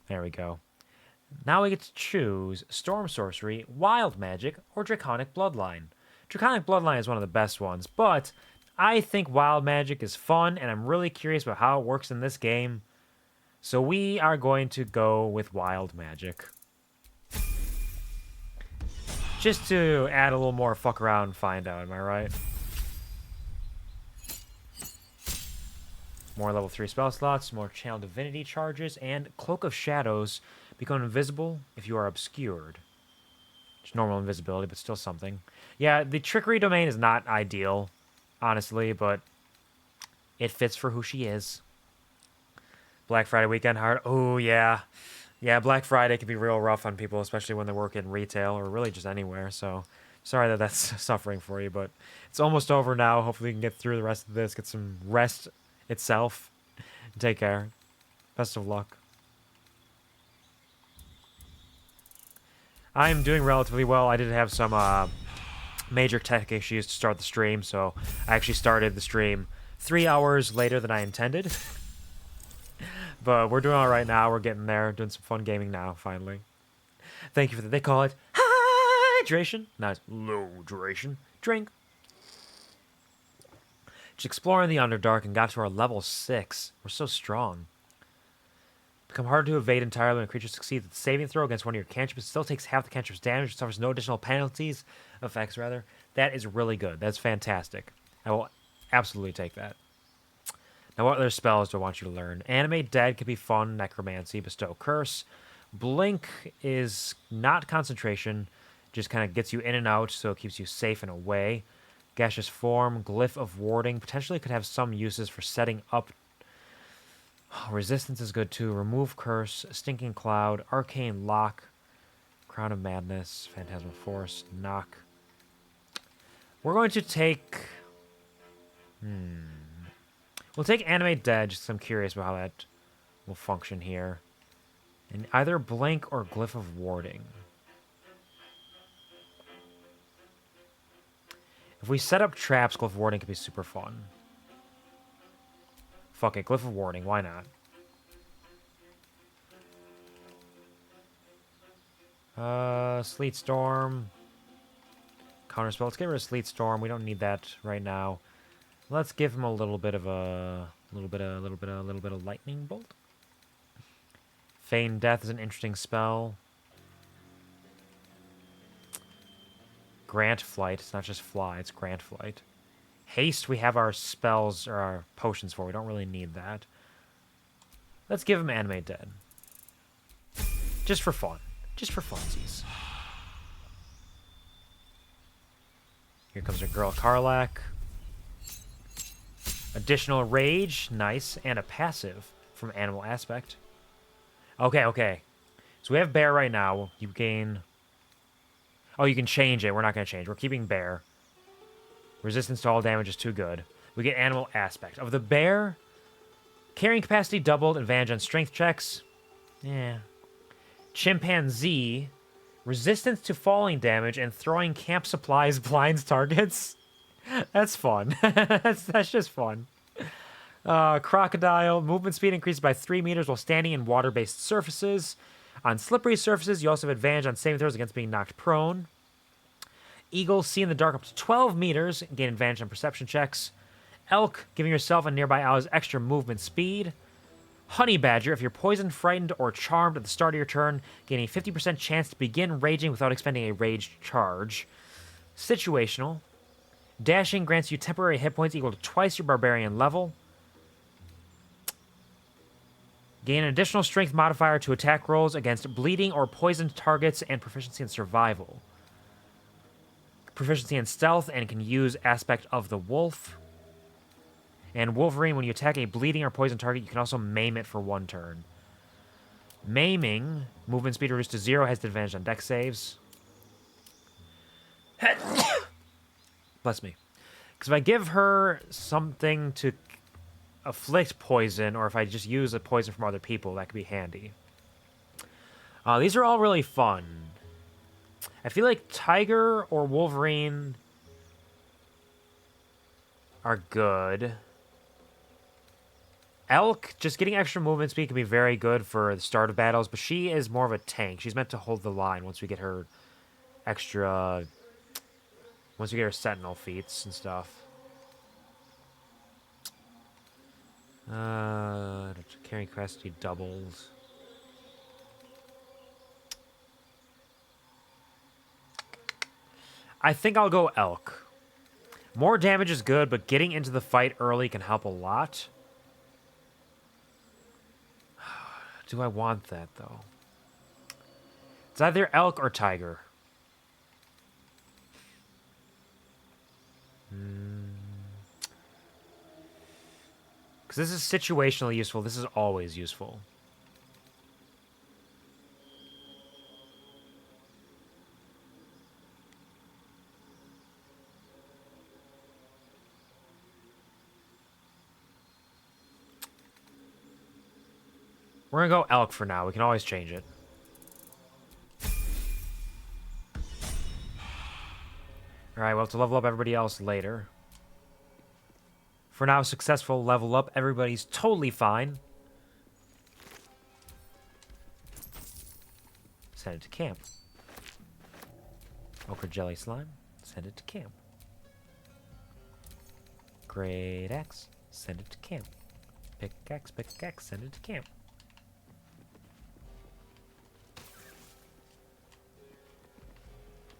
There we go. Now we get to choose Storm Sorcery, Wild Magic, or Draconic Bloodline. Draconic Bloodline is one of the best ones, but I think Wild Magic is fun, and I'm really curious about how it works in this game. So we are going to go with Wild Magic. Just to add a little more fuck around and find out, am I right? More level 3 spell slots, more Channel Divinity charges, and Cloak of Shadows become invisible if you are obscured. It's normal invisibility, but still something. Yeah, the Trickery domain is not ideal, honestly, but it fits for who she is. Black Friday weekend hard. Oh, yeah. Yeah, Black Friday can be real rough on people, especially when they work in retail or really just anywhere. So, sorry that that's suffering for you, but it's almost over now. Hopefully we can get through the rest of this, get some rest itself. Take care. Best of luck. I'm doing relatively well. I did have some major tech issues to start the stream, so I actually started the stream 3 hours later than I intended. But we're doing all right now. We're getting there. Doing some fun gaming now, finally. Thank you for that. They call it hydration. Now it's low duration. Drink. Just exploring the Underdark and got to our level 6. We're so strong. Become harder to evade entirely when a creature succeeds at the saving throw against one of your cantrips. It still takes half the cantrip's damage. It suffers no additional penalties. Effects, rather. That is really good. That's fantastic. I will absolutely take that. Now, what other spells do I want you to learn? Animate Dead could be fun. Necromancy, Bestow Curse. Blink is not concentration, just kind of gets you in and out, so it keeps you safe and away. Gaseous form, glyph of warding, potentially could have some uses for setting up. Resistance is good too. Remove curse, stinking cloud, arcane lock, crown of madness, phantasmal force, knock. We're going to take. We'll take animate dead, just 'cause I'm curious about how that will function here. And either blink or glyph of warding. If we set up traps, glyph of warding could be super fun. Fuck it, glyph of warding, why not? Sleet storm. Counterspell. Let's get rid of sleet storm. We don't need that right now. Let's give him a little bit of lightning bolt. Feign death is an interesting spell. Grant flight. It's not just fly, it's grant flight. Haste, we have our spells or our potions for. We don't really need that. Let's give him animate dead. Just for fun. Just for funsies. Here comes our girl Karlach. Additional rage, nice, and a passive from animal aspect. Okay. So we have bear right now. You gain... Oh, you can change it. We're not going to change. We're keeping bear. Resistance to all damage is too good. We get animal aspect. Of the bear, carrying capacity doubled, advantage on strength checks. Yeah. Chimpanzee, resistance to falling damage and throwing camp supplies blinds targets. That's fun. that's just fun. Crocodile, movement speed increased by 3 meters while standing in water-based surfaces. On slippery surfaces, you also have advantage on saving throws against being knocked prone. Eagle, see in the dark up to 12 meters, gain advantage on perception checks. Elk, giving yourself and nearby allies extra movement speed. Honey Badger, if you're poisoned, frightened, or charmed at the start of your turn, gain a 50% chance to begin raging without expending a rage charge. Situational. Dashing grants you temporary hit points equal to twice your barbarian level. Gain an additional strength modifier to attack rolls against bleeding or poisoned targets and proficiency in survival. Proficiency in stealth and can use aspect of the wolf. And Wolverine, when you attack a bleeding or poisoned target, you can also maim it for 1 turn. Maiming, movement speed reduced to 0, has advantage on dex saves. Bless me. Because if I give her something to afflict poison, or if I just use a poison from other people, that could be handy. These are all really fun. I feel like Tiger or Wolverine are good. Elk, just getting extra movement speed can be very good for the start of battles, but she is more of a tank. She's meant to hold the line once we get her extra... Once we get her sentinel feats and stuff. Carrying capacity doubled. I think I'll go Elk. More damage is good, but getting into the fight early can help a lot. Do I want that, though? It's either Elk or Tiger. Because this is situationally useful. This is always useful. We're going to go Elk for now. We can always change it. Alright, well, to level up everybody else later. For now, successful level up. Everybody's totally fine. Send it to camp. Ochre Jelly Slime. Send it to camp. Great Axe. Send it to camp. Pickaxe, send it to camp.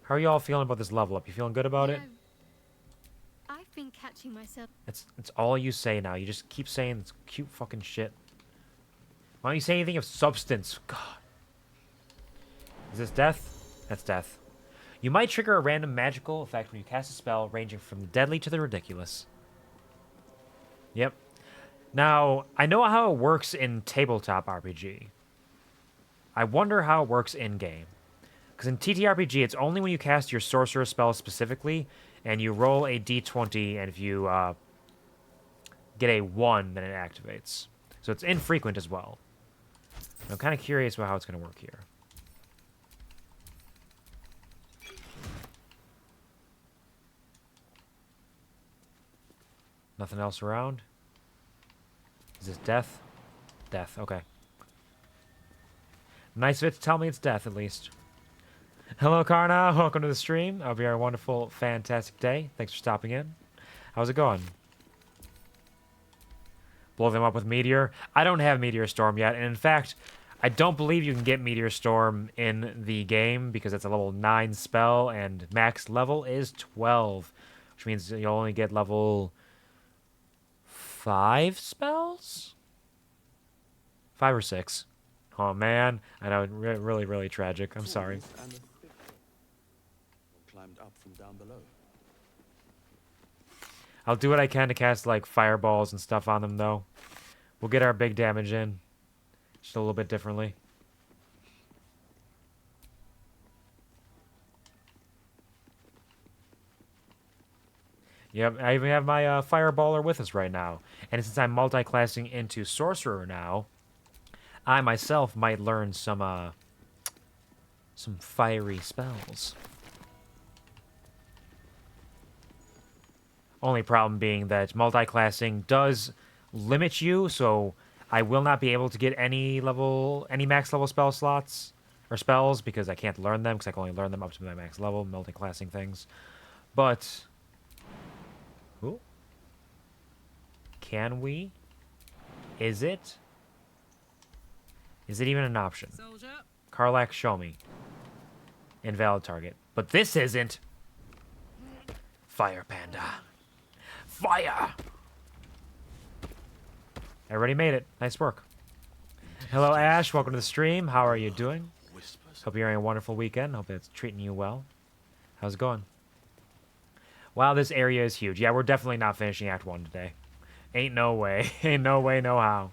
How are you all feeling about this level up? You feeling good about it? I've been catching myself. It's all you say now. You just keep saying this cute fucking shit. Why don't you say anything of substance? God. Is this death? That's death. You might trigger a random magical effect when you cast a spell ranging from the deadly to the ridiculous. Yep. Now, I know how it works in tabletop RPG. I wonder how it works in-game. Because in TTRPG, it's only when you cast your sorcerer spell specifically, and you roll a d20, and if you get a 1, then it activates. So it's infrequent as well. I'm kind of curious about how it's going to work here. Nothing else around? Is this death? Death, okay. Nice of it to tell me it's death, at least. Hello, Karna. Welcome to the stream. I hope you have a wonderful, fantastic day. Thanks for stopping in. How's it going? Blow them up with Meteor. I don't have Meteor Storm yet, and in fact, I don't believe you can get Meteor Storm in the game because it's a level 9 spell, and max level is 12, which means you'll only get level 5 spells? 5 or 6. Oh, man. I know, really, really tragic. I'm sorry. Climbed up from down below. I'll do what I can to cast, like, fireballs and stuff on them, though. We'll get our big damage in. Just a little bit differently. Yep, I even have my fireballer with us right now. And since I'm multi-classing into sorcerer now, I myself might learn some fiery spells. Only problem being that multi-classing does limit you, so I will not be able to get any max level spell slots or spells because I can't learn them because I can only learn them up to my max level, multi-classing things. But ooh, can we? Is it? Is it even an option? Soldier. Karlach, show me. Invalid target. But this isn't. Fire Panda. Fire! Everybody made it. Nice work. Hello, Ash. Welcome to the stream. How are you doing? Hope you're having a wonderful weekend. Hope it's treating you well. How's it going? Wow, this area is huge. Yeah, we're definitely not finishing Act 1 today. Ain't no way. Ain't no way, no how.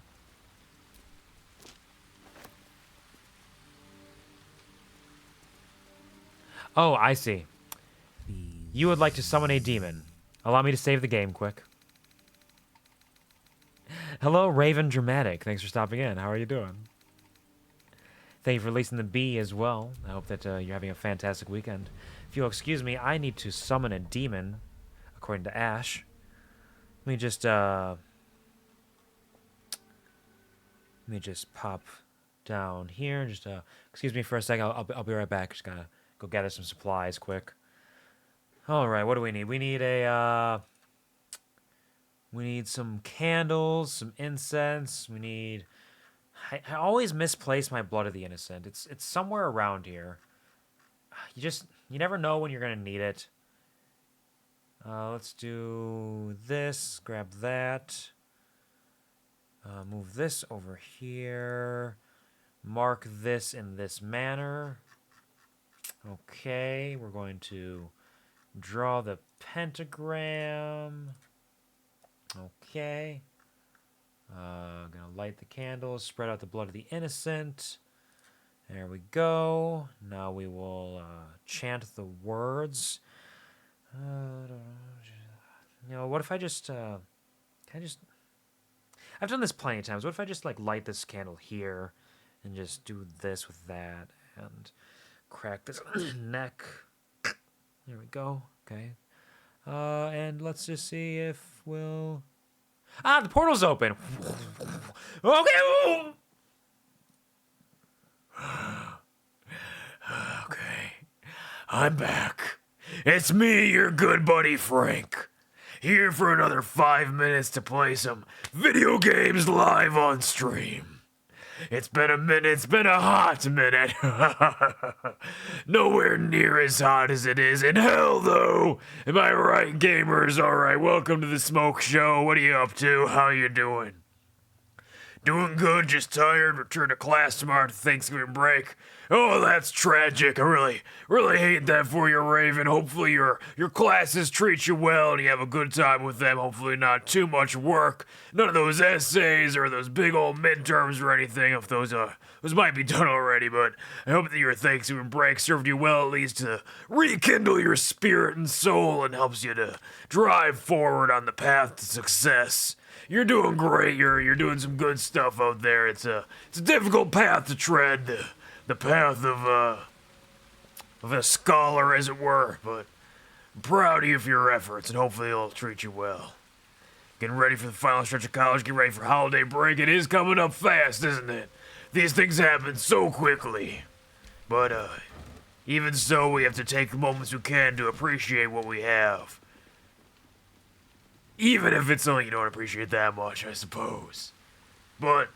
Oh, I see. You would like to summon a demon. Allow me to save the game quick. Hello, Raven Dramatic. Thanks for stopping in. How are you doing? Thank you for releasing the bee as well. I hope that you're having a fantastic weekend. If you'll excuse me, I need to summon a demon, according to Ash. Let me just pop down here. Just excuse me for a second. I'll be right back. Just gotta go gather some supplies quick. All right, what do we need? We need some candles, some incense. We need. I always misplace my Blood of the Innocent. It's somewhere around here. You never know when you're gonna need it. Let's do this. Grab that. Move this over here. Mark this in this manner. Okay, we're going to draw the pentagram. Okay. Gonna light the candles, spread out the Blood of the Innocent. There we go. Now we will chant the words. What if I just I've done this plenty of times. What if I just like light this candle here and just do this with that and crack this neck. There we go. Okay. And let's just see if we'll... Ah, the portal's open. Okay. Okay. I'm back. It's me, your good buddy Frank. Here for another 5 minutes to play some video games live on stream. It's been a minute. It's been a hot minute. Nowhere near as hot as it is in hell, though. Am I right, gamers? All right, welcome to the Smoke Show. What are you up to? How you doing? Doing good, just tired. Return to class tomorrow to Thanksgiving break. Oh, that's tragic. I really hate that for you, Raven. Hopefully your classes treat you well and you have a good time with them. Hopefully not too much work. None of those essays or those big old midterms or anything. If those might be done already, but I hope that your Thanksgiving break served you well, at least to rekindle your spirit and soul and helps you to drive forward on the path to success. You're doing great. You're doing some good stuff out there. It's a difficult path to tread, the path of a scholar, as it were. But I'm proud of you for your efforts, and hopefully it'll treat you well. Getting ready for the final stretch of college. Get ready for holiday break. It is coming up fast, isn't it? These things happen so quickly. But even so, we have to take the moments we can to appreciate what we have. Even if it's something you don't appreciate that much, I suppose. But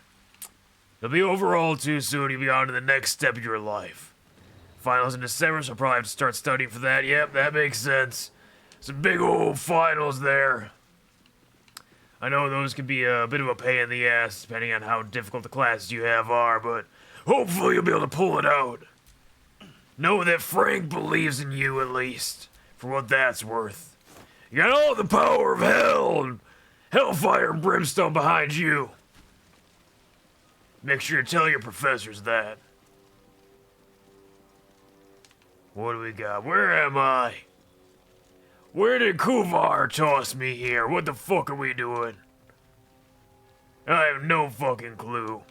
it'll be over all too soon. You'll be on to the next step of your life. Finals in December, so I'll probably have to start studying for that. Yep, that makes sense. Some big old finals there. I know those can be a bit of a pain in the ass, depending on how difficult the classes you have are, but hopefully you'll be able to pull it out. Know that Frank believes in you, at least, for what that's worth. You got all the power of hell and hellfire and brimstone behind you. Make sure to tell your professors that. What do we got? Where am I? Where did Quvar toss me here? What the fuck are we doing? I have no fucking clue.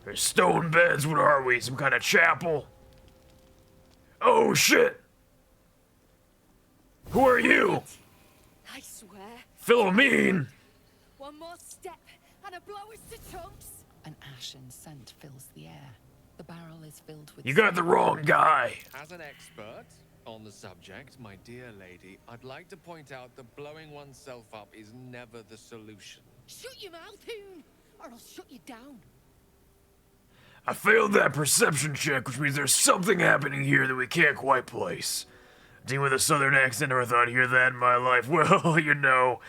There's stone beds. What are we? Some kind of chapel? Oh shit! Who are you? I swear. Philomene! One more step and a blow us to chunks. An ashen scent fills the air. The barrel is filled with... You got the wrong guy. As an expert on the subject, my dear lady, I'd like to point out that blowing oneself up is never the solution. Shut your mouth, Hoon, or I'll shut you down. I failed that perception check, which means there's something happening here that we can't quite place. Dealing with a southern accent, never thought I'd hear that in my life. Well, you know,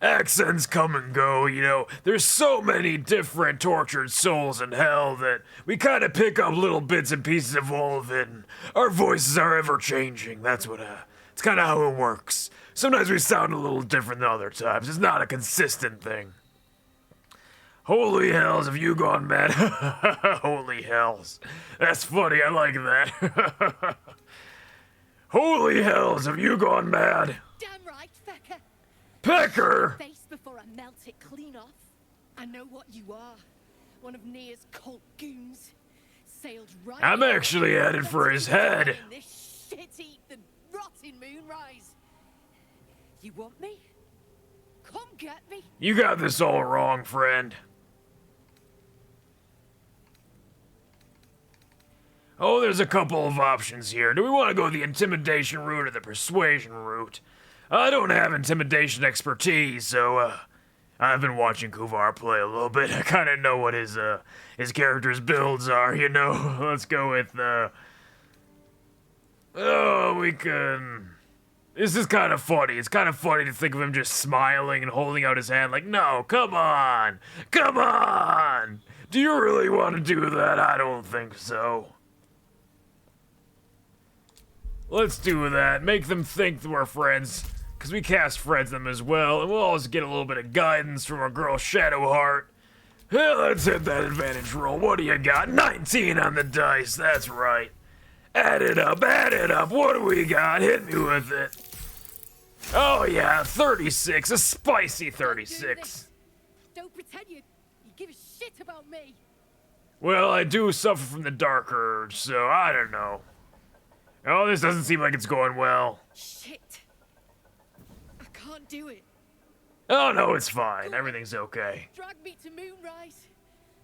accents come and go, you know. There's so many different tortured souls in hell that we kind of pick up little bits and pieces of all of it, and our voices are ever changing. That's what, it's kind of how it works. Sometimes we sound a little different than other times. It's not a consistent thing. Holy hells, have you gone mad? Holy hells. That's funny, I like that. Holy hells, have you gone mad? Damn right, Fecker. Pecker! Face before I melt it clean off. I know what you are. One of Nia's cult goons. Sailed right. I'm actually headed for his head. This shit-eating, rotting moonrise. You want me? Come get me. You got this all wrong, friend. Oh, there's a couple of options here. Do we want to go the intimidation route or the persuasion route? I don't have intimidation expertise, so I've been watching Quvar play a little bit. I kind of know what his character's builds are, you know. Let's go with we can... This is kind of funny. It's kind of funny to think of him just smiling and holding out his hand like, no, come on! Come on! Do you really want to do that? I don't think so. Let's do that. Make them think that we're friends. Because we cast friends them as well. And we'll always get a little bit of guidance from our girl Shadowheart. Yeah, let's hit that advantage roll. What do you got? 19 on the dice. That's right. Add it up. Add it up. What do we got? Hit me with it. Oh, yeah. 36. A spicy 36. Don't pretend you give a shit about me. Well, I do suffer from the dark urge, so I don't know. Oh, this doesn't seem like it's going well. Shit. I can't do it. Oh, no, it's fine. Everything's okay. Drag me to Moonrise.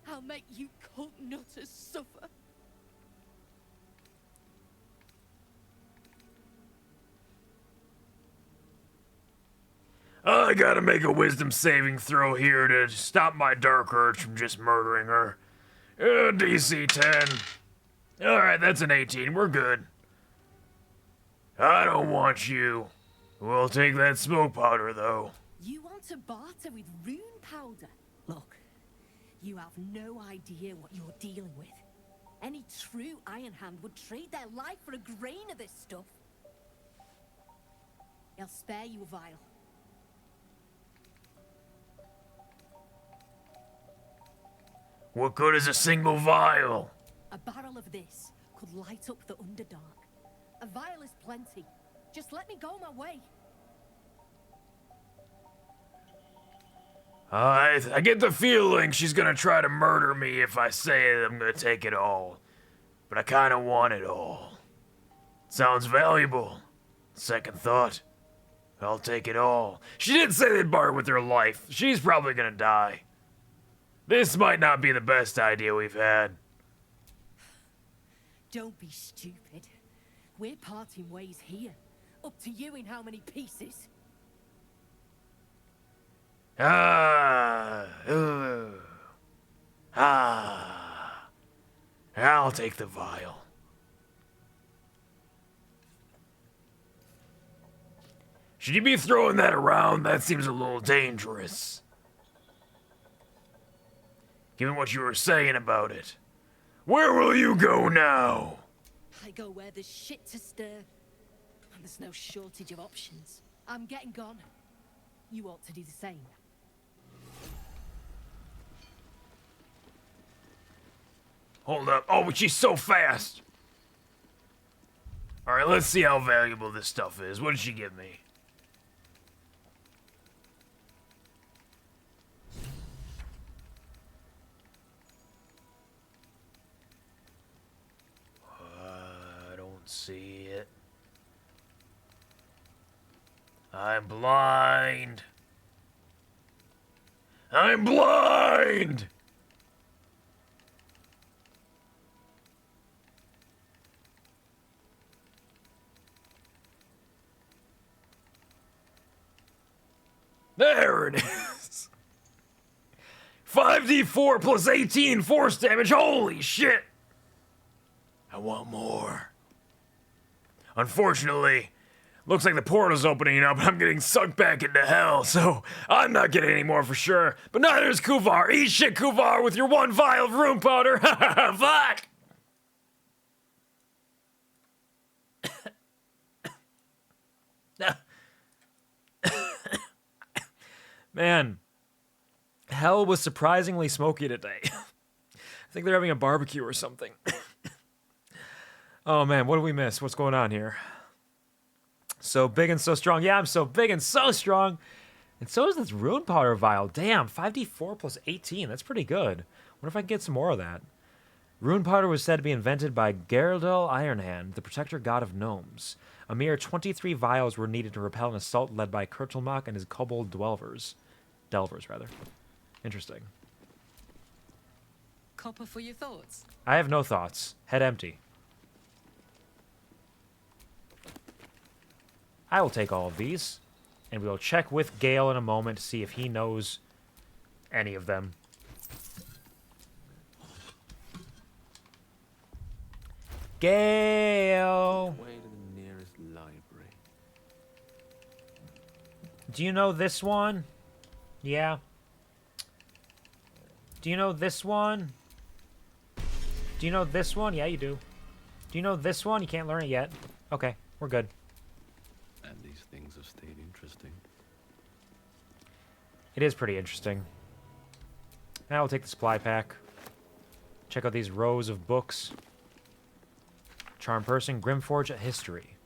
I'll make you cult nutters suffer. I gotta make a wisdom saving throw here to stop my dark urge from just murdering her. DC 10. Alright, that's an 18. We're good. I don't want you. We'll take that smoke powder, though. You want to barter with rune powder? Look, You have no idea what you're dealing with. Any true Iron Hand would trade their life for a grain of this stuff. I'll spare you a vial. What good is a single vial? A barrel of this could light up the Underdark. A vial is plenty. Just let me go my way. I get the feeling she's gonna try to murder me if I say that I'm gonna take it all. But I kinda want it all. Sounds valuable. Second thought. I'll take it all. She did say they'd barter with her life. She's probably gonna die. This might not be the best idea we've had. Don't be stupid. We're parting ways here. Up to you in how many pieces. I'll take the vial. Should you be throwing that around? That seems a little dangerous. Given what you were saying about it. Where will you go now? I go where there's shit to stir. And there's no shortage of options. I'm getting gone. You ought to do the same. Hold up. Oh, but she's so fast. Alright, let's see how valuable this stuff is. What did she give me? I don't see it. I'm blind. I'm blind! There it is. 5d4 plus 18 force damage. Holy shit. I want more. Unfortunately, looks like the portal's opening up and I'm getting sucked back into hell, so I'm not getting any more for sure. But neither is Quvar. Eat shit, Quvar, with your one vial of rune powder. Fuck! Man, hell was surprisingly smoky today. I think they're having a barbecue or something. Oh man, what did we miss? What's going on here? So big and so strong. Yeah, I'm so big and so strong. And so is this rune powder vial. Damn, 5d4 plus 18. That's pretty good. Wonder if I can get some more of that. Rune powder was said to be invented by Geraldal Ironhand, the protector god of gnomes. A mere 23 vials were needed to repel an assault led by Kurtulmak and his kobold delvers, rather. Interesting. Copper for your thoughts? I have no thoughts. Head empty. I will take all of these, and we will check with Gale in a moment to see if he knows any of them. Gale! Way to the nearest library. Do you know this one? Yeah. Do you know this one? Do you know this one? Yeah, you do. Do you know this one? You can't learn it yet. Okay, we're good. And these things have stayed interesting. It is pretty interesting. Now we'll take the supply pack. Check out these rows of books. Charm Person, Grimforge, A History.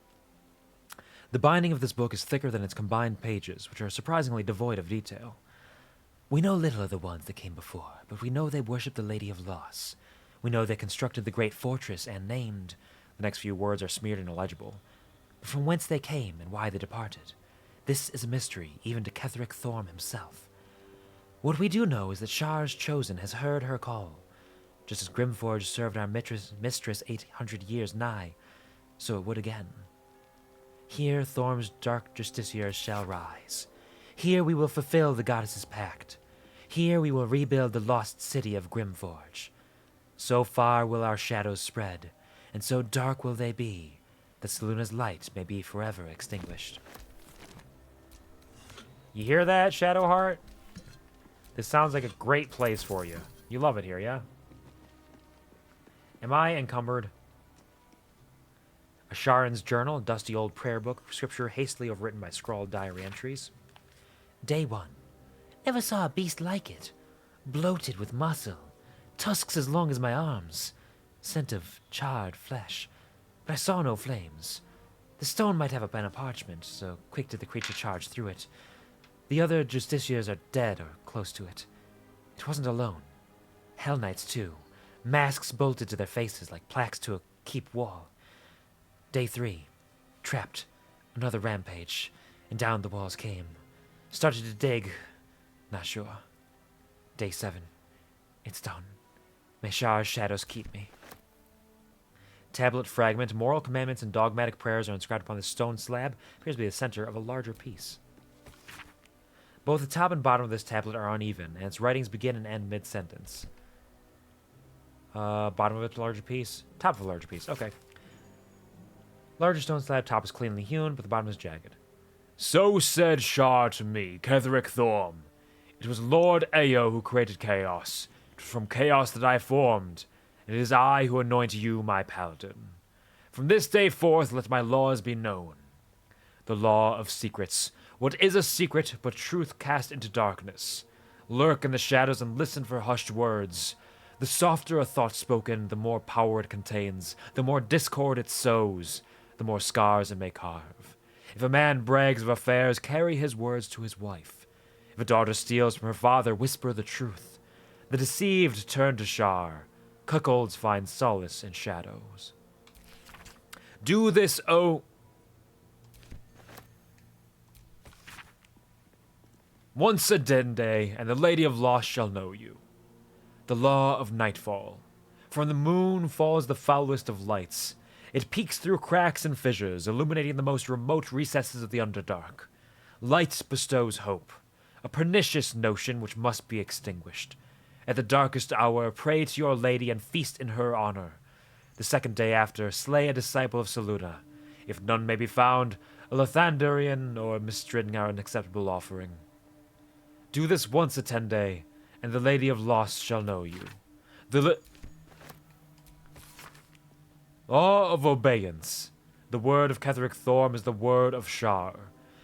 The binding of this book is thicker than its combined pages, which are surprisingly devoid of detail. We know little of the ones that came before, but we know they worshipped the Lady of Loss. We know they constructed the great fortress and named. The next few words are smeared and illegible. But from whence they came and why they departed, this is a mystery even to Ketheric Thorm himself. What we do know is that Shar's Chosen has heard her call. Just as Grimforge served our mistress 800 years nigh, so it would again. Here Thorm's dark justiciars shall rise. Here we will fulfill the goddess's pact. Here we will rebuild the lost city of Grimforge. So far will our shadows spread, and so dark will they be, that Seluna's light may be forever extinguished. You hear that, Shadowheart? This sounds like a great place for you. You love it here, yeah? Am I encumbered? A Sharon's journal, a dusty old prayer book, scripture hastily overwritten by scrawled diary entries. Day 1. Never saw a beast like it. Bloated with muscle. Tusks as long as my arms. Scent of charred flesh. But I saw no flames. The stone might have been a parchment, so quick did the creature charge through it. The other justiciars are dead or close to it. It wasn't alone. Hell Knights, too. Masks bolted to their faces like plaques to a keep wall. Day 3. Trapped. Another rampage. And down the walls came. Started to dig. Not sure. Day 7. It's done. May Shar's shadows keep me. Tablet fragment. Moral commandments and dogmatic prayers are inscribed upon this stone slab. Appears to be the center of a larger piece. Both the top and bottom of this tablet are uneven, and its writings begin and end mid-sentence. Bottom of a larger piece. Top of a larger piece. Okay. Larger stone slab, top is cleanly hewn, but the bottom is jagged. So said Shar to me, Ketheric Thorm. It was Lord Ao who created chaos. It was from chaos that I formed, and it is I who anoint you my paladin. From this day forth let my laws be known. The law of secrets. What is a secret but truth cast into darkness? Lurk in the shadows and listen for hushed words. The softer a thought spoken, the more power it contains, the more discord it sows, the more scars it may carve. If a man brags of affairs, carry his words to his wife. If a daughter steals from her father, whisper the truth. The deceived turn to Shar. Cuckolds find solace in shadows. Do this, O... Once a Dende, and the Lady of Lost shall know you. The law of nightfall. From the moon falls the foulest of lights. It peeks through cracks and fissures, illuminating the most remote recesses of the Underdark. Light bestows hope, a pernicious notion which must be extinguished. At the darkest hour, pray to your lady and feast in her honor. The second day after, slay a disciple of Saluda. If none may be found, a Lothandurian or a Mistridden are an acceptable offering. Do this once a 10-day, and the Lady of Lost shall know you. The law of obeyance. The word of Ketheric Thorm is the word of Shar.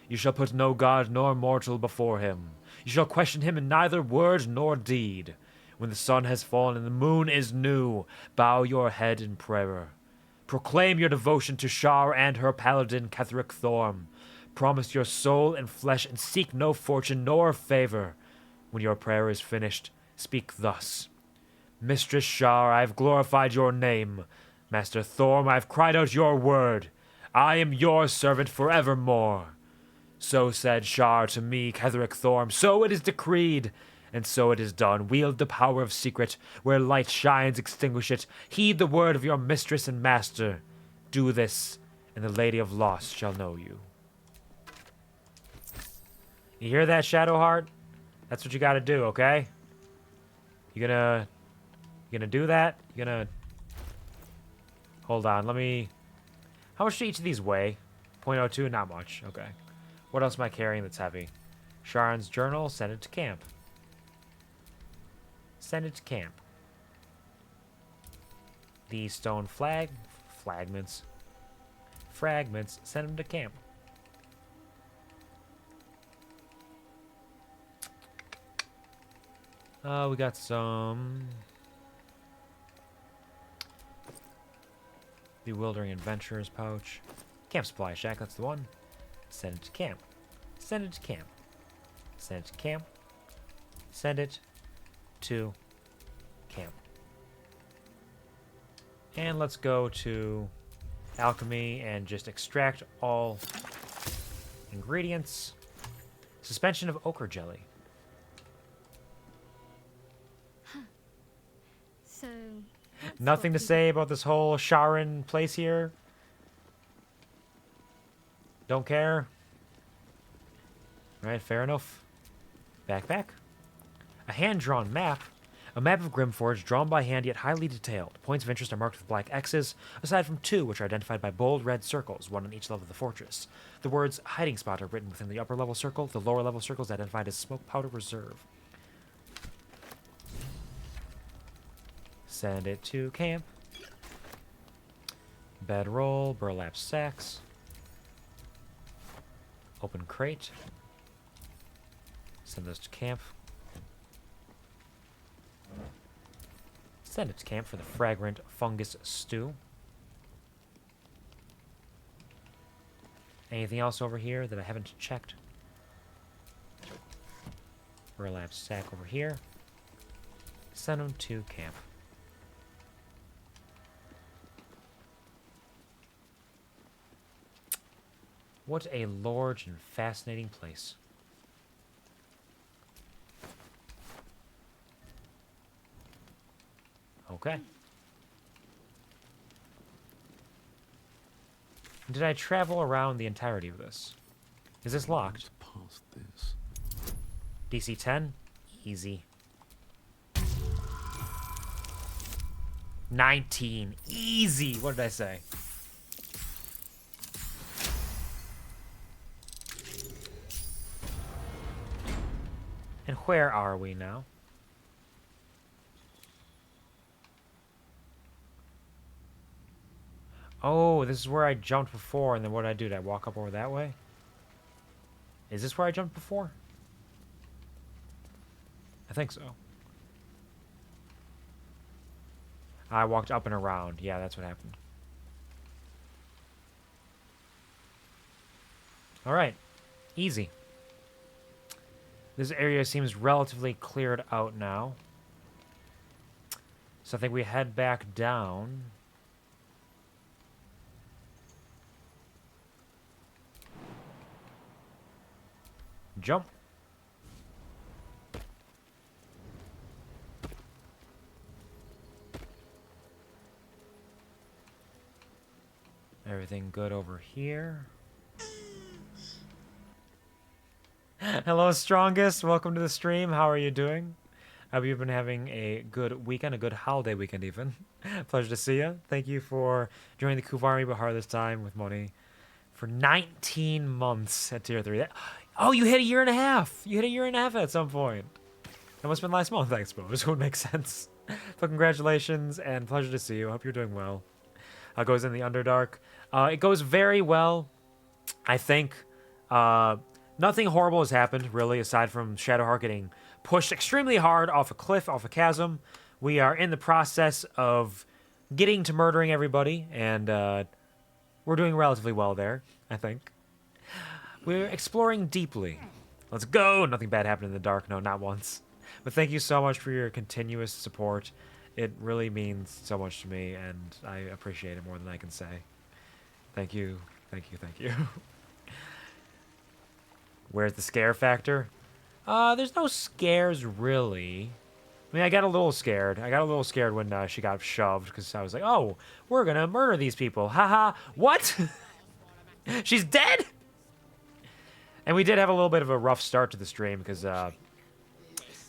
You shall put no god nor mortal before him. You shall question him in neither word nor deed. When the sun has fallen and the moon is new, bow your head in prayer. Proclaim your devotion to Shar and her paladin Ketheric Thorm. Promise your soul and flesh and seek no fortune nor favor. When your prayer is finished, speak thus. Mistress Shar, I have glorified your name. Master Thorm, I have cried out your word. I am your servant forevermore. So said Shar to me, Ketheric Thorm. So it is decreed, and so it is done. Wield the power of secret. Where light shines, extinguish it. Heed the word of your mistress and master. Do this, and the Lady of Lost shall know you. You hear that, Shadowheart? That's what you gotta do, okay? You gonna do that? You gonna... Hold on, let me... How much do each of these weigh? 0.02? Not much. Okay. What else am I carrying that's heavy? Sharon's journal. Send it to camp. Send it to camp. The stone fragments. Send them to camp. We got some... Bewildering Adventures pouch. Camp Supply Shack, that's the one. Send it to camp. Send it to camp. Send it to camp. Send it to camp. And let's go to alchemy and just extract all ingredients. Suspension of ochre jelly. So... Nothing to say about this whole Sharon place here? Don't care? Alright, fair enough. Backpack. A hand-drawn map. A map of Grimforge, drawn by hand yet highly detailed. Points of interest are marked with black X's, aside from 2 which are identified by bold red circles, one on each level of the fortress. The words hiding spot are written within the upper level circle, the lower level circle is identified as smoke powder reserve. Send it to camp. Bedroll, burlap sacks. Open crate. Send those to camp. Send it to camp for the fragrant fungus stew. Anything else over here that I haven't checked? Burlap sack over here. Send them to camp. What a large and fascinating place. Okay. Did I travel around the entirety of this? Is this locked? Past this. DC 10? Easy. 19. Easy! What did I say? And where are we now? Oh, this is where I jumped before, and then what did I do? Did I walk up over that way? Is this where I jumped before? I think so. I walked up and around. Yeah, that's what happened. Alright. Easy. This area seems relatively cleared out now. So I think we head back down. Jump. Everything good over here. Hello, Strongest. Welcome to the stream. How are you doing? I hope you've been having a good weekend, a good holiday weekend even. Pleasure to see you. Thank you for joining the QuvarTV Bahar this time with money for 19 months at tier 3. Oh, you hit a year and a half. You hit a year and a half at some point. That must have been last month, I suppose. Would make sense. But congratulations and pleasure to see you. I hope you're doing well. How goes in the Underdark? It goes very well, I think. Nothing horrible has happened, really, aside from Shadowheart getting pushed extremely hard off a cliff, off a chasm. We are in the process of getting to murdering everybody, and we're doing relatively well there, I think. We're exploring deeply. Let's go! Nothing bad happened in the dark. No, not once. But thank you so much for your continuous support. It really means so much to me, and I appreciate it more than I can say. Thank you. Thank you. Thank you. Where's the scare factor? There's no scares, really. I mean, I got a little scared. I got a little scared when she got shoved, because I was like, oh, we're gonna murder these people. Haha. What? She's dead? And we did have a little bit of a rough start to the stream, because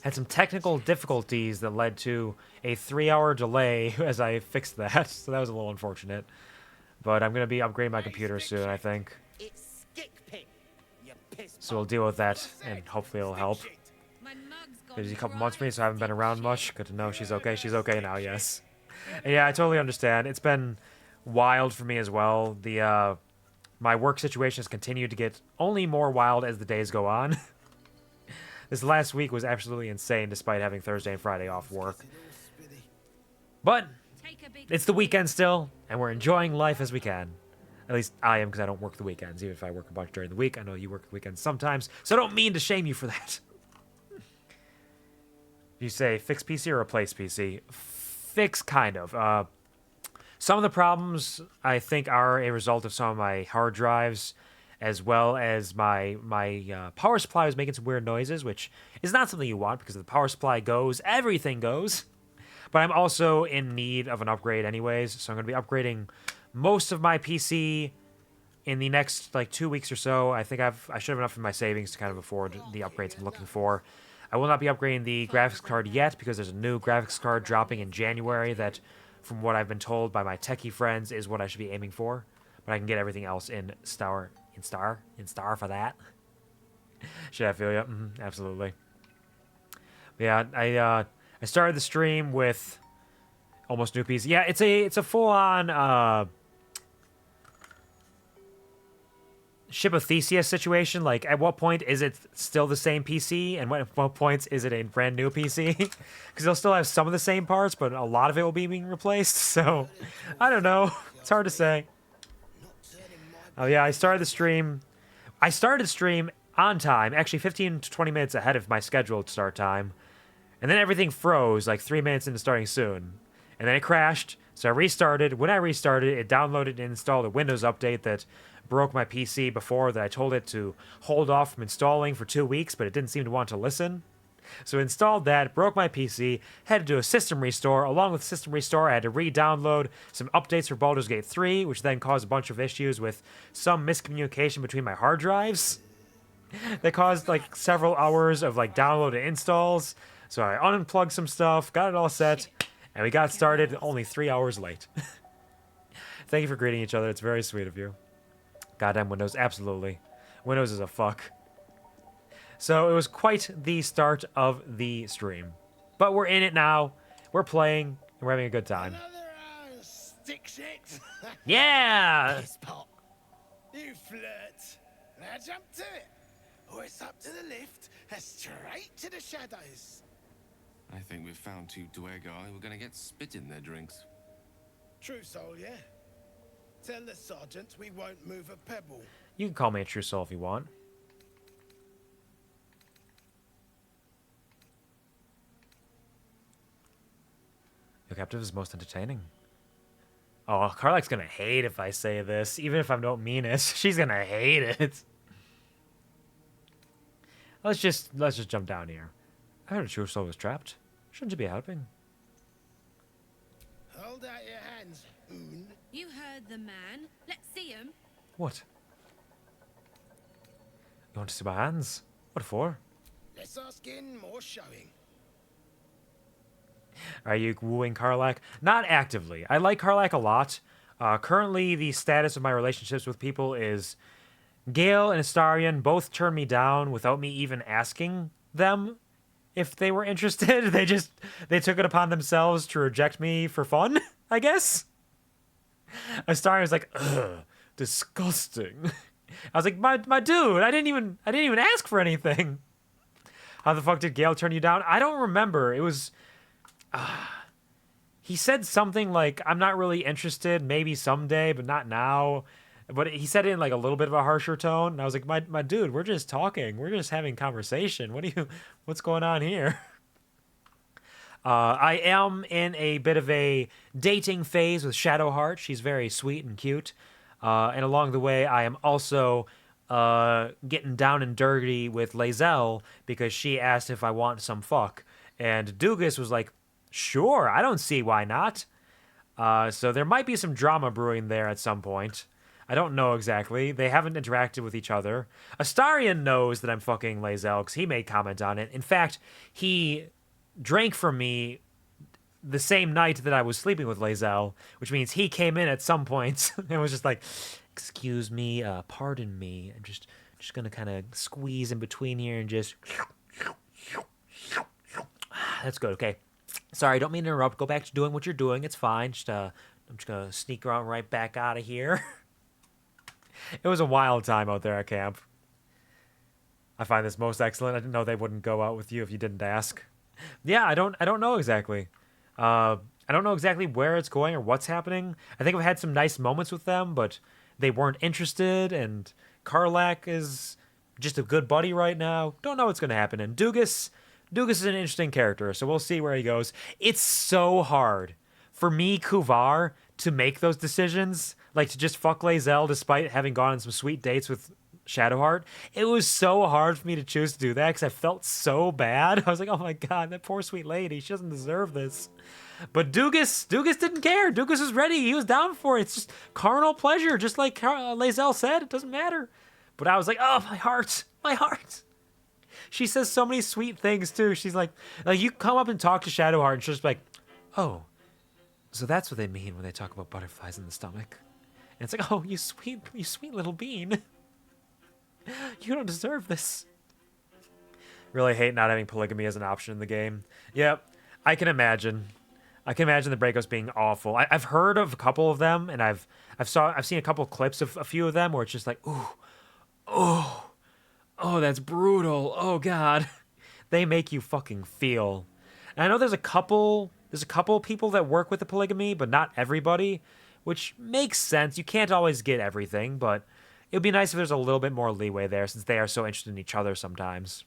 had some technical difficulties that led to a 3-hour delay as I fixed that. So that was a little unfortunate. But I'm going to be upgrading my computer soon, I think. So we'll deal with that, and hopefully it'll help. There's a couple months for me, so I haven't been around much. Good to know she's okay. She's okay now, yes. And yeah, I totally understand. It's been wild for me as well. My work situation has continued to get only more wild as the days go on. This last week was absolutely insane, despite having Thursday and Friday off work. But it's the weekend still, and we're enjoying life as we can. At least I am, because I don't work the weekends. Even if I work a bunch during the week, I know you work the weekends sometimes. So I don't mean to shame you for that. You say fix PC or replace PC? Fix, kind of. Some of the problems, I think, are a result of some of my hard drives, as well as my power supply was making some weird noises, which is not something you want, because if the power supply goes, everything goes. But I'm also in need of an upgrade anyways, so I'm going to be upgrading most of my PC in the next, 2 weeks or so. I think I should have enough in my savings to kind of afford the upgrades I'm looking for. I will not be upgrading the graphics card yet, because there's a new graphics card dropping in January that, from what I've been told by my techie friends, is what I should be aiming for. But I can get everything else in star for that. Should I feel you? Absolutely. But yeah, I started the stream with Almost new PC. Yeah, it's a full-on Ship of Theseus situation. Like, at what point is it still the same PC, and at what points is it a brand new PC? Because they'll still have some of the same parts, but a lot of it will be being replaced. So, I don't know. It's hard to say. Oh yeah, I started the stream on time, actually 15 to 20 minutes ahead of my scheduled start time. And then everything froze like 3 minutes into starting soon. And then it crashed, so I restarted. When I restarted, it downloaded and installed a Windows update that broke my PC before that I told it to hold off from installing for 2 weeks, but it didn't seem to want to listen. So I installed that, broke my PC, had to do a system restore. Along with system restore, I had to re-download some updates for Baldur's Gate 3, which then caused a bunch of issues with some miscommunication between my hard drives. That caused like several hours of like download and installs. So I unplugged some stuff, got it all set, and we got started only 3 hours late. Thank you for greeting each other. It's very sweet of you. Goddamn Windows, absolutely. Windows is a fuck. So it was quite the start of the stream. But we're in it now. We're playing, and we're having a good time. Stick shit. Yeah! Piss pot. You flirt. Now jump to it. Or it's up to the lift and straight to the shadows. I think we've found two Dwergai. We're gonna get spit in their drinks. True soul, yeah? Tell the sergeant we won't move a pebble. You can call me a true soul if you want. Your captive is most entertaining. Oh, Karlach's gonna hate if I say this, even if I don't mean it. She's gonna hate it. Let's just jump down here. I heard a true soul was trapped. Shouldn't you be helping? Hold out your hands, boon. You heard the man. Let's see him. What? You want to see my hands? What for? Less asking, more showing. Are you wooing Karlach? Not actively. I like Karlach a lot. Currently, the status of my relationships with people is Gale and Astarion both turned me down without me even asking them if they were interested. They took it upon themselves to reject me for fun, I guess. Astarion was like, ugh, disgusting. I was like, my dude, I didn't even ask for anything. How the fuck did Gale turn you down? I don't remember. It was he said something like, I'm not really interested, maybe someday, but not now. But he said it in like a little bit of a harsher tone. And I was like, my dude, we're just talking. We're just having conversation. What's going on here? I am in a bit of a dating phase with Shadowheart. She's very sweet and cute. And along the way, I am also getting down and dirty with Lae'zel because she asked if I want some fuck. And Doogus was like, sure, I don't see why not. So there might be some drama brewing there at some point. I don't know exactly. They haven't interacted with each other. Astarion knows that I'm fucking Lae'zel because he made comment on it. In fact, he drank from me the same night that I was sleeping with Lae'zel, which means he came in at some point and was just like, excuse me, pardon me. I'm just gonna kind of squeeze in between here and just... That's good, okay. Sorry, don't mean to interrupt. Go back to doing what you're doing. It's fine. I'm just gonna sneak around right back out of here. It was a wild time out there at camp. I find this most excellent. I didn't know they wouldn't go out with you if you didn't ask. Yeah, I don't know exactly. I don't know exactly where it's going or what's happening. I think I've had some nice moments with them, but they weren't interested, and Karlach is just a good buddy right now. Don't know what's going to happen. And Doogus is an interesting character, so we'll see where he goes. It's so hard for me, Quvar, to make those decisions, like to just fuck Lae'zel despite having gone on some sweet dates with Shadowheart. It was so hard for me to choose to do that because I felt so bad. I was like, oh my god, that poor sweet lady, she doesn't deserve this. But Doogus didn't care. Doogus was ready. He was down for it. It's just carnal pleasure, just like Lae'zel said. It doesn't matter. But I was like, oh, my heart. She says so many sweet things too. She's like you come up and talk to Shadowheart and she'll just be like, oh, so that's what they mean when they talk about butterflies in the stomach. And it's like, oh, you sweet little bean. You don't deserve this. Really hate not having polygamy as an option in the game. Yep, I can imagine. I can imagine the breakouts being awful. I've heard of a couple of them, and I've seen a couple of clips of a few of them where it's just like, ooh, oh, that's brutal. Oh God, they make you fucking feel. And I know there's a couple people that work with the polygamy, but not everybody, which makes sense. You can't always get everything, but it would be nice if there's a little bit more leeway there, since they are so interested in each other sometimes.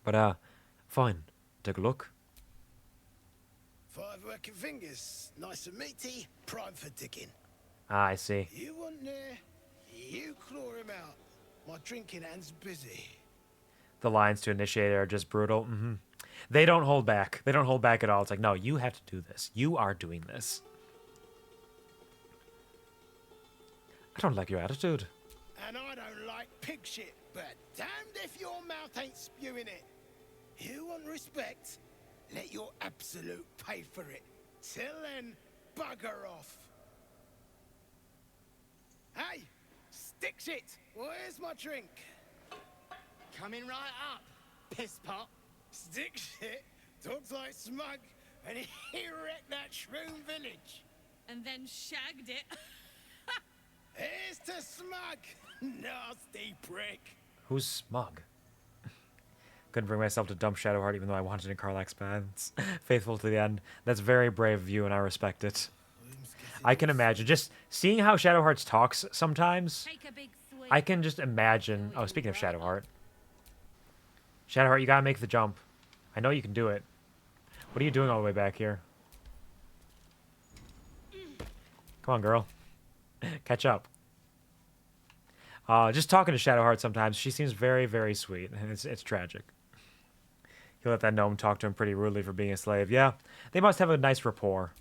But fine, take a look. 5 working fingers, nice and meaty, prime for digging. Ah, I see. You want there, you claw him out. My drinking hand's busy. The lines to initiate are just brutal. They don't hold back. They don't hold back at all. It's like, no, you have to do this. You are doing this. I don't like your attitude. And I don't like pig shit, but damned if your mouth ain't spewing it. You want respect? Let your absolute pay for it. Till then, bugger off. Hey, stick shit. Where's my drink? Coming right up, piss pot. Stick shit talks like Smug, and he wrecked that shroom village. And then shagged it. Here's to Smug, nasty prick. Who's Smug? Couldn't bring myself to dump Shadowheart even though I wanted in Karlach's paths. Faithful to the end. That's very brave of you, and I respect it. I can imagine. Just seeing how Shadowheart talks sometimes, I can just imagine... Oh, speaking of Shadowheart. Shadowheart, you gotta make the jump. I know you can do it. What are you doing all the way back here? Come on, girl. Catch up. Just talking to Shadowheart sometimes, she seems very, very sweet, and it's tragic. He let that gnome talk to him pretty rudely for being a slave. Yeah, they must have a nice rapport.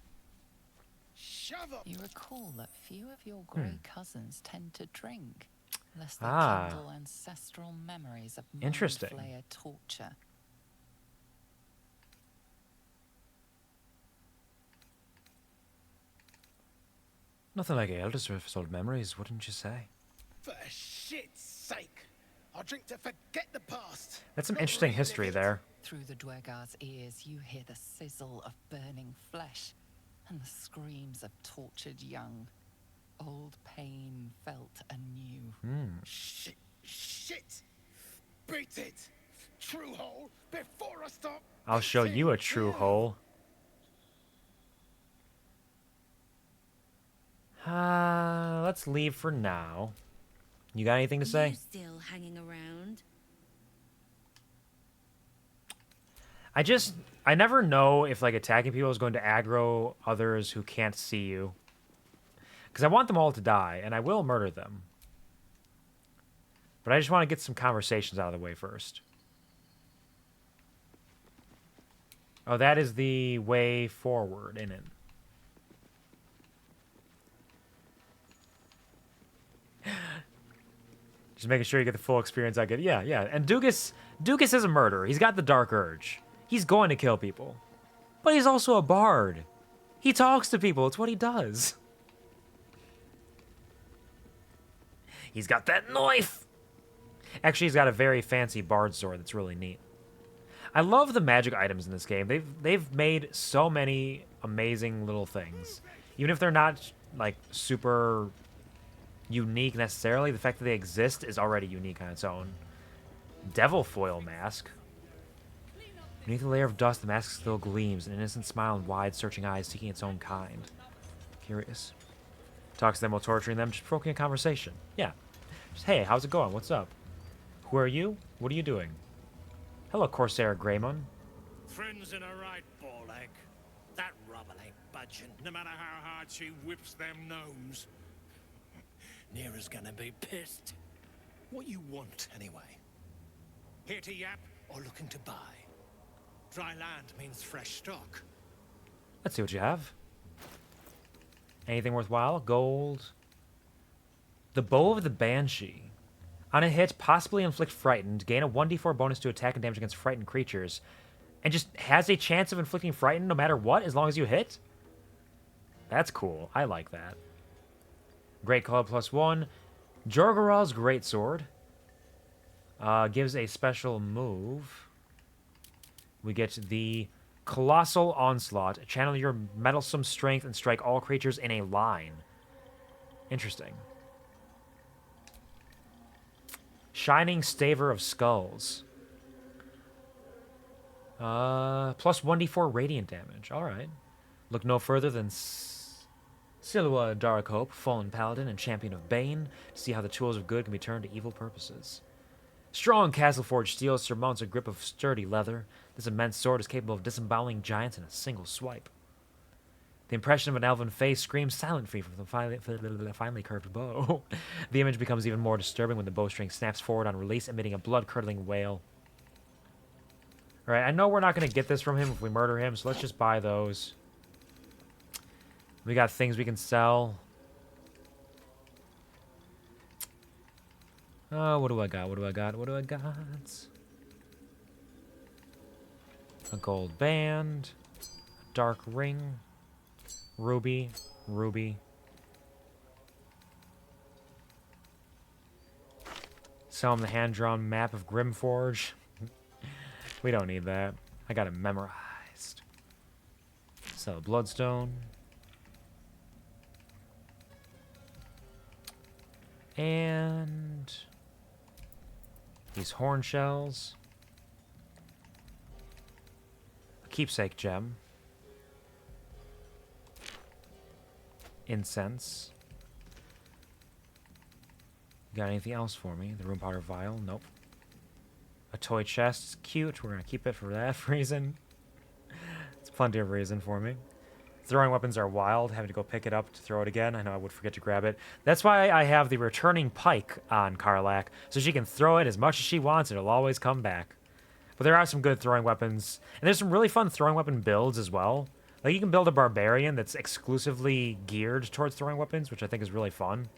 You recall that few of your grey cousins tend to drink, lest they kindle ancestral memories of interesting. Mind Flayer torture. Nothing like ale to surface old memories, wouldn't you say? For shit's sake, I'll drink to forget the past. That's some interesting history there. Through the Dwegar's ears, you hear the sizzle of burning flesh and the screams of tortured young. Old pain felt anew. Shit! Beat it! True hole, before I stop! I'll show you a true hole. Let's leave for now. You got anything to say? You still hanging around? I never know if like attacking people is going to aggro others who can't see you. Because I want them all to die, and I will murder them. But I just want to get some conversations out of the way first. Oh, that is the way forward, isn't it? Just making sure you get the full experience I get. Yeah, yeah. And Doogus is a murderer. He's got the dark urge. He's going to kill people. But he's also a bard. He talks to people. It's what he does. He's got that knife. Actually, he's got a very fancy bard sword that's really neat. I love the magic items in this game. They've made so many amazing little things. Even if they're not like super unique necessarily, the fact that they exist is already unique on its own. Devil foil mask. Beneath a layer of dust, the mask still gleams, an innocent smile and wide, searching eyes seeking its own kind. Curious. Talks to them while torturing them, just provoking a conversation. Yeah. Just, hey, how's it going? What's up? Who are you? What are you doing? Hello, Corsair Greymon. Friends in a right, Baldur. That rubble ain't budging, no matter how hard she whips them gnomes. Neera's gonna be pissed. What you want, anyway? Here to yap or looking to buy? Dry land means fresh stock. Let's see what you have. Anything worthwhile? Gold. The Bow of the Banshee. On a hit, possibly inflict frightened, gain a 1d4 bonus to attack and damage against frightened creatures. And just has a chance of inflicting frightened no matter what, as long as you hit? That's cool. I like that. Great Club +1. Jorgaral's Greatsword. Gives a special move. We get the Colossal Onslaught. Channel your meddlesome strength and strike all creatures in a line. Interesting. Shining Staver of Skulls. Plus 1d4 radiant damage. Alright. Look no further than Silwa Darkhope, Fallen Paladin and Champion of Bane, to see how the tools of good can be turned to evil purposes. Strong Castleforged steel surmounts a grip of sturdy leather. This immense sword is capable of disemboweling giants in a single swipe. The impression of an elven face screams silently from the finely curved bow. The image becomes even more disturbing when the bowstring snaps forward on release, emitting a blood-curdling wail. Alright, I know we're not going to get this from him if we murder him, so let's just buy those. We got things we can sell. What do I got? What do I got? What do I got? A gold band. A dark ring. Ruby. Ruby. Sell him the hand-drawn map of Grimforge. We don't need that. I got it memorized. Sell a bloodstone. And these horn shells. A keepsake gem. Incense. Got anything else for me? The room powder vial? Nope. A toy chest. It's cute. We're going to keep it for that reason. It's plenty of reason for me. Throwing weapons are wild. Having to go pick it up to throw it again. I know I would forget to grab it. That's why I have the returning pike on Karlach, so she can throw it as much as she wants. It'll always come back. But there are some good throwing weapons. And there's some really fun throwing weapon builds as well. Like, you can build a barbarian that's exclusively geared towards throwing weapons, which I think is really fun.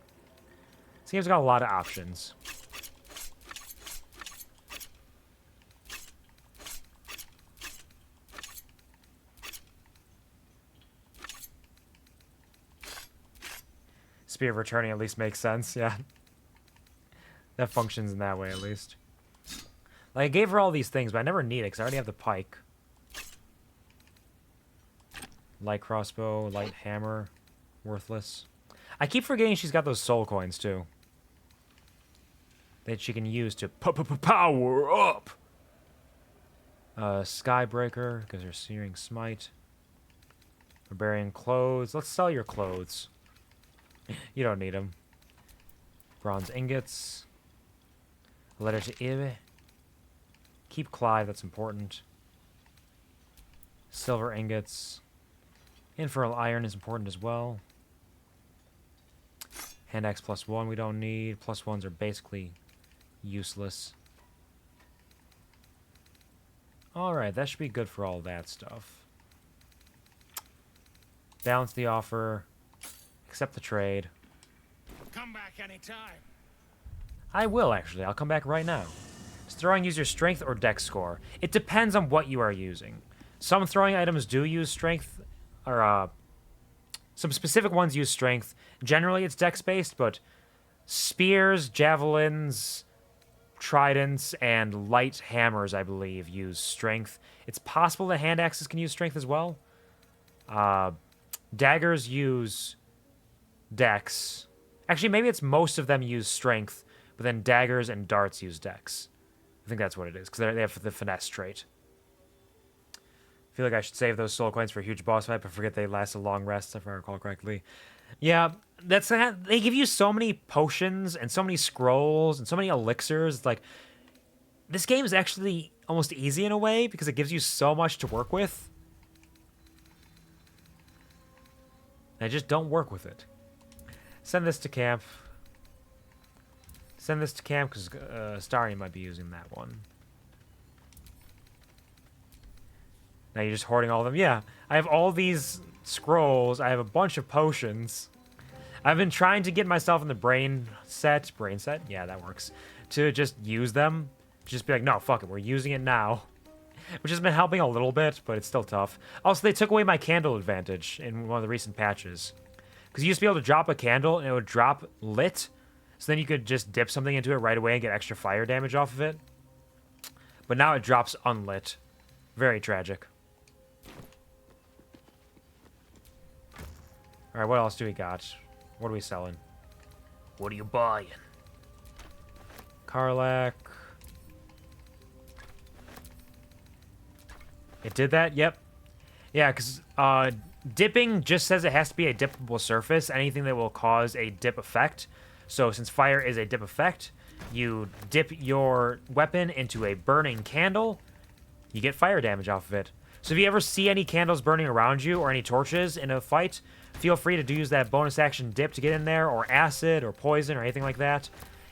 This game's got a lot of options. Spear of returning at least makes sense, yeah. That functions in that way, at least. Like, I gave her all these things, but I never need it, because I already have the pike. Light crossbow, light hammer, worthless. I keep forgetting she's got those soul coins, too. That she can use to power up! Skybreaker, because her Searing Smite. Barbarian clothes. Let's sell your clothes. You don't need them. Bronze ingots. A letter to Ibe. Keep Clive, that's important. Silver ingots. Infernal iron is important as well. Hand axe +1 we don't need. +1s are basically useless. Alright, that should be good for all that stuff. Balance the offer. Accept the trade. Come back anytime. I will, actually. I'll come back right now. Does throwing use your strength or dex score? It depends on what you are using. Some throwing items do use strength, or some specific ones use strength. Generally, it's dex-based, but spears, javelins, tridents, and light hammers, I believe, use strength. It's possible that hand axes can use strength as well. Daggers use dex. Actually, maybe it's most of them use strength, but then daggers and darts use dex. I think that's what it is, because they have the finesse trait. I feel like I should save those soul coins for a huge boss fight, but forget they last a long rest, if I recall correctly. Yeah, they give you so many potions, and so many scrolls, and so many elixirs. It's like, this game is actually almost easy in a way, because it gives you so much to work with. And I just don't work with it. Send this to camp. Send this to camp, because Stari might be using that one. Now you're just hoarding all of them? Yeah, I have all these scrolls. I have a bunch of potions. I've been trying to get myself in the brain set. Yeah, that works. To just use them. Just be like, no, fuck it, we're using it now. Which has been helping a little bit, but it's still tough. Also, they took away my candle advantage in one of the recent patches. Because you used to be able to drop a candle, and it would drop lit. So then you could just dip something into it right away and get extra fire damage off of it. But now it drops unlit. Very tragic. Alright, what else do we got? What are we selling? What are you buying? Karlach. It did that? Yep. Yeah, because dipping just says it has to be a dippable surface, anything that will cause a dip effect. So since fire is a dip effect, you dip your weapon into a burning candle, you get fire damage off of it. So if you ever see any candles burning around you or any torches in a fight, feel free to use that bonus action dip to get in there, or acid or poison or anything like that.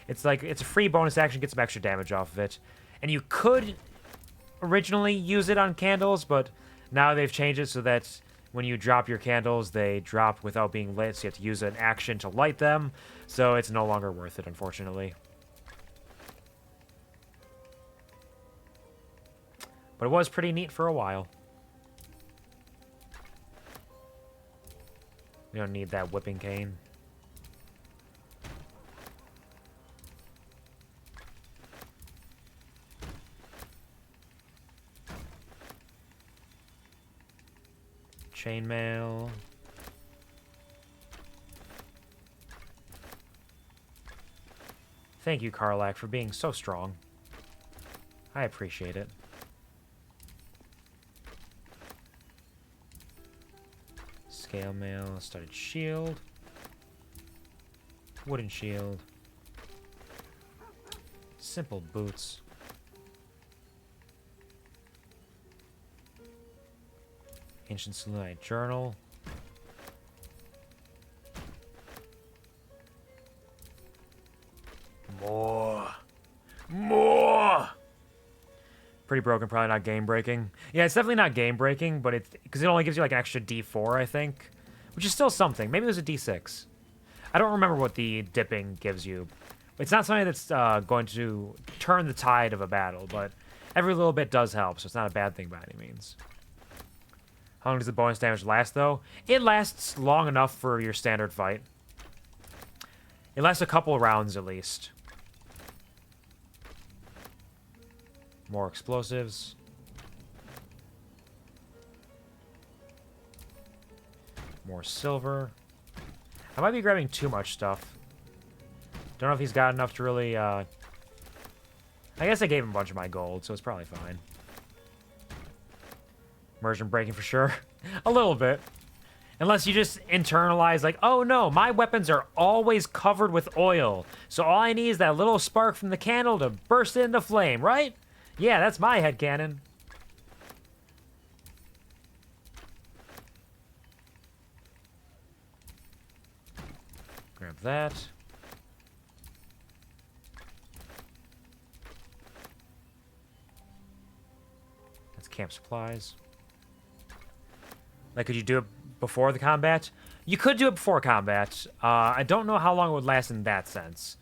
It's like, it's a free bonus action, get some extra damage off of it. And you could originally use it on candles, but now they've changed it so that when you drop your candles, they drop without being lit, so you have to use an action to light them. So it's no longer worth it, unfortunately. But it was pretty neat for a while. We don't need that whipping cane. Chainmail. Thank you, Karlach, for being so strong. I appreciate it. Scale mail, studded shield. Wooden shield. Simple boots. Ancient Selûnite journal. More! Pretty broken, probably not game breaking. Yeah, it's definitely not game breaking, but it's because it only gives you like an extra D4, I think, which is still something. Maybe it was a D6. I don't remember what the dipping gives you. It's not something that's going to turn the tide of a battle, but every little bit does help, so it's not a bad thing by any means. How long does the bonus damage last, though? It lasts long enough for your standard fight. It lasts a couple rounds, at least. More explosives. More silver. I might be grabbing too much stuff. Don't know if he's got enough to really, I guess I gave him a bunch of my gold, so it's probably fine. Immersion breaking for sure. A little bit. Unless you just internalize like, oh no, my weapons are always covered with oil. So all I need is that little spark from the candle to burst it into flame, right? Yeah, that's my headcanon. Grab that. That's camp supplies. Like, could you do it before the combat? You could do it before combat. I don't know how long it would last in that sense.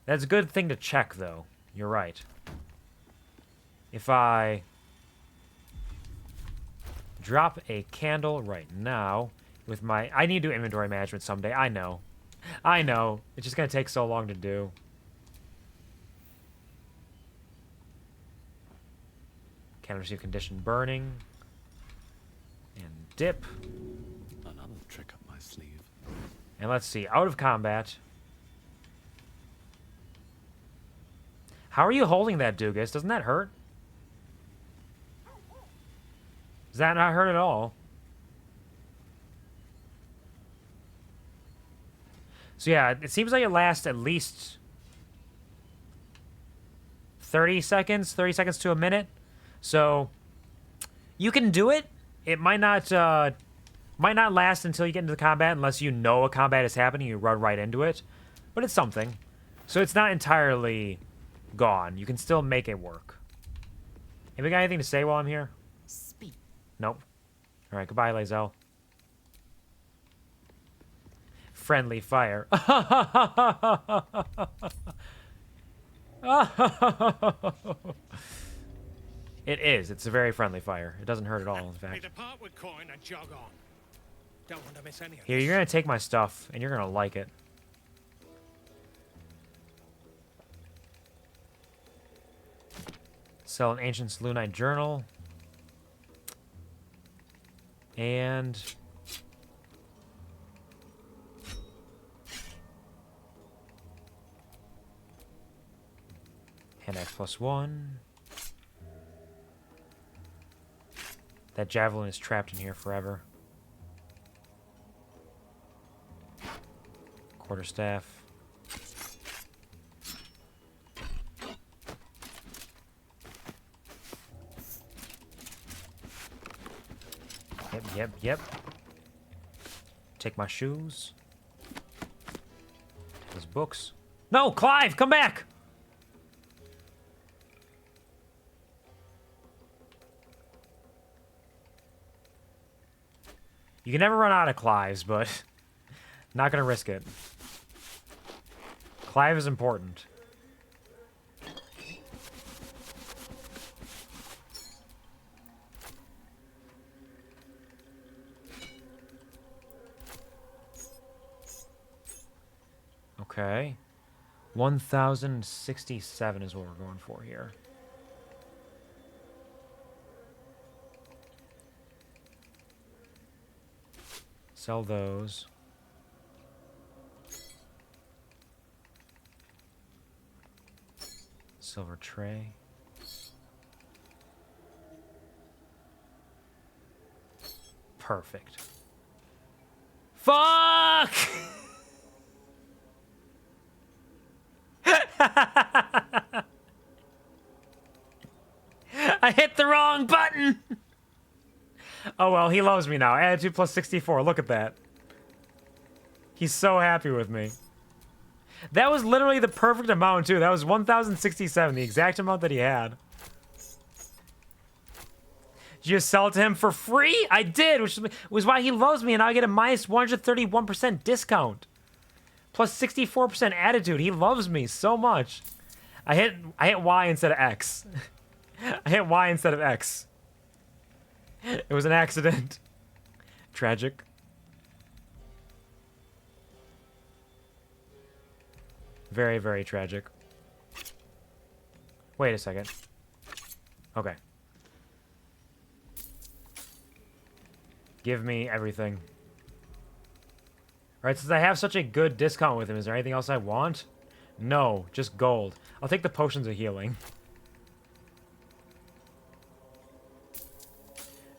That's a good thing to check, though. You're right. If I drop a candle right now with my... I need to do inventory management someday. I know. I know. It's just going to take so long to do. Can receive condition burning. And dip. Another trick up my sleeve. And let's see. Out of combat. How are you holding that, Doogus? Doesn't that hurt? Does that not hurt at all? So yeah, it seems like it lasts at least 30 seconds to a minute. So you can do it. It might not last until you get into the combat unless you know a combat is happening. You run right into it. But it's something. So it's not entirely gone. You can still make it work. Have we got anything to say while I'm here? Speak. Nope. All right, goodbye, Lae'zel. Friendly fire. It is. It's a very friendly fire. It doesn't hurt at all, in fact. We depart with coin and jog on. Don't want to miss any of Here, this. you're going to take my stuff, and you're going to like it. Sell an ancient Selûnite journal. Hand axe +1. That javelin is trapped in here forever. Quarterstaff. Yep. Take my shoes. Take those books. No, Clive, come back! You can never run out of Clives, but not gonna risk it. Clive is important. Okay. 1,067 is what we're going for here. Sell those. Silver tray. Perfect. Fuck! I hit the wrong button! Oh well, he loves me now. Attitude plus 64. Look at that. He's so happy with me. That was literally the perfect amount, too. That was 1,067, the exact amount that he had. Did you just sell it to him for free? I did, which was why he loves me, and now I get a minus 131% discount. Plus 64% attitude. He loves me so much. I hit Y instead of X. I hit Y instead of X. It was an accident. Tragic. Very, very tragic. Wait a second. Okay. Give me everything. Alright, since I have such a good discount with him, is there anything else I want? No, just gold. I'll take the potions of healing.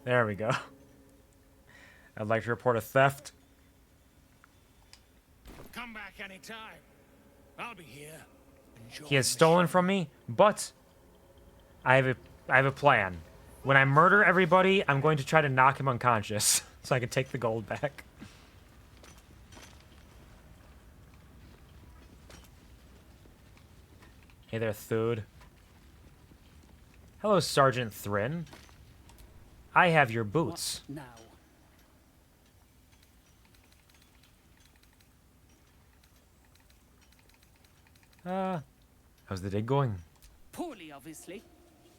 There we go. I'd like to report a theft. Come back anytime. I'll be here. He has stolen from me, but I have a plan. When I murder everybody, I'm going to try to knock him unconscious so I can take the gold back. Hey there, Thude. Hello, Sergeant Thrin. I have your boots. What now? How's the day going? Poorly, obviously.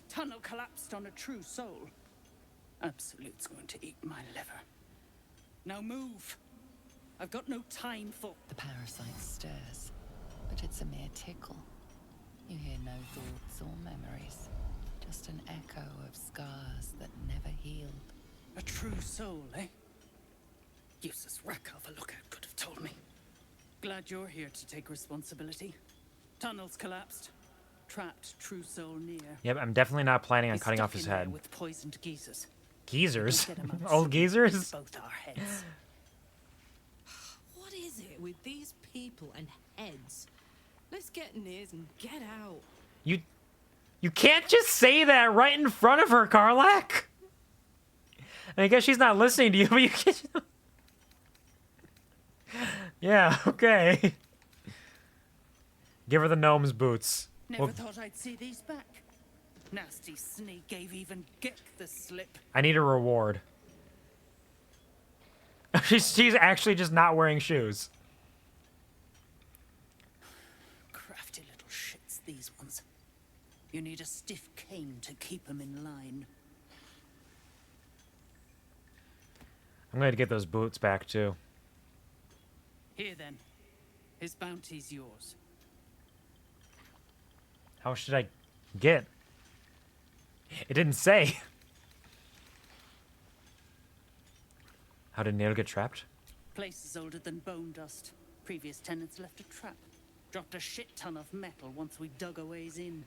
Tunnel collapsed on a true soul. Absolute's going to eat my liver. Now move. I've got no time for... The parasite stirs, but it's a mere tickle. You hear no thoughts or memories. Just an echo of scars that never healed. A true soul, eh? Useless wreck of a lookout could have told me. Glad you're here to take responsibility. Tunnels collapsed. Trapped true soul near. Yep, I'm definitely not planning on cutting off his head. With poisoned geezers. Geezers? Old geezers? Both our heads. What is it with these people and heads? Let's get nears and get out. You can't just say that right in front of her, Karlak. I guess she's not listening to you, but you can't. Yeah, okay. Give her the gnome's boots. Never thought I'd see these back. Nasty sneak gave even Gick the slip. I need a reward. She's actually just not wearing shoes. Crafty little shits, these ones. You need a stiff cane to keep them in line. I'm going to get those boots back, too. Here, then. His bounty's yours. How should I get? It didn't say. How did Nail get trapped? Place is older than bone dust. Previous tenants left a trap. Dropped a shit ton of metal once we dug a ways in.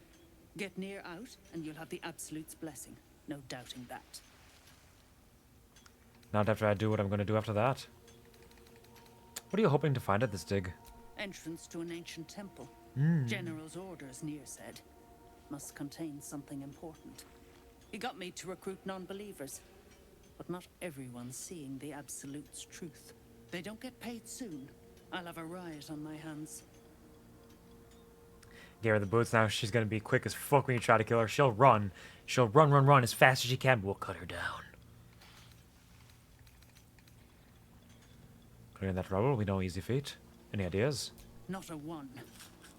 Get near out, and you'll have the Absolute's blessing. No doubting that. Not after I do what I'm going to do after that. What are you hoping to find at this dig? Entrance to an ancient temple. General's orders, Nier said. Must contain something important. He got me to recruit non-believers. But not everyone's seeing the Absolute's truth. They don't get paid soon. I'll have a riot on my hands. Give her the boots now. She's going to be quick as fuck when you try to kill her. She'll run. She'll run as fast as she can, but we'll cut her down. Clearing that rubble will be no easy feat. Any ideas? Not a one.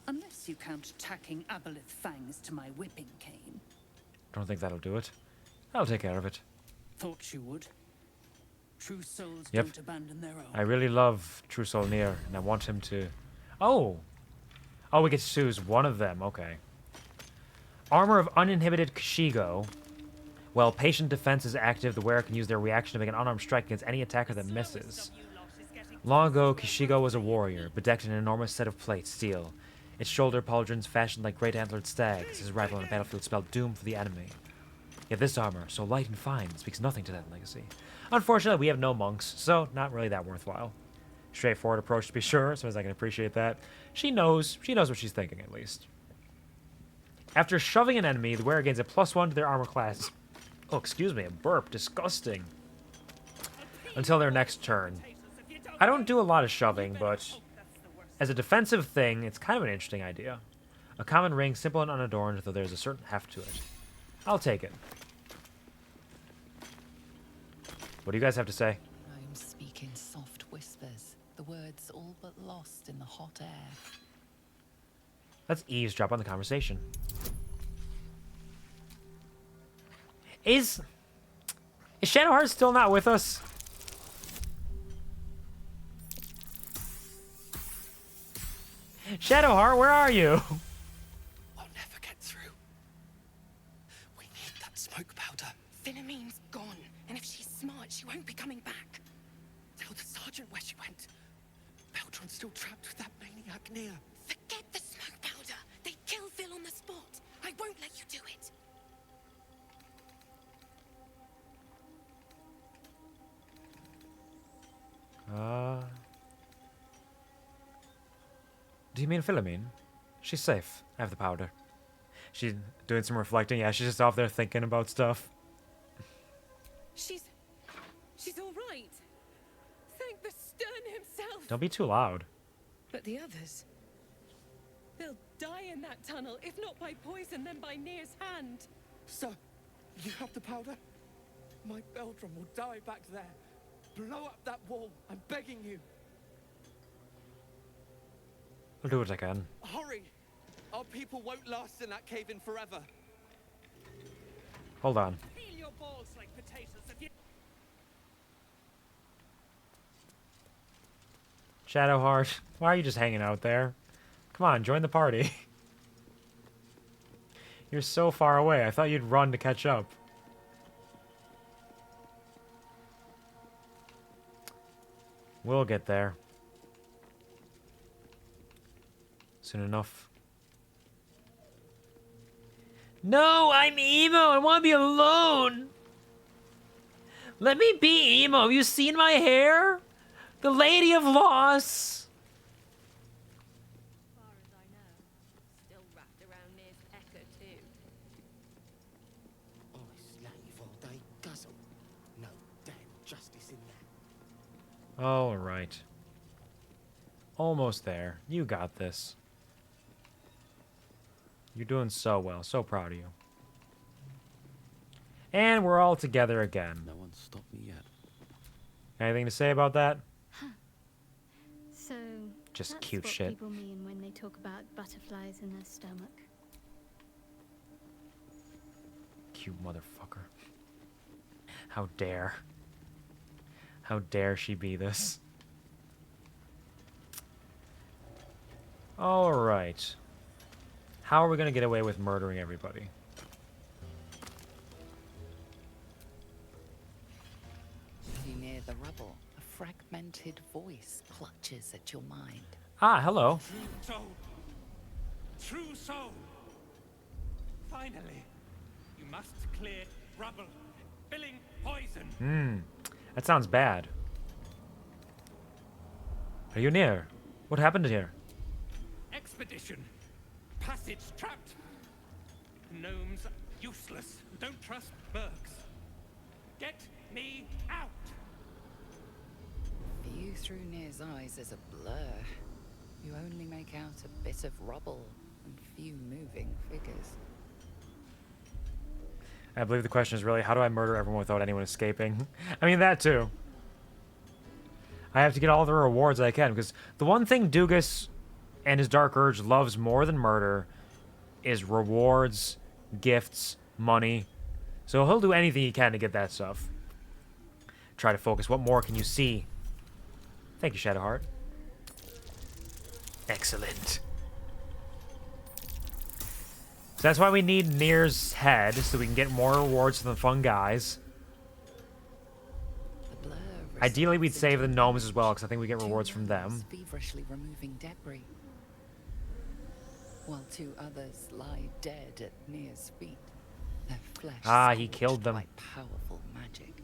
Unless you count tacking aboleth fangs to my whipping cane. Don't think that'll do it. I'll take care of it. Thought you would. True souls Yep. don't abandon their own. I really love True Soul Nier, and I want him to... Oh! Oh, we get to choose one of them. Okay. Armor of Uninhibited Kashigo. While Patient Defense is active, the wearer can use their reaction to make an unarmed strike against any attacker that misses. Long ago, Kashigo was a warrior, bedecked in an enormous set of plate, steel. Its shoulder pauldrons fashioned like great antlered stags. His arrival on the battlefield spelled doom for the enemy. Yet this armor, so light and fine, speaks nothing to that legacy. Unfortunately, we have no monks, so not really that worthwhile. Straightforward approach to be sure, as soon as I can appreciate that. She knows what she's thinking, at least. After shoving an enemy, the wearer gains a +1 to their armor class. Oh, excuse me, a burp. Disgusting. Until their next turn. I don't do a lot of shoving, but as a defensive thing, it's kind of an interesting idea. A common ring, simple and unadorned, though there's a certain heft to it. I'll take it. What do you guys have to say? Gnomes speak in soft whispers, the words all but lost in the hot air. Let's eavesdrop on the conversation. Is Shadowheart still not with us? Shadowheart, where are you? I'll never get through. We need that smoke powder. Philommene's gone, and if she's smart, she won't be coming back. Tell the sergeant where she went. Baltur's still trapped with that maniac Nier. Forget the smoke powder. They'd kill Phil on the spot. I won't let you do it. Do you mean Philomene? She's safe. I have the powder. She's doing some reflecting. Yeah, she's just off there thinking about stuff. She's all right. Thank the Stern himself. Don't be too loud. But the others, they'll die in that tunnel, if not by poison, then by Nier's hand. So, you have the powder? My Beldrum will die back there. Blow up that wall. I'm begging you. I'll do what I can. Hurry! Our people won't last in that cave-in forever. Hold on. Peel your balls like potatoes if you... Shadowheart, why are you just hanging out there? Come on, join the party. You're so far away. I thought you'd run to catch up. We'll get there. Soon enough. No, I'm emo. I want to be alone. Let me be emo. Have you seen my hair? The Lady of Loss. As far as I know, still wrapped around Nier's pecker too. I slave all day guzzle. No damn justice in that. All right. Almost there. You got this. You're doing so well. So proud of you. And we're all together again. No one's stopped me yet. Anything to say about that? So Just that's cute what shit. people mean when they talk about butterflies in their stomach. Cute motherfucker. How dare. How dare she be this? Alright. How are we going to get away with murdering everybody? Pretty near the rubble, a fragmented voice clutches at your mind. Ah, hello. True soul. True soul. Finally, you must clear rubble, spilling poison. That sounds bad. Are you near? What happened here? Expedition. Passage trapped. Gnomes useless. Don't trust Burks. Get me out. View through Nir's eyes is a blur. You only make out a bit of rubble and few moving figures. I believe the question is really, how do I murder everyone without anyone escaping? I mean, that too. I have to get all the rewards I can, because the one thing Doogus and his Dark Urge loves more than murder is rewards, gifts, money. So he'll do anything he can to get that stuff. Try to focus. What more can you see? Thank you, Shadowheart. Excellent. So that's why we need Nir's head, so we can get more rewards from the fun guys. Ideally, we'd save the gnomes as well, because I think we get rewards from them. Feverishly removing debris, while two others lie dead at Nir's feet. Their flesh he killed them. By powerful magic.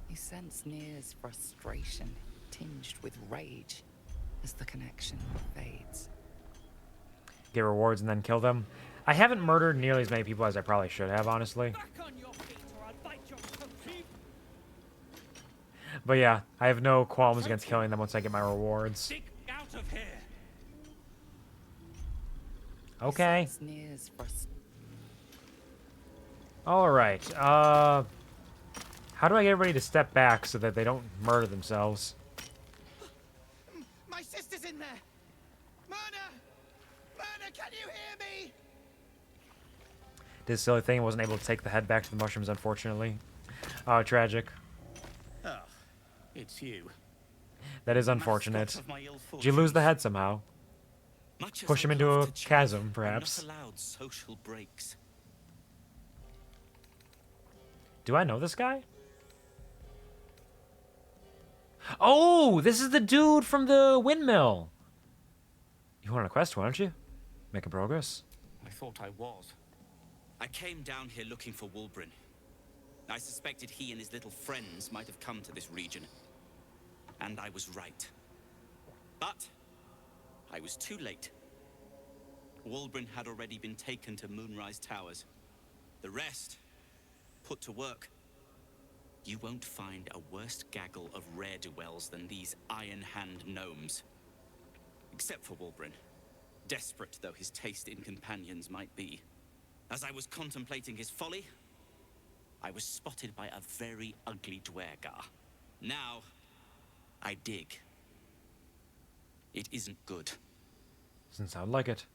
You sense Nir's frustration, tinged with rage, as the connection fades. Get rewards and then kill them. I haven't murdered nearly as many people as I probably should have, honestly. But yeah, I have no qualms against killing them once I get my rewards. Out of here. Okay. Alright, how do I get everybody to step back so that they don't murder themselves? My sister's in there! Myrna! Myrna, can you hear me? Did a silly thing, wasn't able to take the head back to the mushrooms, unfortunately. Oh, tragic. Oh, it's you. That is unfortunate. Did you lose the head somehow? Push him into a chasm, perhaps. I'm not allowed social breaks. Do I know this guy? Oh, this is the dude from the windmill. You went on a quest, why don't you? Making progress. I thought I was. I came down here looking for Wulbren. I suspected he and his little friends might have come to this region. And I was right. But I was too late. Wulbren had already been taken to Moonrise Towers. The rest, put to work. You won't find a worse gaggle of ne'er-do-wells than these Iron Hand gnomes. Except for Wulbren, desperate though his taste in companions might be. As I was contemplating his folly, I was spotted by a very ugly Dwergar. Now, I dig. It isn't good. Doesn't sound like it.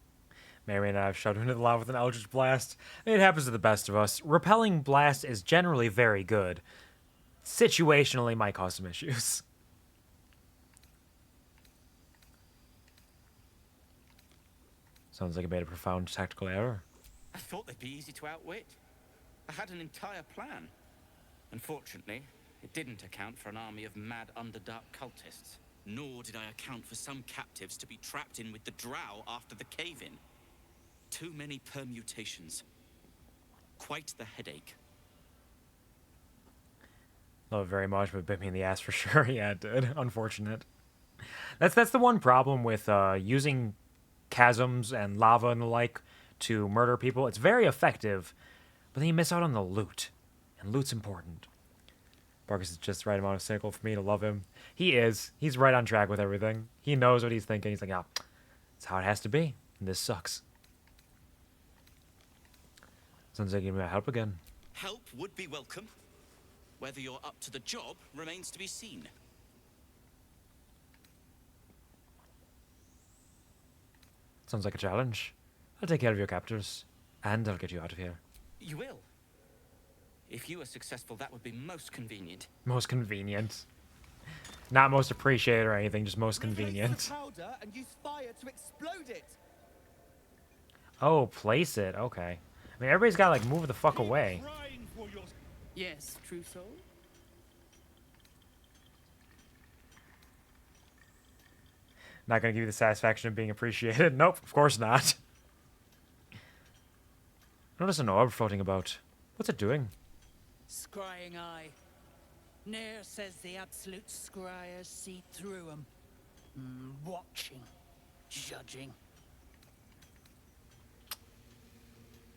May or may not have shoved him into the lava with an Eldritch Blast. It happens to the best of us. Repelling Blast is generally very good. Situationally might cause some issues. Sounds like I made a profound tactical error. I thought they'd be easy to outwit. I had an entire plan. Unfortunately, it didn't account for an army of mad Underdark cultists. Nor did I account for some captives to be trapped in with the drow after the cave-in. Too many permutations. Quite the headache. Love it very much, but bit me in the ass for sure. Yeah, it did. Unfortunate. That's the one problem with using chasms and lava and the like to murder people. It's very effective, but then you miss out on the loot. And loot's important. Marcus is just the right amount of cynical for me to love him. He is. He's right on track with everything. He knows what he's thinking. He's like, oh, that's how it has to be. And this sucks. Sounds like you need my help again. Help would be welcome. Whether you're up to the job remains to be seen. Sounds like a challenge. I'll take care of your captors. And I'll get you out of here. You will. If you are successful, that would be most convenient. Most convenient. Not most appreciated or anything, just most convenient. Powder and use fire to explode it. Oh, place it. Okay. I mean, everybody's got to, like, move the fuck away. Yes, true soul. Not gonna give you the satisfaction of being appreciated. Nope, of course not. Notice an orb floating about. What's it doing? Scrying eye. Nair says the absolute scryers see through them. Watching. Judging.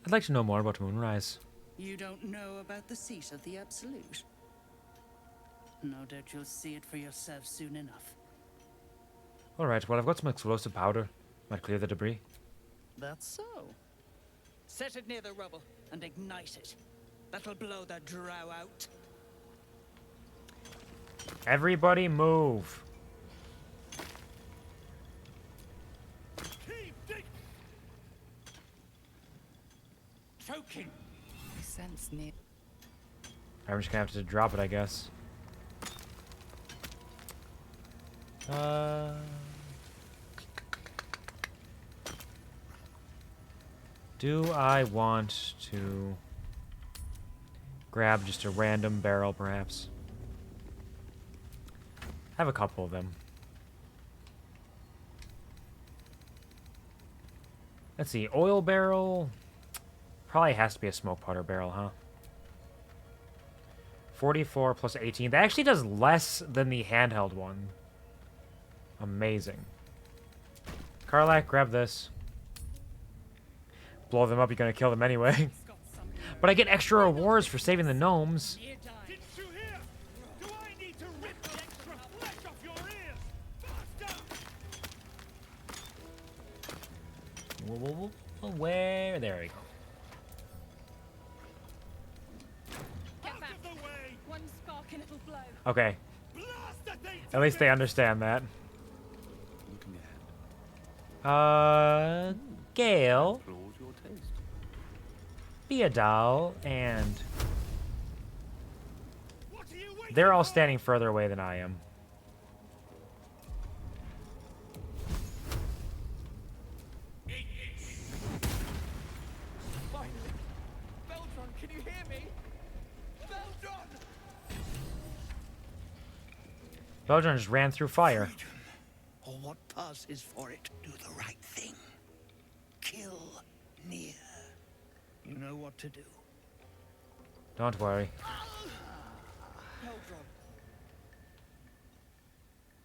I'd like to know more about Moonrise. You don't know about the seat of the absolute? No doubt you'll see it for yourself soon enough. Alright, well I've got some explosive powder. Might clear the debris. That's so. Set it near the rubble and ignite it. That'll blow the drow out. Everybody move. Choking. I sense near. I'm just gonna have to drop it, I guess. Do I want to grab just a random barrel, perhaps? I have a couple of them. Let's see, oil barrel. Probably has to be a smoke powder barrel, huh? 44 plus 18. That actually does less than the handheld one. Amazing. Karlak, grab this. Blow them up, you're gonna kill them anyway. But I get extra rewards for saving the gnomes. Where? There we go. Get back. One spark and it'll blow. Okay. At least they understand that. Gale. Beadal, and... They're all standing further away than I am. Can you hear me? Baldur just ran through fire. Or what passes for it. Do the right thing. Kill Nier. You know what to do. Don't worry.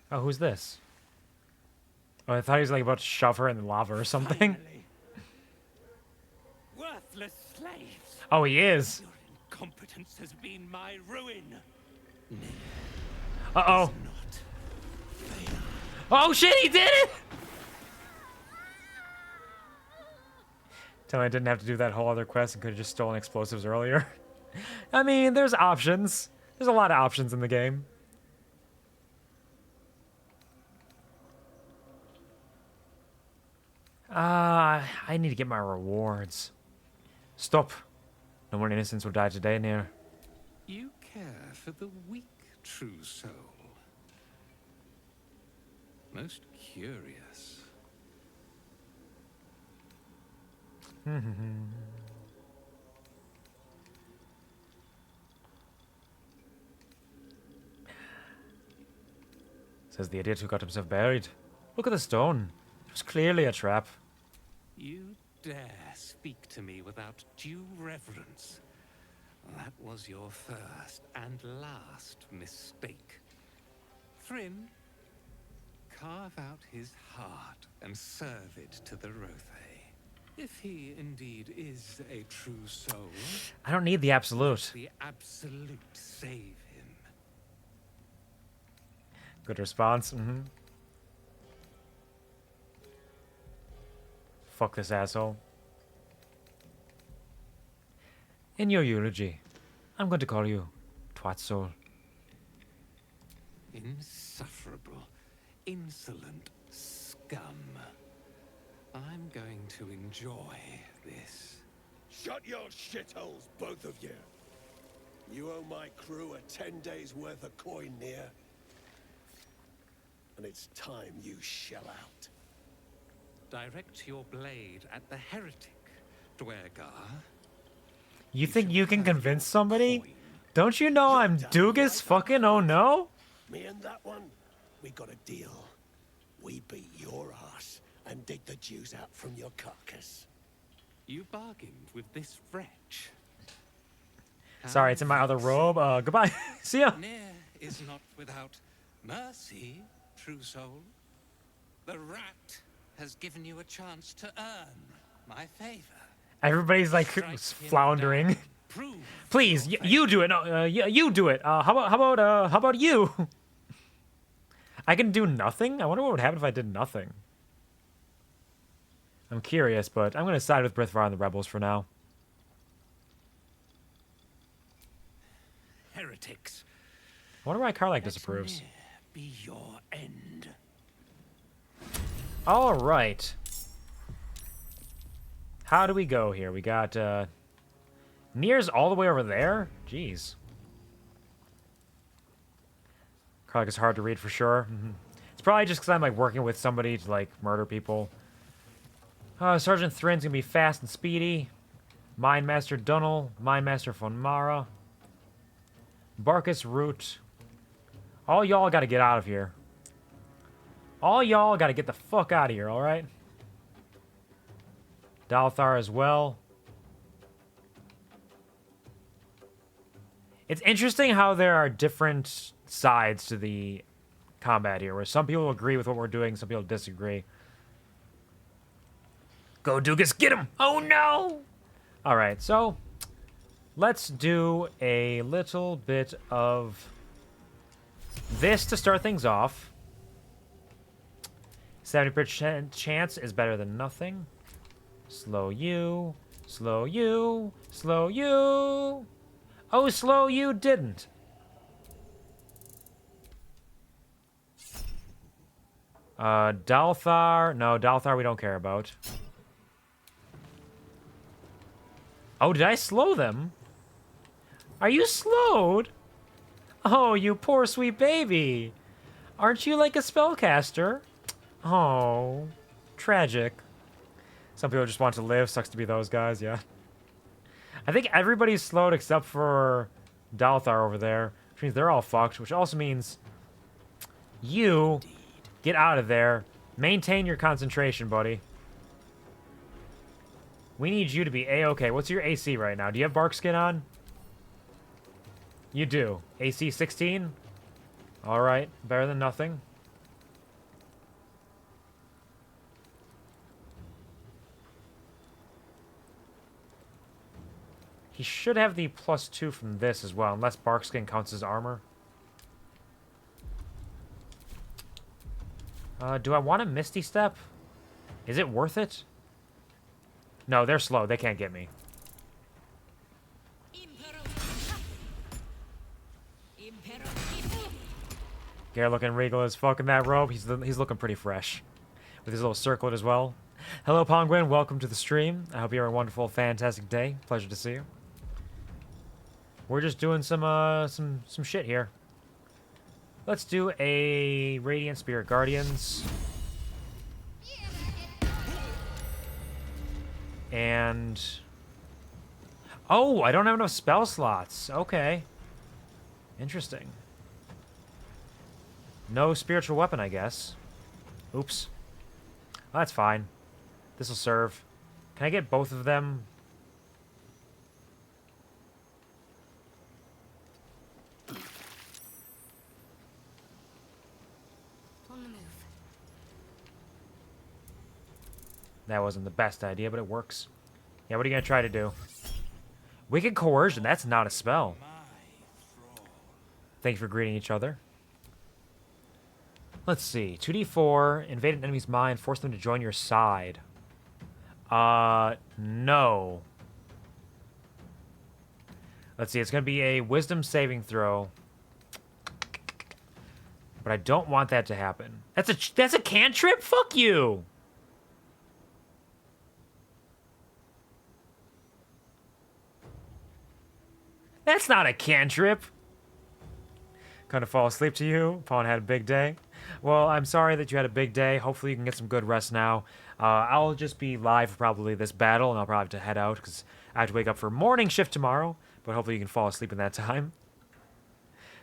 Oh, who's this? Oh, I thought he was like about to shove her in the lava or something. Worthless slaves. Oh, he is. Your incompetence has been my ruin. Uh-oh. Oh, shit, he did it! Tell me I didn't have to do that whole other quest and could have just stolen explosives earlier. I mean, there's options. There's a lot of options in the game. I need to get my rewards. Stop. No more innocents will die today, Nier. You care for the weak, true soul. Most curious. Says the idiot who got himself buried. Look at the stone. It was clearly a trap. You dare speak to me without due reverence. That was your first and last mistake. Thrym, carve out his heart and serve it to the Rothe. If he indeed is a true soul, I don't need the absolute. the absolute save him. Good response. Fuck this asshole. In your eulogy, I'm going to call you Twat Soul. Insufferable, insolent scum. I'm going to enjoy this. Shut your shitholes, both of you. You owe my crew a 10 days worth of coin Nier. And it's time you shell out. Direct your blade at the heretic, Dwergar. You think you can convince somebody? Don't you know I'm Doogus fucking oh no? Me and that one, we got a deal. we beat your ass and dig the Jews out from your carcass. You bargained with this wretch. Sorry, it's in my other robe. Goodbye. See ya. Near is not without mercy, true soul. The rat has given you a chance to earn my favor. Everybody's like floundering. Please, you do it. No, you do it. How about you? I can do nothing? I wonder what would happen if I did nothing. I'm curious, but I'm gonna side with Brithvar and the rebels for now. Heretics. I wonder why Karlach disapproves. Be your end. All right. How do we go here? We got Nir's all the way over there. Jeez. Karlach is hard to read for sure. It's probably just because I'm like working with somebody to like murder people. Sergeant Thrin's gonna be fast and speedy. Mindmaster Dunnel, Mindmaster von Mara, Barkus Root. All y'all gotta get out of here. All y'all gotta get the fuck out of here, alright? Dalthar as well. It's interesting how there are different sides to the combat here, where some people agree with what we're doing, some people disagree. Go, Doogus, get him! Oh no! Alright, so let's do a little bit of this to start things off. 70% chance is better than nothing. Slow you, slow you, slow you. Oh, slow you didn't. Dalthar. No, Dalthar we don't care about. Oh, did I slow them? Are you slowed? Oh, you poor sweet baby. Aren't you like a spellcaster? Oh, tragic. Some people just want to live. Sucks to be those guys, yeah. I think everybody's slowed except for Dalthar over there, which means they're all fucked, which also means you get out of there. Maintain your concentration, buddy. We need you to be A-okay. What's your AC right now? Do you have bark skin on? You do. AC 16? Alright, better than nothing. He should have the +2 from this as well, unless bark skin counts as armor. Do I want a Misty Step? Is it worth it? No, they're slow. They can't get me. Gare looking regal as fuck in that robe. He's looking pretty fresh. With his little circlet as well. Hello, Pongwin. Welcome to the stream. I hope you have a wonderful, fantastic day. Pleasure to see you. We're just doing some shit here. Let's do a Radiant Spirit Guardians. And... oh, I don't have enough spell slots. Okay. Interesting. No spiritual weapon, I guess. Oops. Well, that's fine. This'll serve. Can I get both of them? On the move. That wasn't the best idea, but it works. Yeah, what are you going to try to do? Wicked Coercion. That's not a spell. Thank you for greeting each other. Let's see. 2d4. Invade an enemy's mind. Force them to join your side. No. Let's see. It's going to be a wisdom saving throw. But I don't want that to happen. That's a cantrip? Fuck you! That's not a cantrip. Kind of fall asleep to you. Pawn had a big day. Well, I'm sorry that you had a big day. Hopefully you can get some good rest now. I'll just be live for probably this battle, and I'll probably have to head out because I have to wake up for morning shift tomorrow. But hopefully you can fall asleep in that time.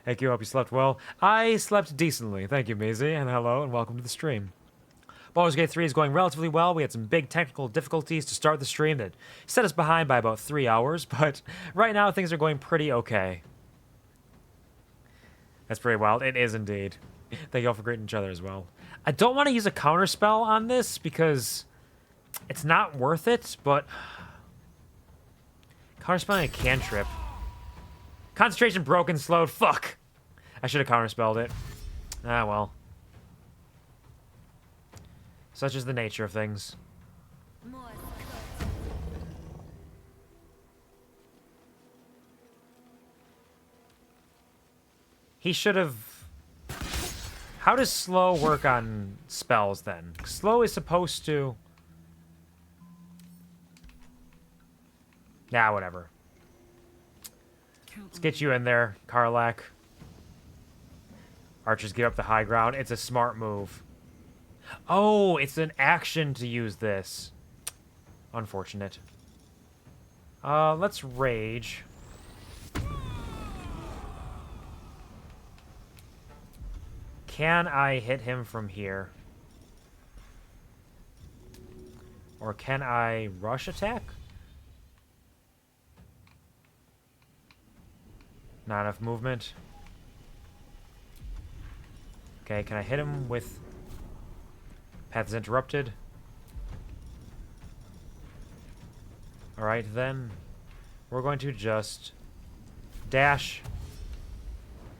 Thank you. Hope you slept well. I slept decently. Thank you, Maisie, and hello, and welcome to the stream. Baldur's Gate 3 is going relatively well. We had some big technical difficulties to start the stream that set us behind by about 3 hours, but right now things are going pretty okay. That's pretty wild. It is indeed. Thank you all for greeting each other as well. I don't want to use a counter spell on this because it's not worth it, but counter spelling a cantrip. Concentration broken, slowed. Fuck. I should have counter spelled it. Ah, well. Such is the nature of things. He should have... How does slow work on spells, then? Slow is supposed to... Nah, whatever. Let's get you in there, Karlak. Archers give up the high ground. It's a smart move. Oh, it's an action to use this. Unfortunate. Let's rage. Can I hit him from here? Or can I rush attack? Not enough movement. Okay, can I hit him with... Path is interrupted. Alright, then. We're going to just... dash.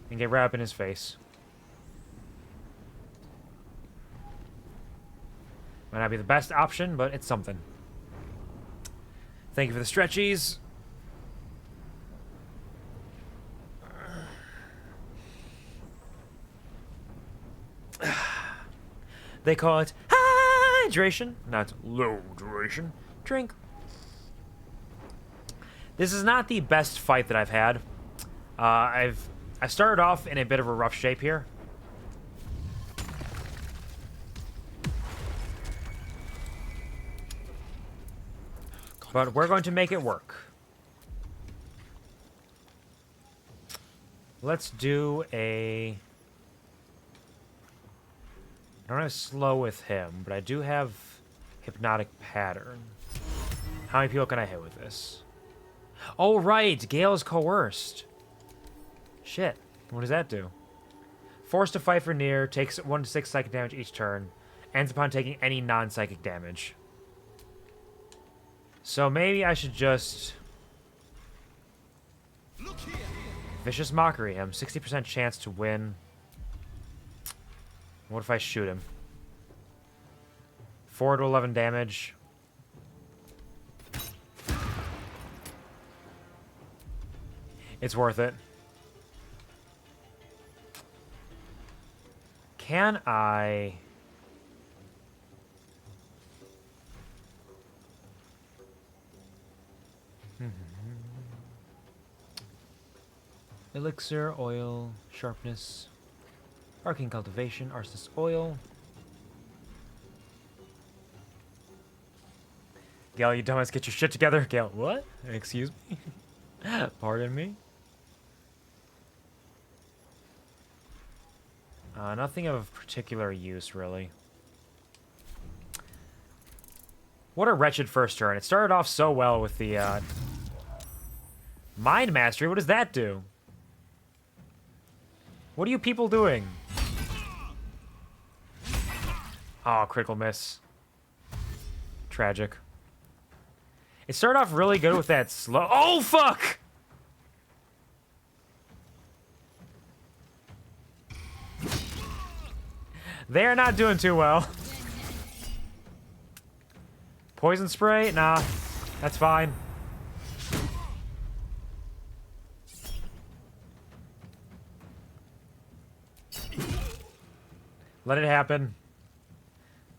And get right up in his face. Might not be the best option, but it's something. Thank you for the stretchies. They call it hydration, not low duration. Drink. This is not the best fight that I've had. I started off in a bit of a rough shape here. But we're going to make it work. Let's do a... I don't have slow with him, but I do have hypnotic pattern. How many people can I hit with this? Oh, right! Gale is coerced. Shit. What does that do? Forced to fight for near, takes 1 to 6 psychic damage each turn, ends upon taking any non-psychic damage. So maybe I should just... Vicious Mockery him. 60% chance to win. What if I shoot him? 4 to 11 damage. It's worth it. Can I... Elixir, oil, sharpness, arcane cultivation, arsonist oil. Gale, you dumbass, get your shit together. Gale, what? Excuse me? Pardon me? Nothing of particular use, really. What a wretched first turn. It started off so well with the, Mind Mastery. What does that do? What are you people doing? Oh, critical miss. Tragic. It started off really good with that slow... Oh, fuck! They are not doing too well. Poison spray? Nah. That's fine. Let it happen.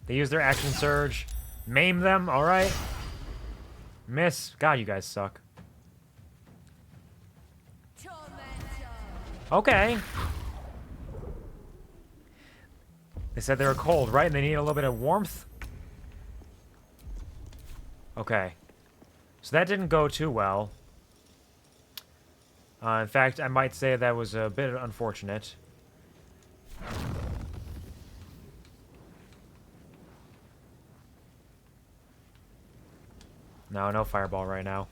They use their action surge. Maim them, alright. Miss. God, you guys suck. Okay. They said they were cold, right? And they need a little bit of warmth? Okay. So that didn't go too well. In fact, I might say that was a bit unfortunate. No, no fireball right now.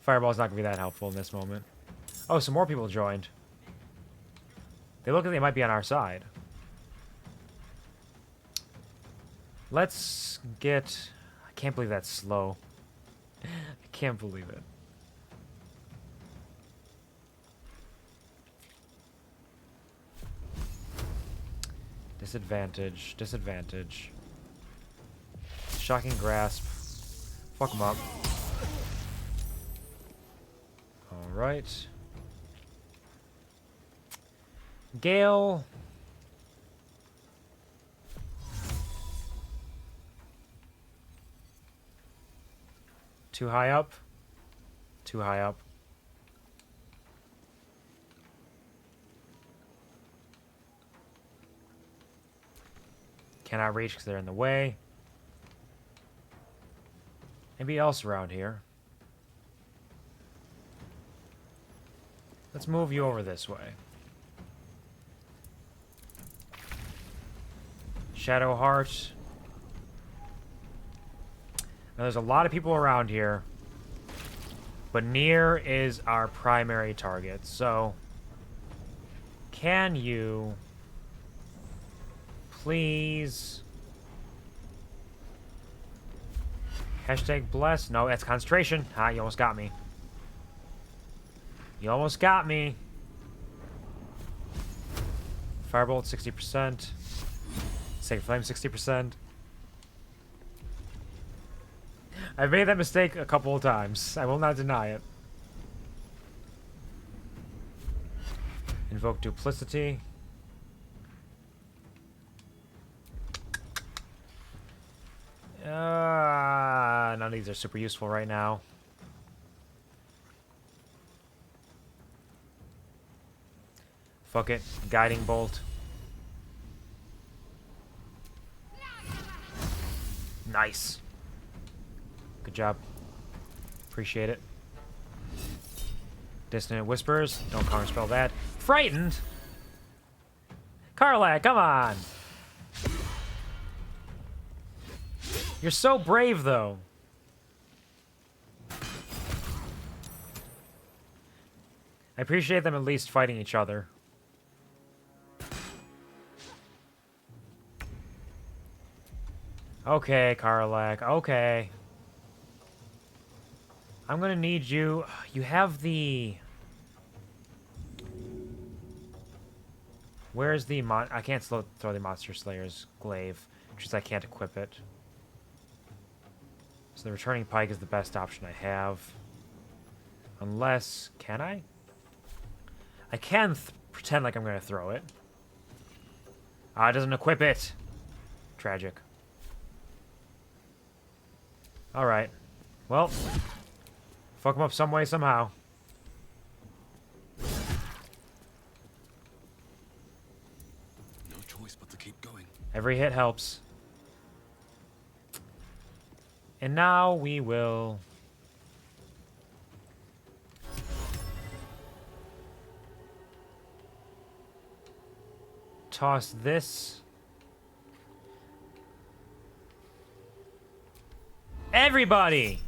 Fireball's not gonna be that helpful in this moment. Oh, some more people joined. They look like they might be on our side. Let's get... I can't believe that's slow. I can't believe it. Disadvantage. Disadvantage. Shocking grasp. Fuck him up. Alright. Gale. Too high up. Too high up. Cannot reach because they're in the way. Anybody else around here? Let's move you over this way. Shadow Heart. Now, there's a lot of people around here, but Nier is our primary target. So, can you please hashtag bless? No, that's concentration. Ha, you almost got me. You almost got me. Firebolt 60%. Sacred Flame 60%. I've made that mistake a couple of times. I will not deny it. Invoke Duplicity. None of these are super useful right now. Fuck it. Guiding Bolt. Nice. Good job. Appreciate it. Dissonant Whispers. Don't counterspell that. Frightened? Karlak, come on! You're so brave, though. I appreciate them at least fighting each other. Okay, Karlak. Okay. I'm gonna need you... You have the... Where's the I can't throw the Monster Slayer's glaive, because I can't equip it. So the Returning Pike is the best option I have. Unless... Can I? I can pretend like I'm gonna throw it. Ah, it doesn't equip it. Tragic. Alright. Well... Fuck him up some way, somehow. No choice but to keep going. Every hit helps. And now we will... toss this. Everybody!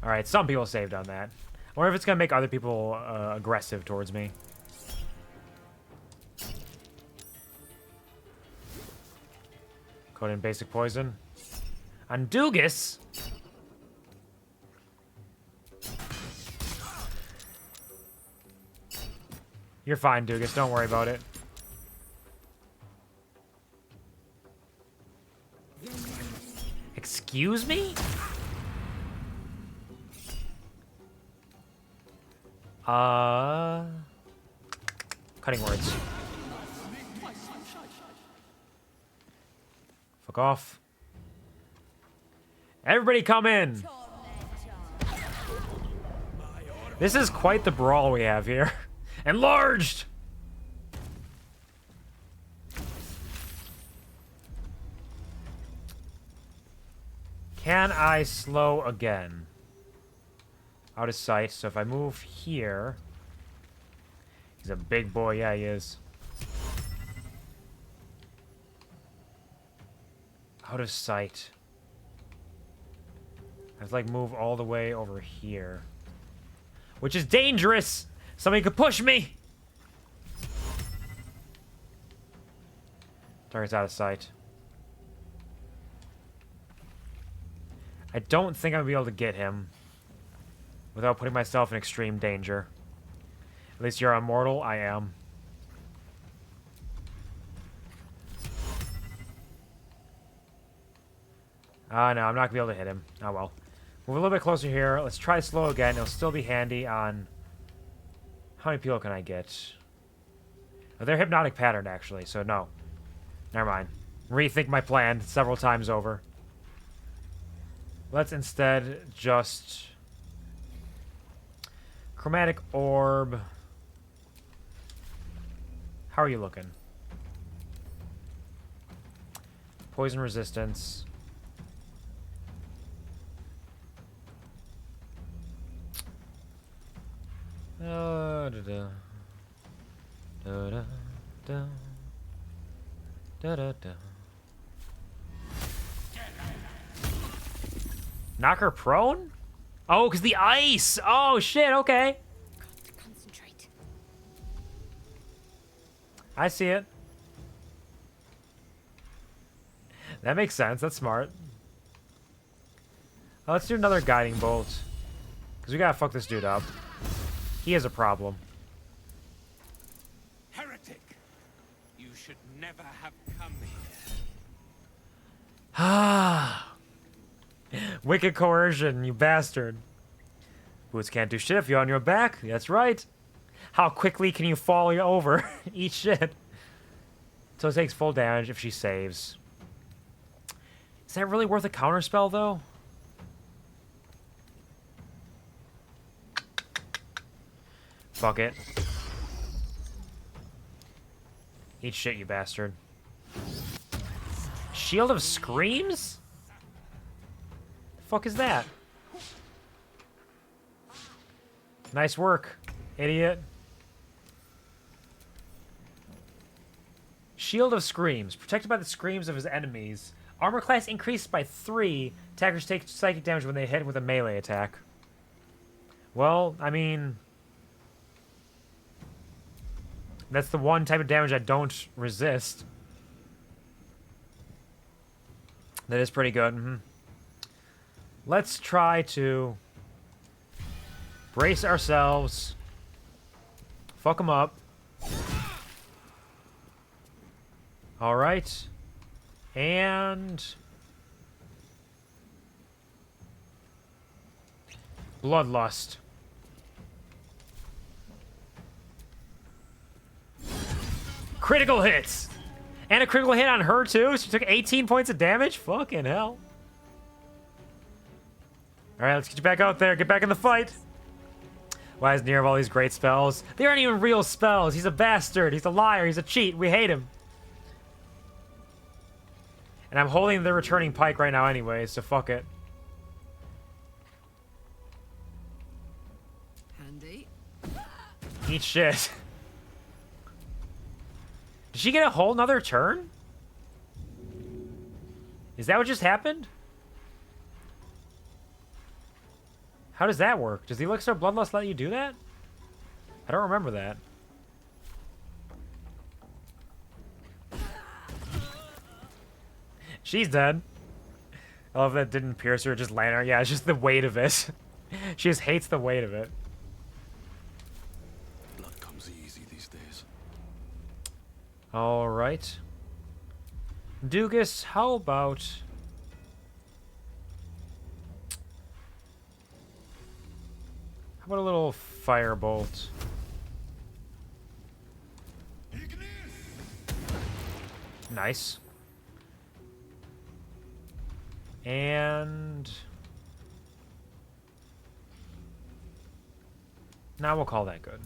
Alright, some people saved on that. I wonder if it's going to make other people aggressive towards me. Code in basic poison. On Doogus! You're fine, Doogus. Don't worry about it. Excuse me? Cutting words. Fuck off. Everybody come in! This is quite the brawl we have here. Enlarged! Can I slow again? Out of sight, so if I move here... He's a big boy, yeah he is. Out of sight. I have to, like, move all the way over here. Which is dangerous! Somebody could push me! Target's out of sight. I don't think I'm gonna be able to get him without putting myself in extreme danger. At least you're immortal. I am. No, I'm not gonna be able to hit him. Oh well. Move a little bit closer here. Let's try slow again. It'll still be handy on... How many people can I get? Oh, they're hypnotic patterned, actually, so no. Never mind. Rethink my plan several times over. Let's instead just... Chromatic orb. How are you looking? Poison resistance. Da da da da da da da da da. Knock her prone? Oh, because the ice! Oh, shit, okay. Concentrate. I see it. That makes sense. That's smart. Oh, let's do another guiding bolt. Because we gotta fuck this dude up. He has a problem. Heretic! You should never have come here. Ah. Wicked coercion, you bastard. Boots can't do shit if you're on your back. That's right. How quickly can you fall over? Eat shit. So it takes full damage if she saves. Is that really worth a counterspell, though? Fuck it. Eat shit, you bastard. Shield of Screams? The fuck is that? Nice work, idiot. Shield of Screams. Protected by the screams of his enemies. Armor class increased by 3. Attackers take psychic damage when they hit with a melee attack. Well, I mean... That's the one type of damage I don't resist. That is pretty good. Mm-hmm. Let's try to brace ourselves. Fuck them up. Alright. And... Bloodlust. Critical hits! And a critical hit on her, too? She took 18 points of damage? Fucking hell. Alright, let's get you back out there. Get back in the fight. Why is Nier have all these great spells? They aren't even real spells. He's a bastard. He's a liar. He's a cheat. We hate him. And I'm holding the returning pike right now anyway, so fuck it. Handy. Eat shit. Did she get a whole nother turn? Is that what just happened? How does that work? Does the Elixir of Bloodlust let you do that? I don't remember that. She's dead. I love that didn't pierce her, just land her. Yeah, it's just the weight of it. She just hates the weight of it. Blood comes easy these days. All right. Doogus, how about... How about a little firebolt? Nice. And... now we'll call that good.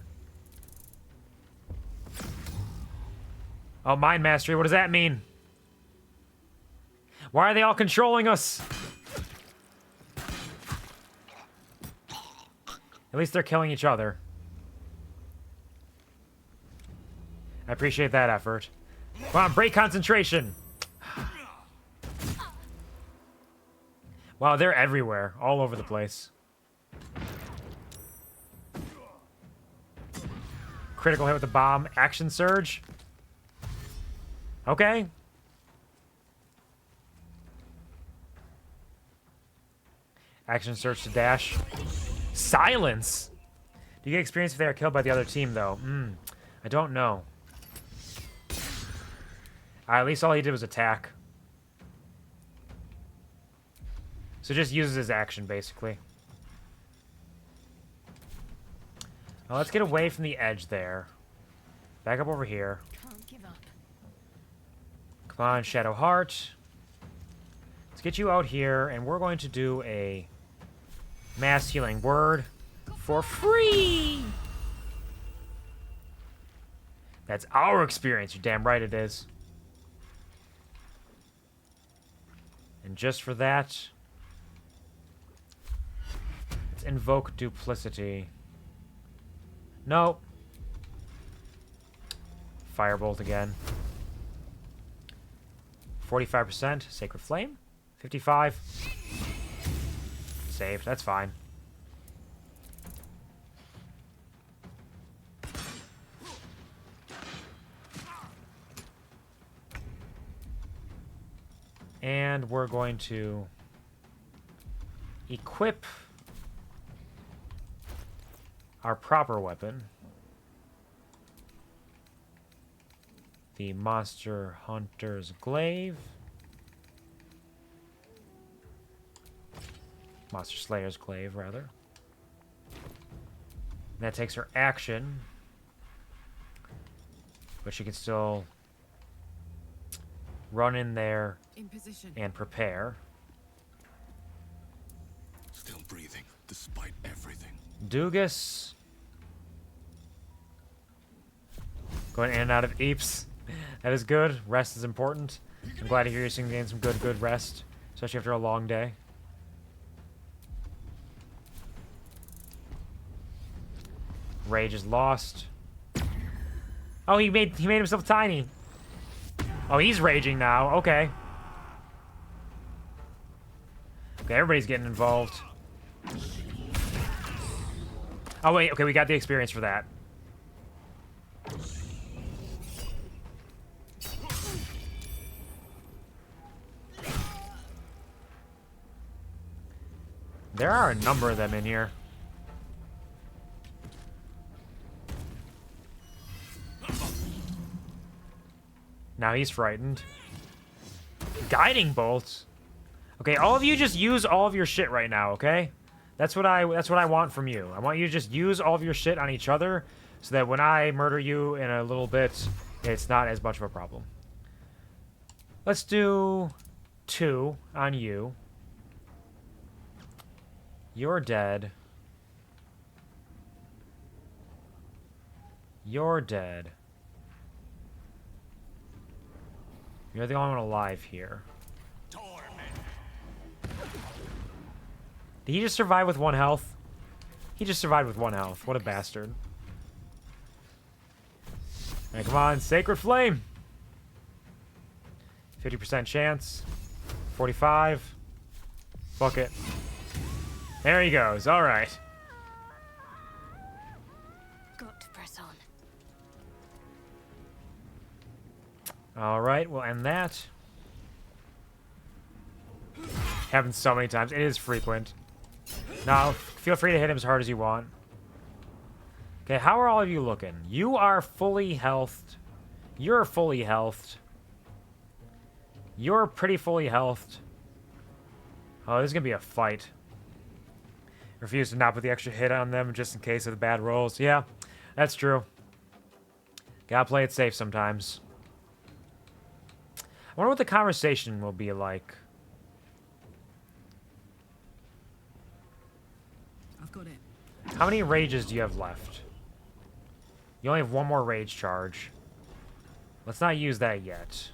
Oh, Mind Mastery, what does that mean? Why are they all controlling us? At least they're killing each other. I appreciate that effort. Come on, break concentration. Wow, they're everywhere. All over the place. Critical hit with the bomb. Action surge. Okay. Action surge to dash. Silence! Do you get experience if they are killed by the other team, though? I don't know. At least all he did was attack. So just uses his action, basically. Now let's get away from the edge there. Back up over here. Can't give up. Come on, Shadow Heart. Let's get you out here, and we're going to do a mass healing word for free! That's our experience. You're damn right it is. And just for that, let's invoke duplicity. No. Firebolt again. 45%. Sacred Flame. 55. Saved. That's fine. And we're going to equip our proper weapon. The Monster Hunter's Glaive. Monster Slayer's Glaive, rather. And that takes her action. But she can still run in there and prepare. Still breathing, despite everything. Doogus. Going in and out of Eeps. That is good. Rest is important. I'm glad to hear you're getting some good rest. Especially after a long day. Rage is lost. Oh, he made himself tiny. Oh, he's raging now. Okay. Okay, everybody's getting involved. Oh, wait. Okay, we got the experience for that. There are a number of them in here. Now he's frightened. Guiding bolts. Okay, all of you just use all of your shit right now, okay? That's what I want from you. I want you to just use all of your shit on each other so that when I murder you in a little bit, it's not as much of a problem. Let's do 2 on you. You're dead. You're dead. You're the only one alive here. Did he just survive with 1 health? He just survived with 1 health. What a bastard. Alright, come on. Sacred Flame. 50% chance. 45. Fuck it. There he goes. Alright. Got to press on. Alright, we'll end that. Happens so many times. It is frequent. Now, feel free to hit him as hard as you want. Okay, how are all of you looking? You are fully healthed. You're fully healthed. You're pretty fully healthed. Oh, this is going to be a fight. Refuse to not put the extra hit on them just in case of the bad rolls. Yeah, that's true. Gotta play it safe sometimes. I wonder what the conversation will be like. I've got it. How many rages do you have left? You only have 1 more rage charge. Let's not use that yet.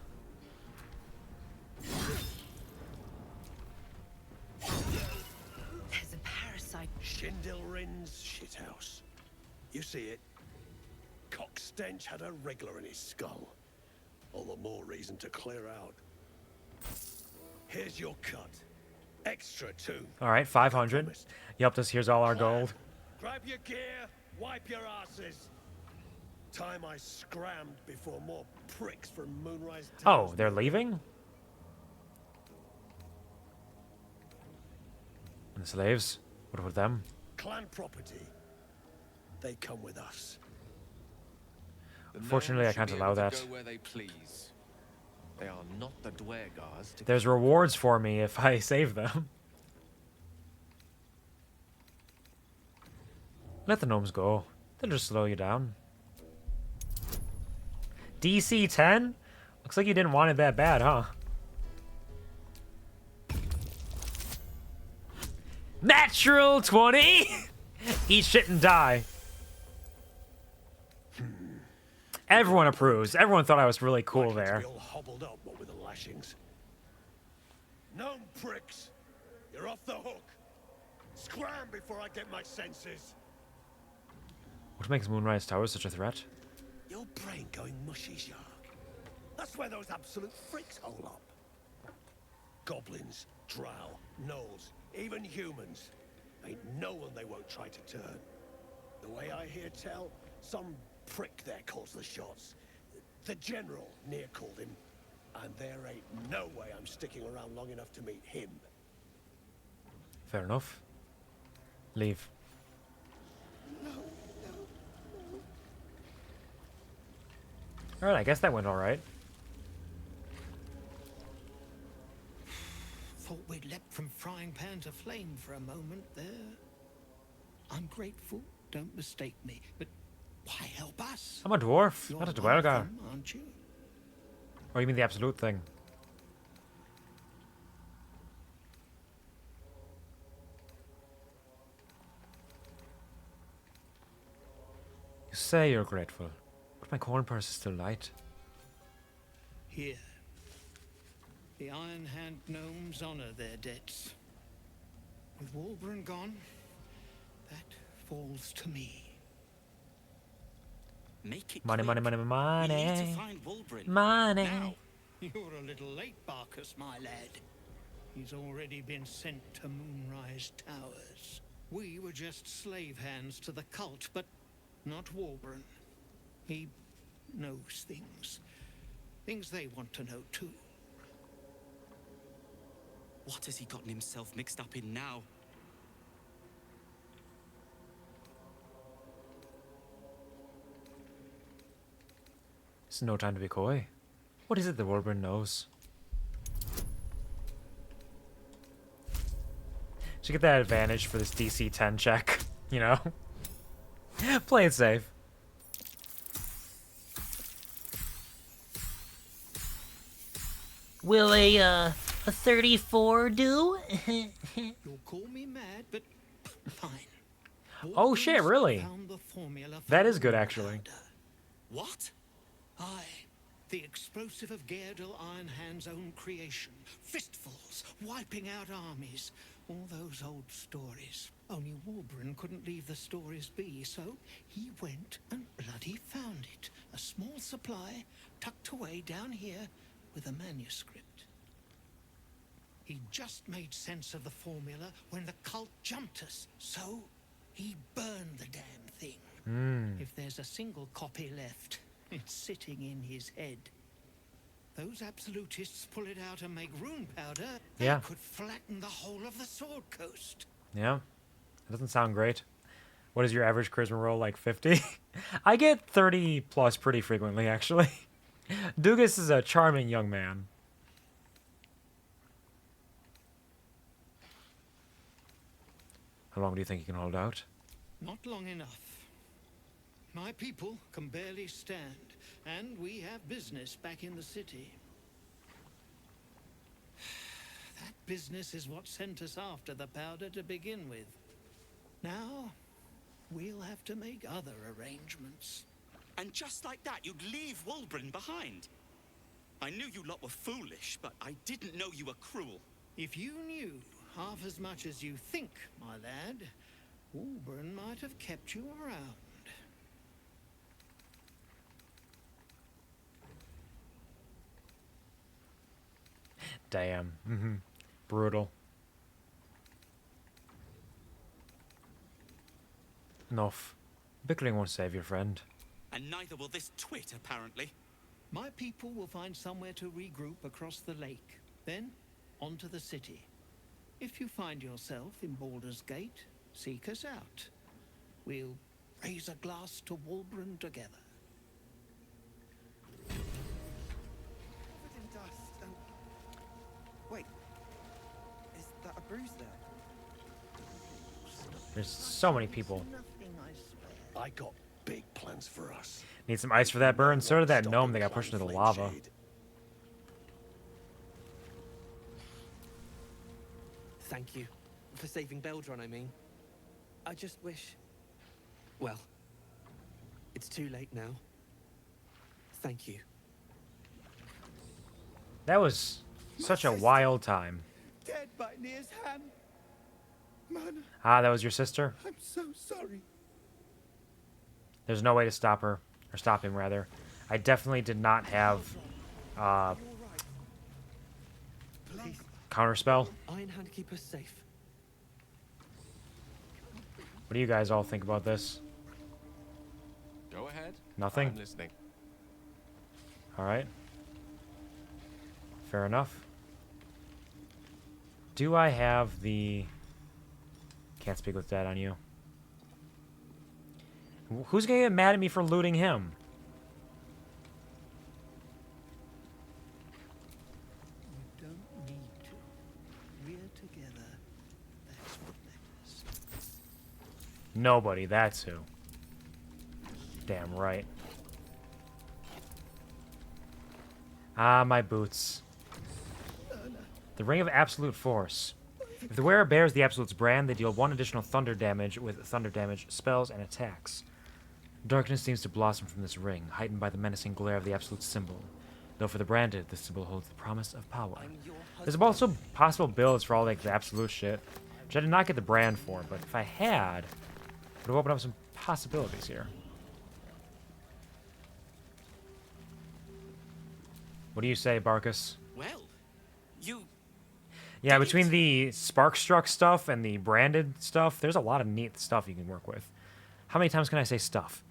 There's a parasite. Shindilrin's shithouse. You see it? Cockstench had a wriggler in his skull. All the more reason to clear out. Here's your cut. Extra too. All right, 500. You helped us. Here's all our gold. Grab your gear, wipe your asses. Time I scrammed before more pricks from Moonrise Towers. Oh, they're leaving? And the slaves? What about them? Clan property. They come with us. Unfortunately, I can't allow that. Go where they please. They are not the Dwergars to There's rewards for me if I save them. Let the gnomes go. They'll just slow you down. DC 10? Looks like you didn't want it that bad, huh? Natural 20! Eat shit and die. Everyone approves. Everyone thought I was really cool there. All hobbled up, what with the lashings. Gnome pricks! You're off the hook. Scram before I get my senses. What makes Moonrise Towers such a threat? Your brain going mushy, Shark. That's where those absolute freaks hole up. Goblins, drow, gnolls, even humans. Ain't no one they won't try to turn. The way I hear tell, some prick there calls the shots. The general near called him. And there ain't no way I'm sticking around long enough to meet him. Fair enough. Leave. Alright, I guess that went alright. Thought we'd leapt from frying pan to flame for a moment there. I'm grateful, don't mistake me, but why help us? I'm a dwarf, You're not a one of dwergar. them, aren't you? Oh, you mean the absolute thing? You say you're grateful, but my corn purse is still light. Here. The Iron Hand gnomes honor their debts. With Walburn gone, that falls to me. Make it Money, money, quick. money, We need to money. find Walburn. Money. Now. You're a little late, Barkus, my lad. He's already been sent to Moonrise Towers. We were just slave hands to the cult, but not Walburn. He knows things. Things they want to know, too. What has he gotten himself mixed up in now? It's no time to be coy. What is it that Warburn knows? Should get that advantage for this DC 10 check, you know? Play it safe. Will a 34 do? You'll call me mad, but fine. Oh shit, really? Found the formula for That is good, boon actually. powder. What? Aye. The explosive of Gaerdel Ironhand's own creation. Fistfuls, wiping out armies. All those old stories. Only Walburn couldn't leave the stories be, so he went and bloody found it. A small supply, tucked away down here with a manuscript. He just made sense of the formula when the cult jumped us, so he burned the damn thing. If there's a single copy left, it's sitting in his head. Those absolutists pull it out and make rune powder. Yeah. They could flatten the whole of the Sword Coast. Yeah. It doesn't sound great. What is your average charisma roll, like 50? I get 30 plus pretty frequently, actually. Doogus is a charming young man. How long do you think you can hold out? Not long enough. My people can barely stand, and we have business back in the city. That business is what sent us after the powder to begin with. Now, we'll have to make other arrangements. And just like that, you'd leave Walburn behind. I knew you lot were foolish, but I didn't know you were cruel. If you knew half as much as you think, my lad, Walburn might have kept you around. Damn. Brutal. Enough. Bickering won't save your friend. And neither will this twit, apparently. My people will find somewhere to regroup across the lake. Then, onto the city. If you find yourself in Baldur's Gate, seek us out. We'll raise a glass to Wulbren together. Covered in dust and... Wait. Is that a bruise there? There's so many people. I got big plans for us. Need some ice for that burn? So did that gnome that got pushed into the lava. Thank you. For saving Baldur, I mean. I just wish... Well, it's too late now. Thank you. That was such a wild time. Dead by Nir's hand. Man, Ah, that was your sister? I'm so sorry. There's no way to stop her. Or stop him, rather. I definitely did not have... counterspell. Iron Hand keep us safe. What do you guys all think about this? Go ahead. Nothing? I'm listening. Alright. Fair enough. Do I have the... Can't speak with that on you. Who's gonna get mad at me for looting him? You don't need to. We're together. That's what matters. Nobody, that's who. Damn right. Ah, my boots. The Ring of Absolute Force. If the wearer bears the Absolute's brand, they deal 1 additional thunder damage with thunder damage spells and attacks. Darkness seems to blossom from this ring, heightened by the menacing glare of the Absolute symbol. Though for the branded, this symbol holds the promise of power. There's also possible builds for all like the Absolute shit, which I did not get the brand for, but if I had, it would have opened up some possibilities here. What do you say, Barkus? Well, you... Yeah, between the Sparkstruck stuff and the branded stuff, there's a lot of neat stuff you can work with. How many times can I say stuff?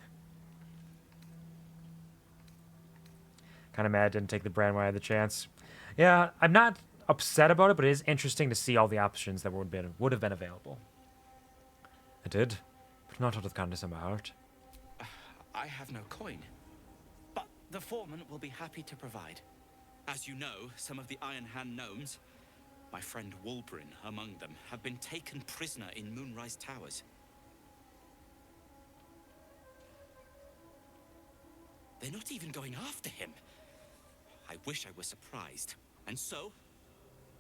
Kind of mad I didn't take the brand when I had the chance. Yeah, I'm not upset about it, but it is interesting to see all the options that would have been available. I did, but not out of the kindness of my heart. I have no coin, but the foreman will be happy to provide. As you know, some of the Iron Hand gnomes, my friend Wulbren among them, have been taken prisoner in Moonrise Towers. They're not even going after him. I wish I were surprised. And so,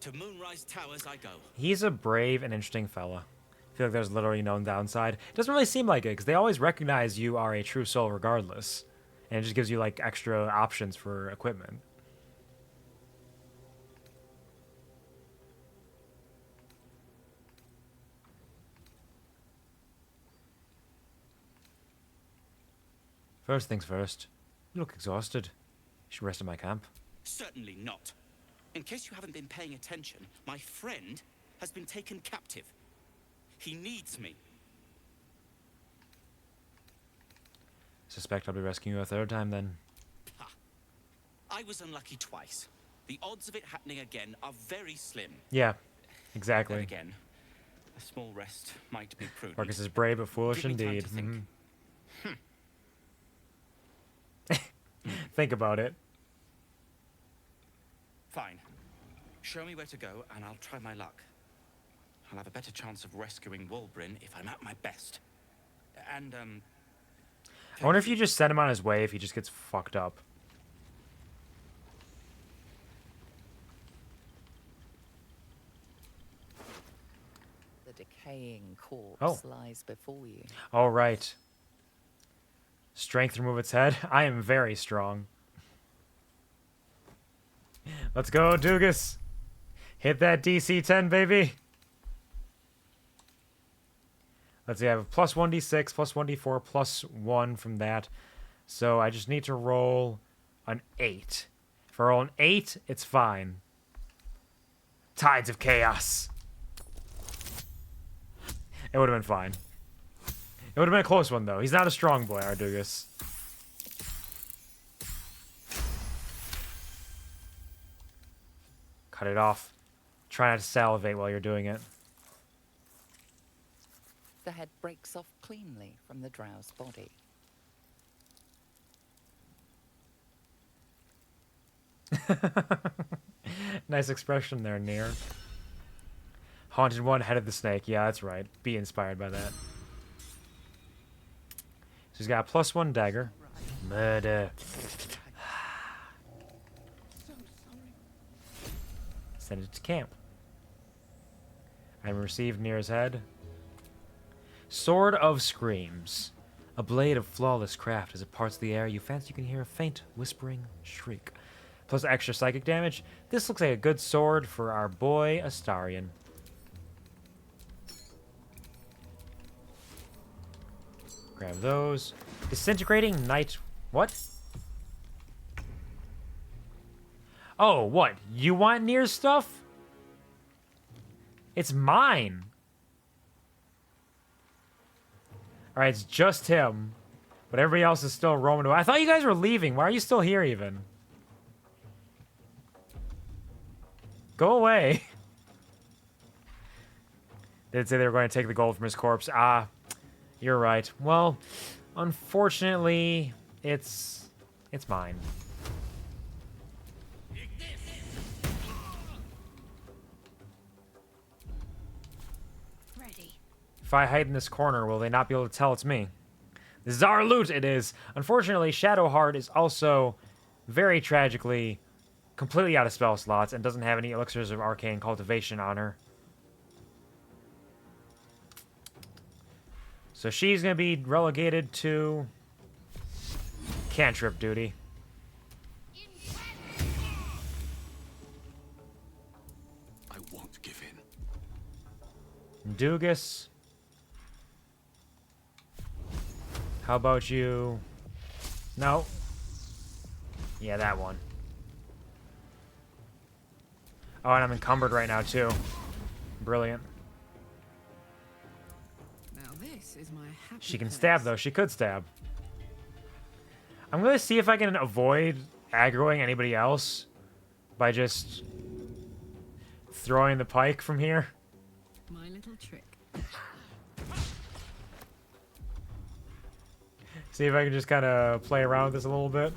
to Moonrise Towers I go. He's a brave and interesting fella. I feel like there's literally no downside. It doesn't really seem like it, because they always recognize you are a true soul regardless. And it just gives you, like, extra options for equipment. First things first. You look exhausted. You should rest in my camp. Certainly not. In case you haven't been paying attention, my friend has been taken captive. He needs me. Suspect I'll be rescuing you a third time then. Ha. I was unlucky twice. The odds of it happening again are very slim. Yeah, exactly. Then again, a small rest might be prudent. Marcus is brave but foolish Give me time indeed. to think. Think about it. Fine. Show me where to go, and I'll try my luck. I'll have a better chance of rescuing Wulbren if I'm at my best. And, I wonder if you just send him on his way if he just gets fucked up. The decaying corpse lies before you. All right. Strength to remove its head. I am very strong. Let's go, Doogus. Hit that DC 10, baby. Let's see, I have a plus 1d6, plus 1d4, plus 1 from that. So I just need to roll an 8. If I roll an 8, it's fine. Tides of Chaos. It would have been fine. It would have been a close one, though. He's not a strong boy, our Doogus. Cut it off. Try not to salivate while you're doing it. The head breaks off cleanly from the drow's body. Nice expression there, Nier. Haunted one, head of the snake. Yeah, that's right. Be inspired by that. So he's got a +1 dagger. Murder. Send it to camp. Item received, Nier's head. Sword of Screams. A blade of flawless craft. As it parts the air, you fancy you can hear a faint, whispering shriek. Plus extra psychic damage. This looks like a good sword for our boy Astarion. Grab those. Disintegrating Night... What? Oh, what? You want Nier's stuff? It's mine. Alright, it's just him. But everybody else is still roaming away. I thought you guys were leaving. Why are you still here, even? Go away. They did say they were going to take the gold from his corpse. Ah, you're right. Well, unfortunately, it's mine. Ready. If I hide in this corner, will they not be able to tell it's me? This is our loot, it is. Unfortunately, Shadowheart is also, very tragically, completely out of spell slots and doesn't have any elixirs of arcane cultivation on her. So she's going to be relegated to cantrip duty. I won't give in. Doogus. How about you? No. Yeah, that one. Oh, and I'm encumbered right now, too. Brilliant. Now this is my happy She can place. stab, though. She could stab. I'm going to see if I can avoid aggroing anybody else by just throwing the pike from here. My little trick. See if I can just kind of play around with this a little bit.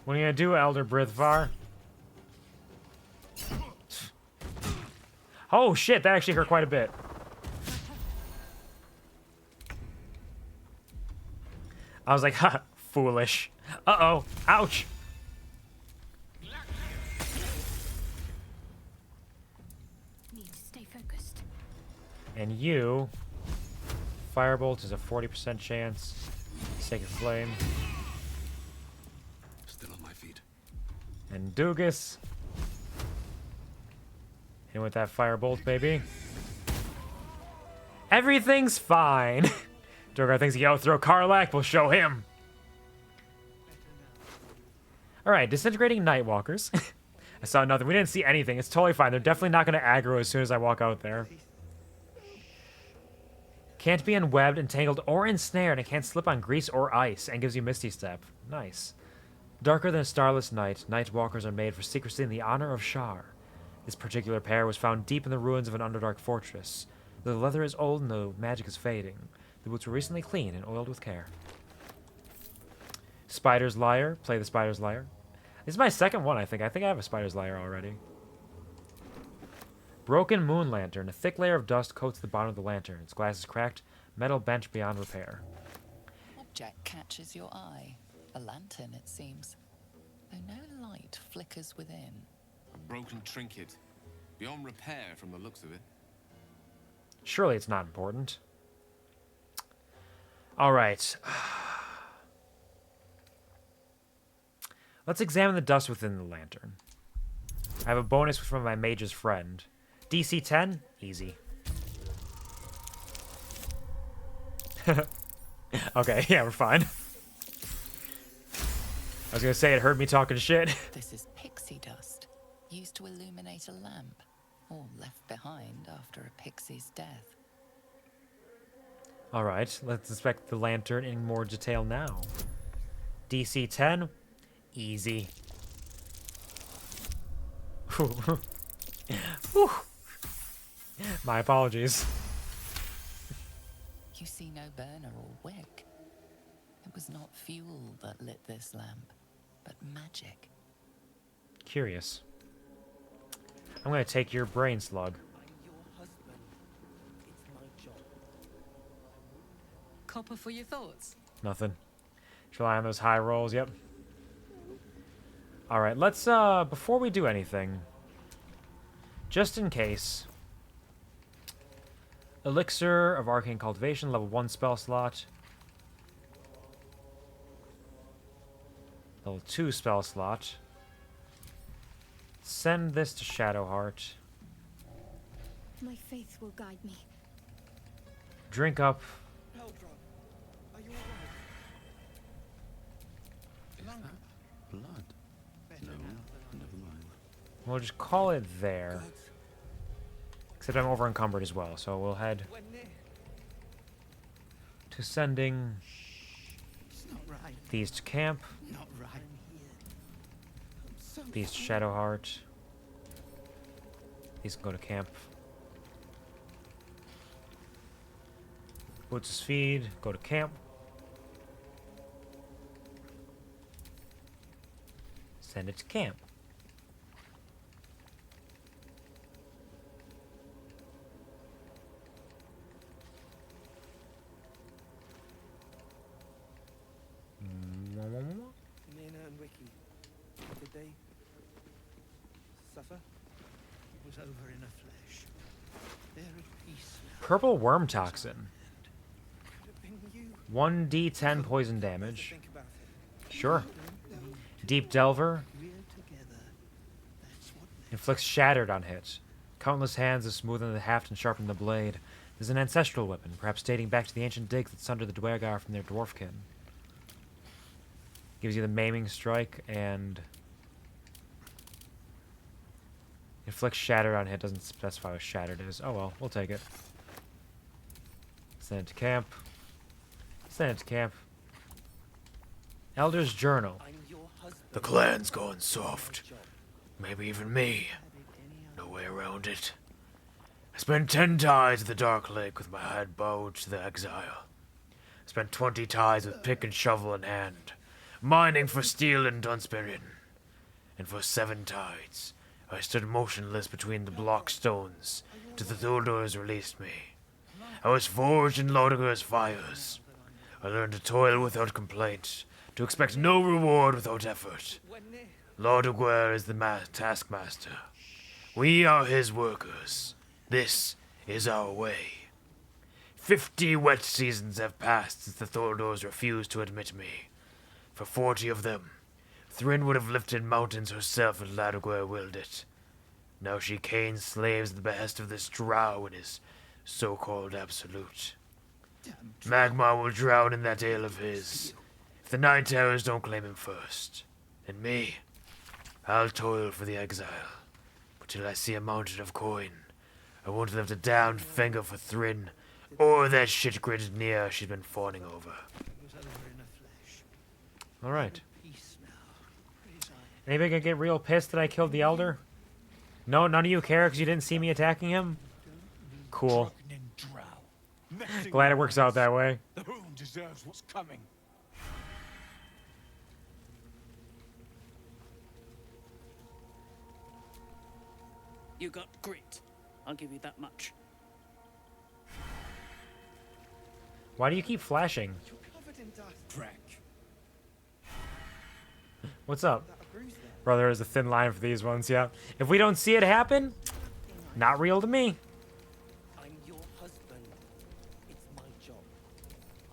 What are you going to do, Elder Brithvar? Oh, shit. That actually hurt quite a bit. I was like, ha, foolish. Uh-oh. Ouch. Need to stay focused. And you... Firebolt is a 40% chance. Sacred Flame. Still on my feet. And Doogus. And with that Firebolt, baby. Everything's fine. Durgar thinks, yo, throw Karlak, we'll show him. Alright, Disintegrating Nightwalkers. I saw nothing. We didn't see anything. It's totally fine. They're definitely not going to aggro as soon as I walk out there. Can't be unwebbed, entangled, or ensnared, and can't slip on grease or ice, and gives you Misty Step. Nice. Darker than a starless night, Nightwalkers are made for secrecy in the honor of Shar. This particular pair was found deep in the ruins of an Underdark fortress. The leather is old and the magic is fading. The boots were recently cleaned and oiled with care. Spider's Lyre. Play the Spider's Lyre. This is my second one, I think. I think I have a Spider's Lyre already. Broken Moon Lantern. A thick layer of dust coats the bottom of the lantern. Its glass is cracked, metal bent beyond repair. Object catches your eye. A lantern, it seems. Though no light flickers within. A broken trinket. Beyond repair from the looks of it. Surely it's not important. Alright. Let's examine the dust within the lantern. I have a bonus from my mage's friend. DC 10? Easy. Okay, yeah, we're fine. I was gonna say it heard me talking shit. This is pixie dust, used to illuminate a lamp. or left behind after a pixie's death. Alright, let's inspect the lantern in more detail now. DC 10, easy. Whew. My apologies. You see no burner or wick. It was not fuel that lit this lamp, but magic. Curious. I'm gonna take your brain slug. Copper for your thoughts. Nothing. Just rely on those high rolls, yep. Alright, let's, before we do anything, just in case, Elixir of Arcane Cultivation, level 1 spell slot. Level 2 spell slot. Send this to Shadowheart. My faith will guide me. Drink up. Blood? No, never mind. We'll just call it there. Except I'm over encumbered as well, so we'll head to sending these to camp. These to Shadowheart. These can go to camp. Boots' feed, go to camp. Send it to camp. Nina and Wiki, did they suffer? It was over in a flash. They're at peace now. Purple worm toxin. 1d10 poison damage. Sure. Deep Delver. Inflicts shattered on hit. Countless hands have smoothened the haft and sharpened the blade. There's an ancestral weapon, perhaps dating back to the ancient digs that sundered the Dwergar from their dwarfkin. Gives you the maiming strike and inflicts shattered on hit. Doesn't specify what shattered is. Oh well, we'll take it. Send it to camp. Send it to camp. Elder's Journal. The clan's gone soft. Maybe even me. No way around it. I spent 10 tides at the Dark Lake with my head bowed to the exile. I spent 20 tides with pick and shovel in hand, mining for steel and Dunsperrin. And for 7 tides, I stood motionless between the block stones till the Thuldors released me. I was forged in Laudiger's fires. I learned to toil without complaint, to expect no reward without effort. Laudiger is the taskmaster. We are his workers. This is our way. 50 wet seasons have passed since the Thuldors refused to admit me. For 40 of them, Thrin would have lifted mountains herself if Laudiger willed it. Now she canes slaves at the behest of this drow in his so-called absolute. Magmar will drown in that ale of his, if the Nine Terrors don't claim him first. And me, I'll toil for the exile, but till I see a mountain of coin, I won't lift a damned finger for Thrin, or that shit-gritted Nia she's been fawning over. Alright. Anybody gonna get real pissed that I killed the Elder? No, none of you care because you didn't see me attacking him? Cool. Glad it works out that way. The boon deserves what's coming. You got grit. I'll give you that much. Why do you keep flashing? What's up? Brother, there's a thin line for these ones, yeah. If we don't see it happen, not real to me. I'm your husband. It's my job.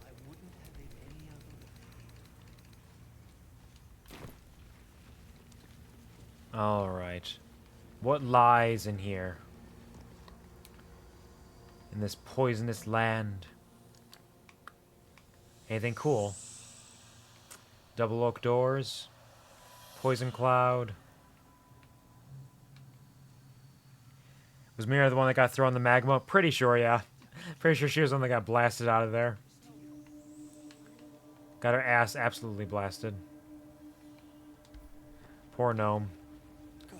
I wouldn't have it any other way. Alright. What lies in here? In this poisonous land? Anything cool? Double oak doors? Poison cloud? Was Mira the one that got thrown in the magma? Pretty sure, yeah. Pretty sure she was the one that got blasted out of there. Got her ass absolutely blasted. Poor gnome.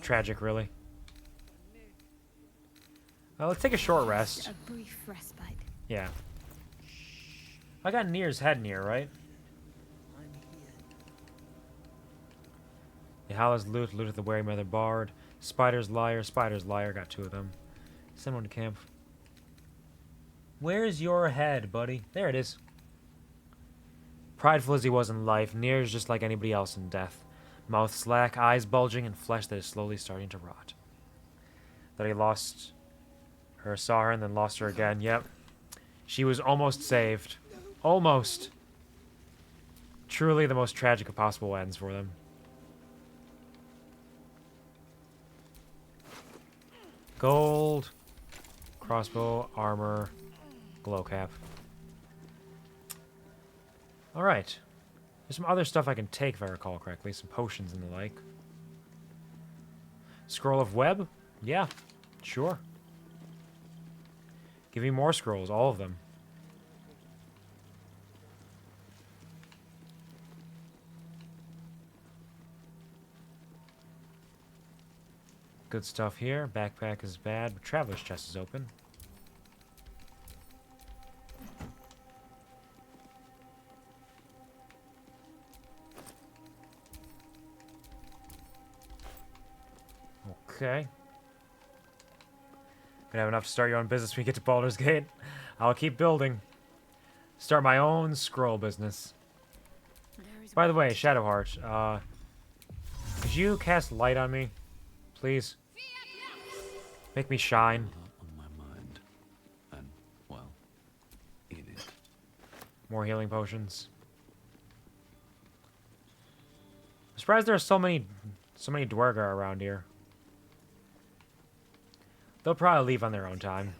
Tragic, really. Well, let's take a short rest. A brief respite. Yeah. I got Nier's head near, right? Yahala's loot, loot of the Wary Mother Bard. Spider's Liar, got 2 of them. Send one to camp. Where's your head, buddy? There it is. Prideful as he was in life, Nier is just like anybody else in death. Mouth slack, eyes bulging, and flesh that is slowly starting to rot. That he lost her, saw her, and then lost her again. Yep. She was almost saved. Almost. Truly the most tragic of possible ends for them. Gold. Crossbow, armor, glow cap. Alright. There's some other stuff I can take if I recall correctly. Some potions and the like. Scroll of web? Yeah, sure. Give me more scrolls, all of them. Good stuff here. Backpack is bad, but Traveler's Chest is open. Okay. Gonna have enough to start your own business when you get to Baldur's Gate. I'll keep building. Start my own scroll business. By the way, Shadowheart, could you cast light on me? Please? Make me shine. On my mind. And, well, in it. More healing potions. I'm surprised there are so many Dwergar around here. They'll probably leave on their own time.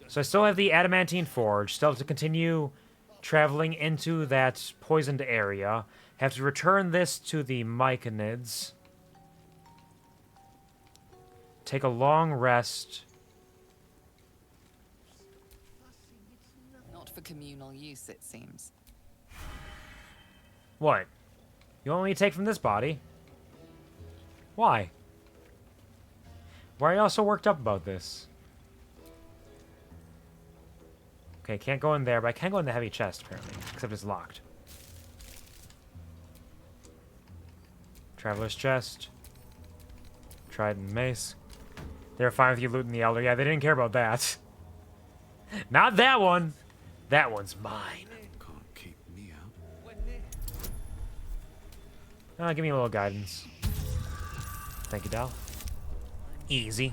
So I still have the Adamantine Forge. Still have to continue traveling into that poisoned area. Have to return this to the Myconids. Take a long rest. Not for communal use, it seems. What? You only take from this body? Why? Why are y'all so worked up about this? Okay, can't go in there, but I can go in the heavy chest, apparently. Except it's locked. Traveler's Chest. Trident Mace. They were fine with you looting the Elder. Yeah, they didn't care about that. Not that one! That one's mine. Can't keep me out. Give me a little guidance. Thank you, Dal. Easy.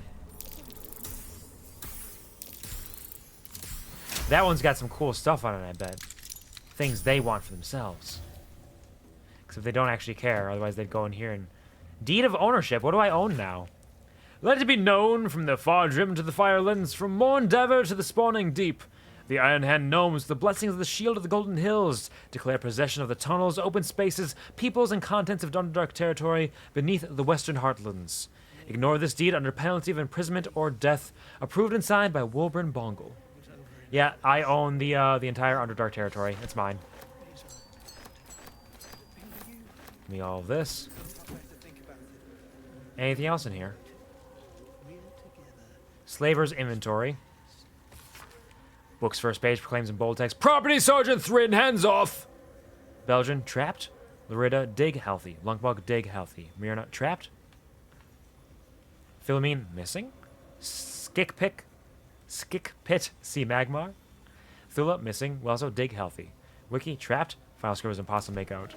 That one's got some cool stuff on it, I bet. Things they want for themselves. Except they don't actually care, otherwise they'd go in here and... Deed of ownership, what do I own now? Let it be known from the far rim to the firelands, from Morndever to the spawning deep. The Iron Hand gnomes, the blessings of the Shield of the Golden Hills, declare possession of the tunnels, open spaces, peoples, and contents of Underdark territory beneath the Western Heartlands. Ignore this deed under penalty of imprisonment or death. Approved and signed by Wulbren Bongle. Yeah, I own the entire Underdark territory. It's mine. Give me all of this. Anything else in here? Slaver's inventory. Book's first page proclaims in bold text, Property Sergeant Thrin, hands off! Belgian, trapped. Lorida, dig healthy. Lunkbug, dig healthy. Myrna, trapped. Philomene, missing. Skikpit, see Magmar. Thula, missing. Welzo, dig healthy. Wiki, trapped. Final score was impossible to make out.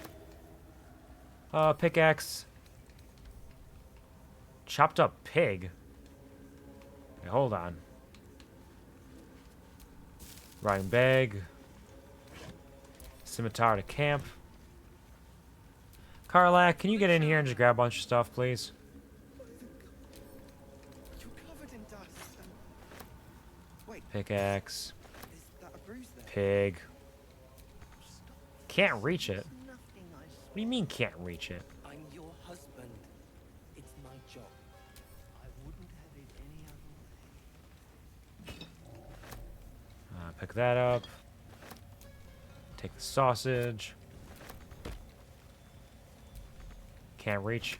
Pickaxe. Chopped up pig. Okay, hold on. Riding bag. Scimitar to camp. Karlak, can you get in here and just grab a bunch of stuff, please? Pickaxe. Pig. Can't reach it. What do you mean can't reach it? I'm your husband. Pick that up. Take the sausage. Can't reach.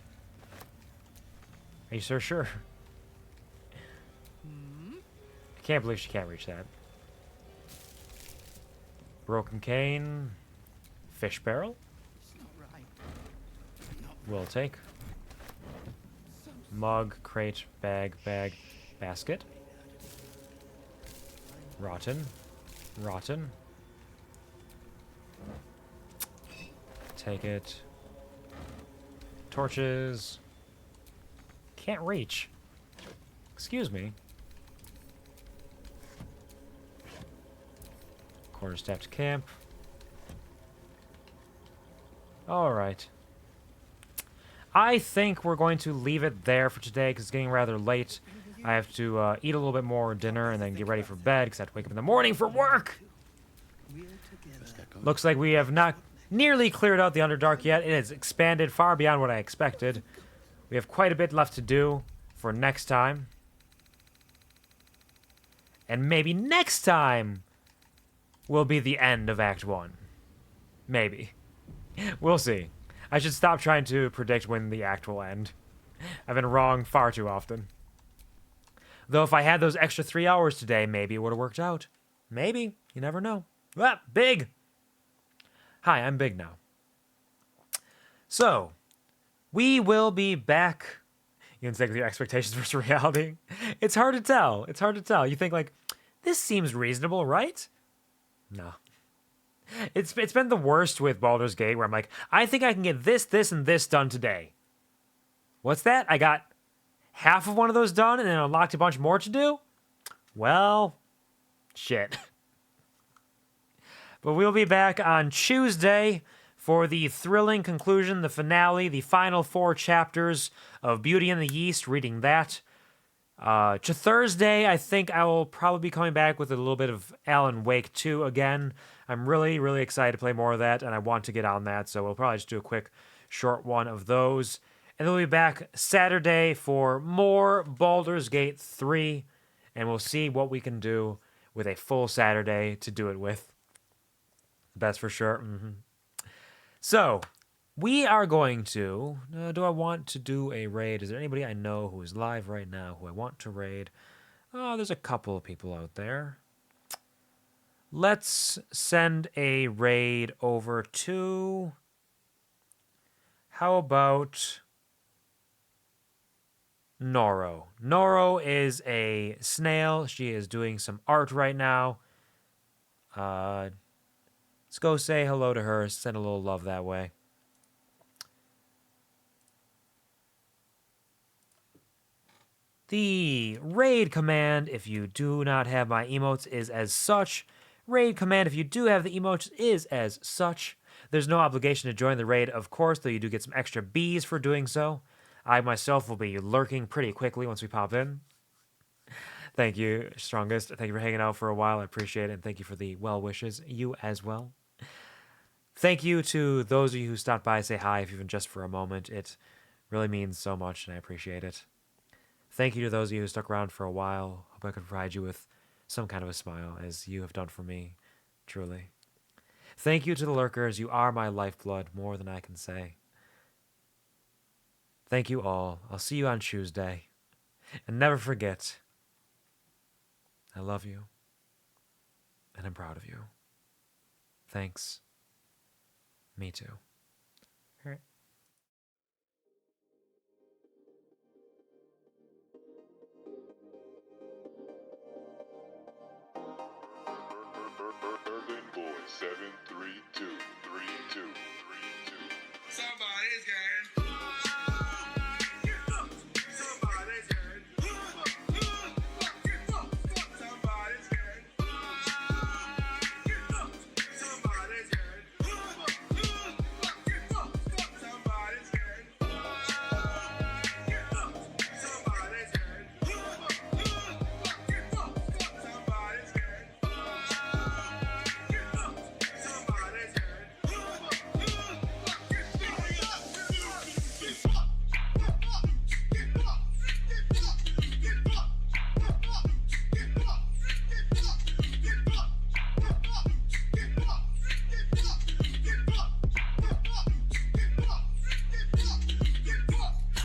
Are you so sure? I can't believe she can't reach that. Broken cane. Fish barrel. We'll take. Mug, crate, bag, basket. Rotten. Take it. Torches. Can't reach. Excuse me. Quarter-staff to camp. Alright. I think we're going to leave it there for today because it's getting rather late. I have to eat a little bit more dinner and then get ready for bed because I have to wake up in the morning for work. Looks like we have not nearly cleared out the Underdark yet. It has expanded far beyond what I expected. We have quite a bit left to do for next time. And maybe next time will be the end of Act 1. Maybe. We'll see. I should stop trying to predict when the act will end. I've been wrong far too often. Though if I had those extra 3 hours today, maybe it would have worked out. Maybe. You never know. Ah, Big! Hi, I'm Big now. So, we will be back. You can think of your expectations versus reality. It's hard to tell. It's hard to tell. You think like, this seems reasonable, right? No. It's been the worst with Baldur's Gate, where I'm like, I think I can get this, this, and this done today. What's that? I got half of one of those done and then unlocked a bunch more to do? Well, shit. But we'll be back on Tuesday for the thrilling conclusion, the finale, the final 4 chapters of Beauty and the Yeast, reading that. To Thursday, I think I will probably be coming back with a little bit of Alan Wake 2 again. I'm really, really excited to play more of that, and I want to get on that, so we'll probably just do a quick, short one of those. And then we'll be back Saturday for more Baldur's Gate 3, and we'll see what we can do with a full Saturday to do it with. That's for sure. So, we are going to... do I want to do a raid? Is there anybody I know who is live right now who I want to raid? Oh, there's a couple of people out there. Let's send a raid over to... How about... Noro. Noro is a snail. She is doing some art right now. Let's go say hello to her. Send a little love that way. The raid command, if you do not have my emotes, is as such. Raid command, if you do have the emotes, is as such. There's no obligation to join the raid, of course, though you do get some extra Bs for doing so. I myself will be lurking pretty quickly once we pop in. Thank you, Strongest. Thank you for hanging out for a while. I appreciate it, and thank you for the well wishes. You as well. Thank you to those of you who stopped by, say hi, if even just for a moment. It really means so much, and I appreciate it. Thank you to those of you who stuck around for a while. Hope I could provide you with some kind of a smile, as you have done for me, truly. Thank you to the lurkers. You are my lifeblood, more than I can say. Thank you all. I'll see you on Tuesday. And never forget, I love you. And I'm proud of you. Thanks. Me too. All right. Berlin Boy 7323232. Somebody's got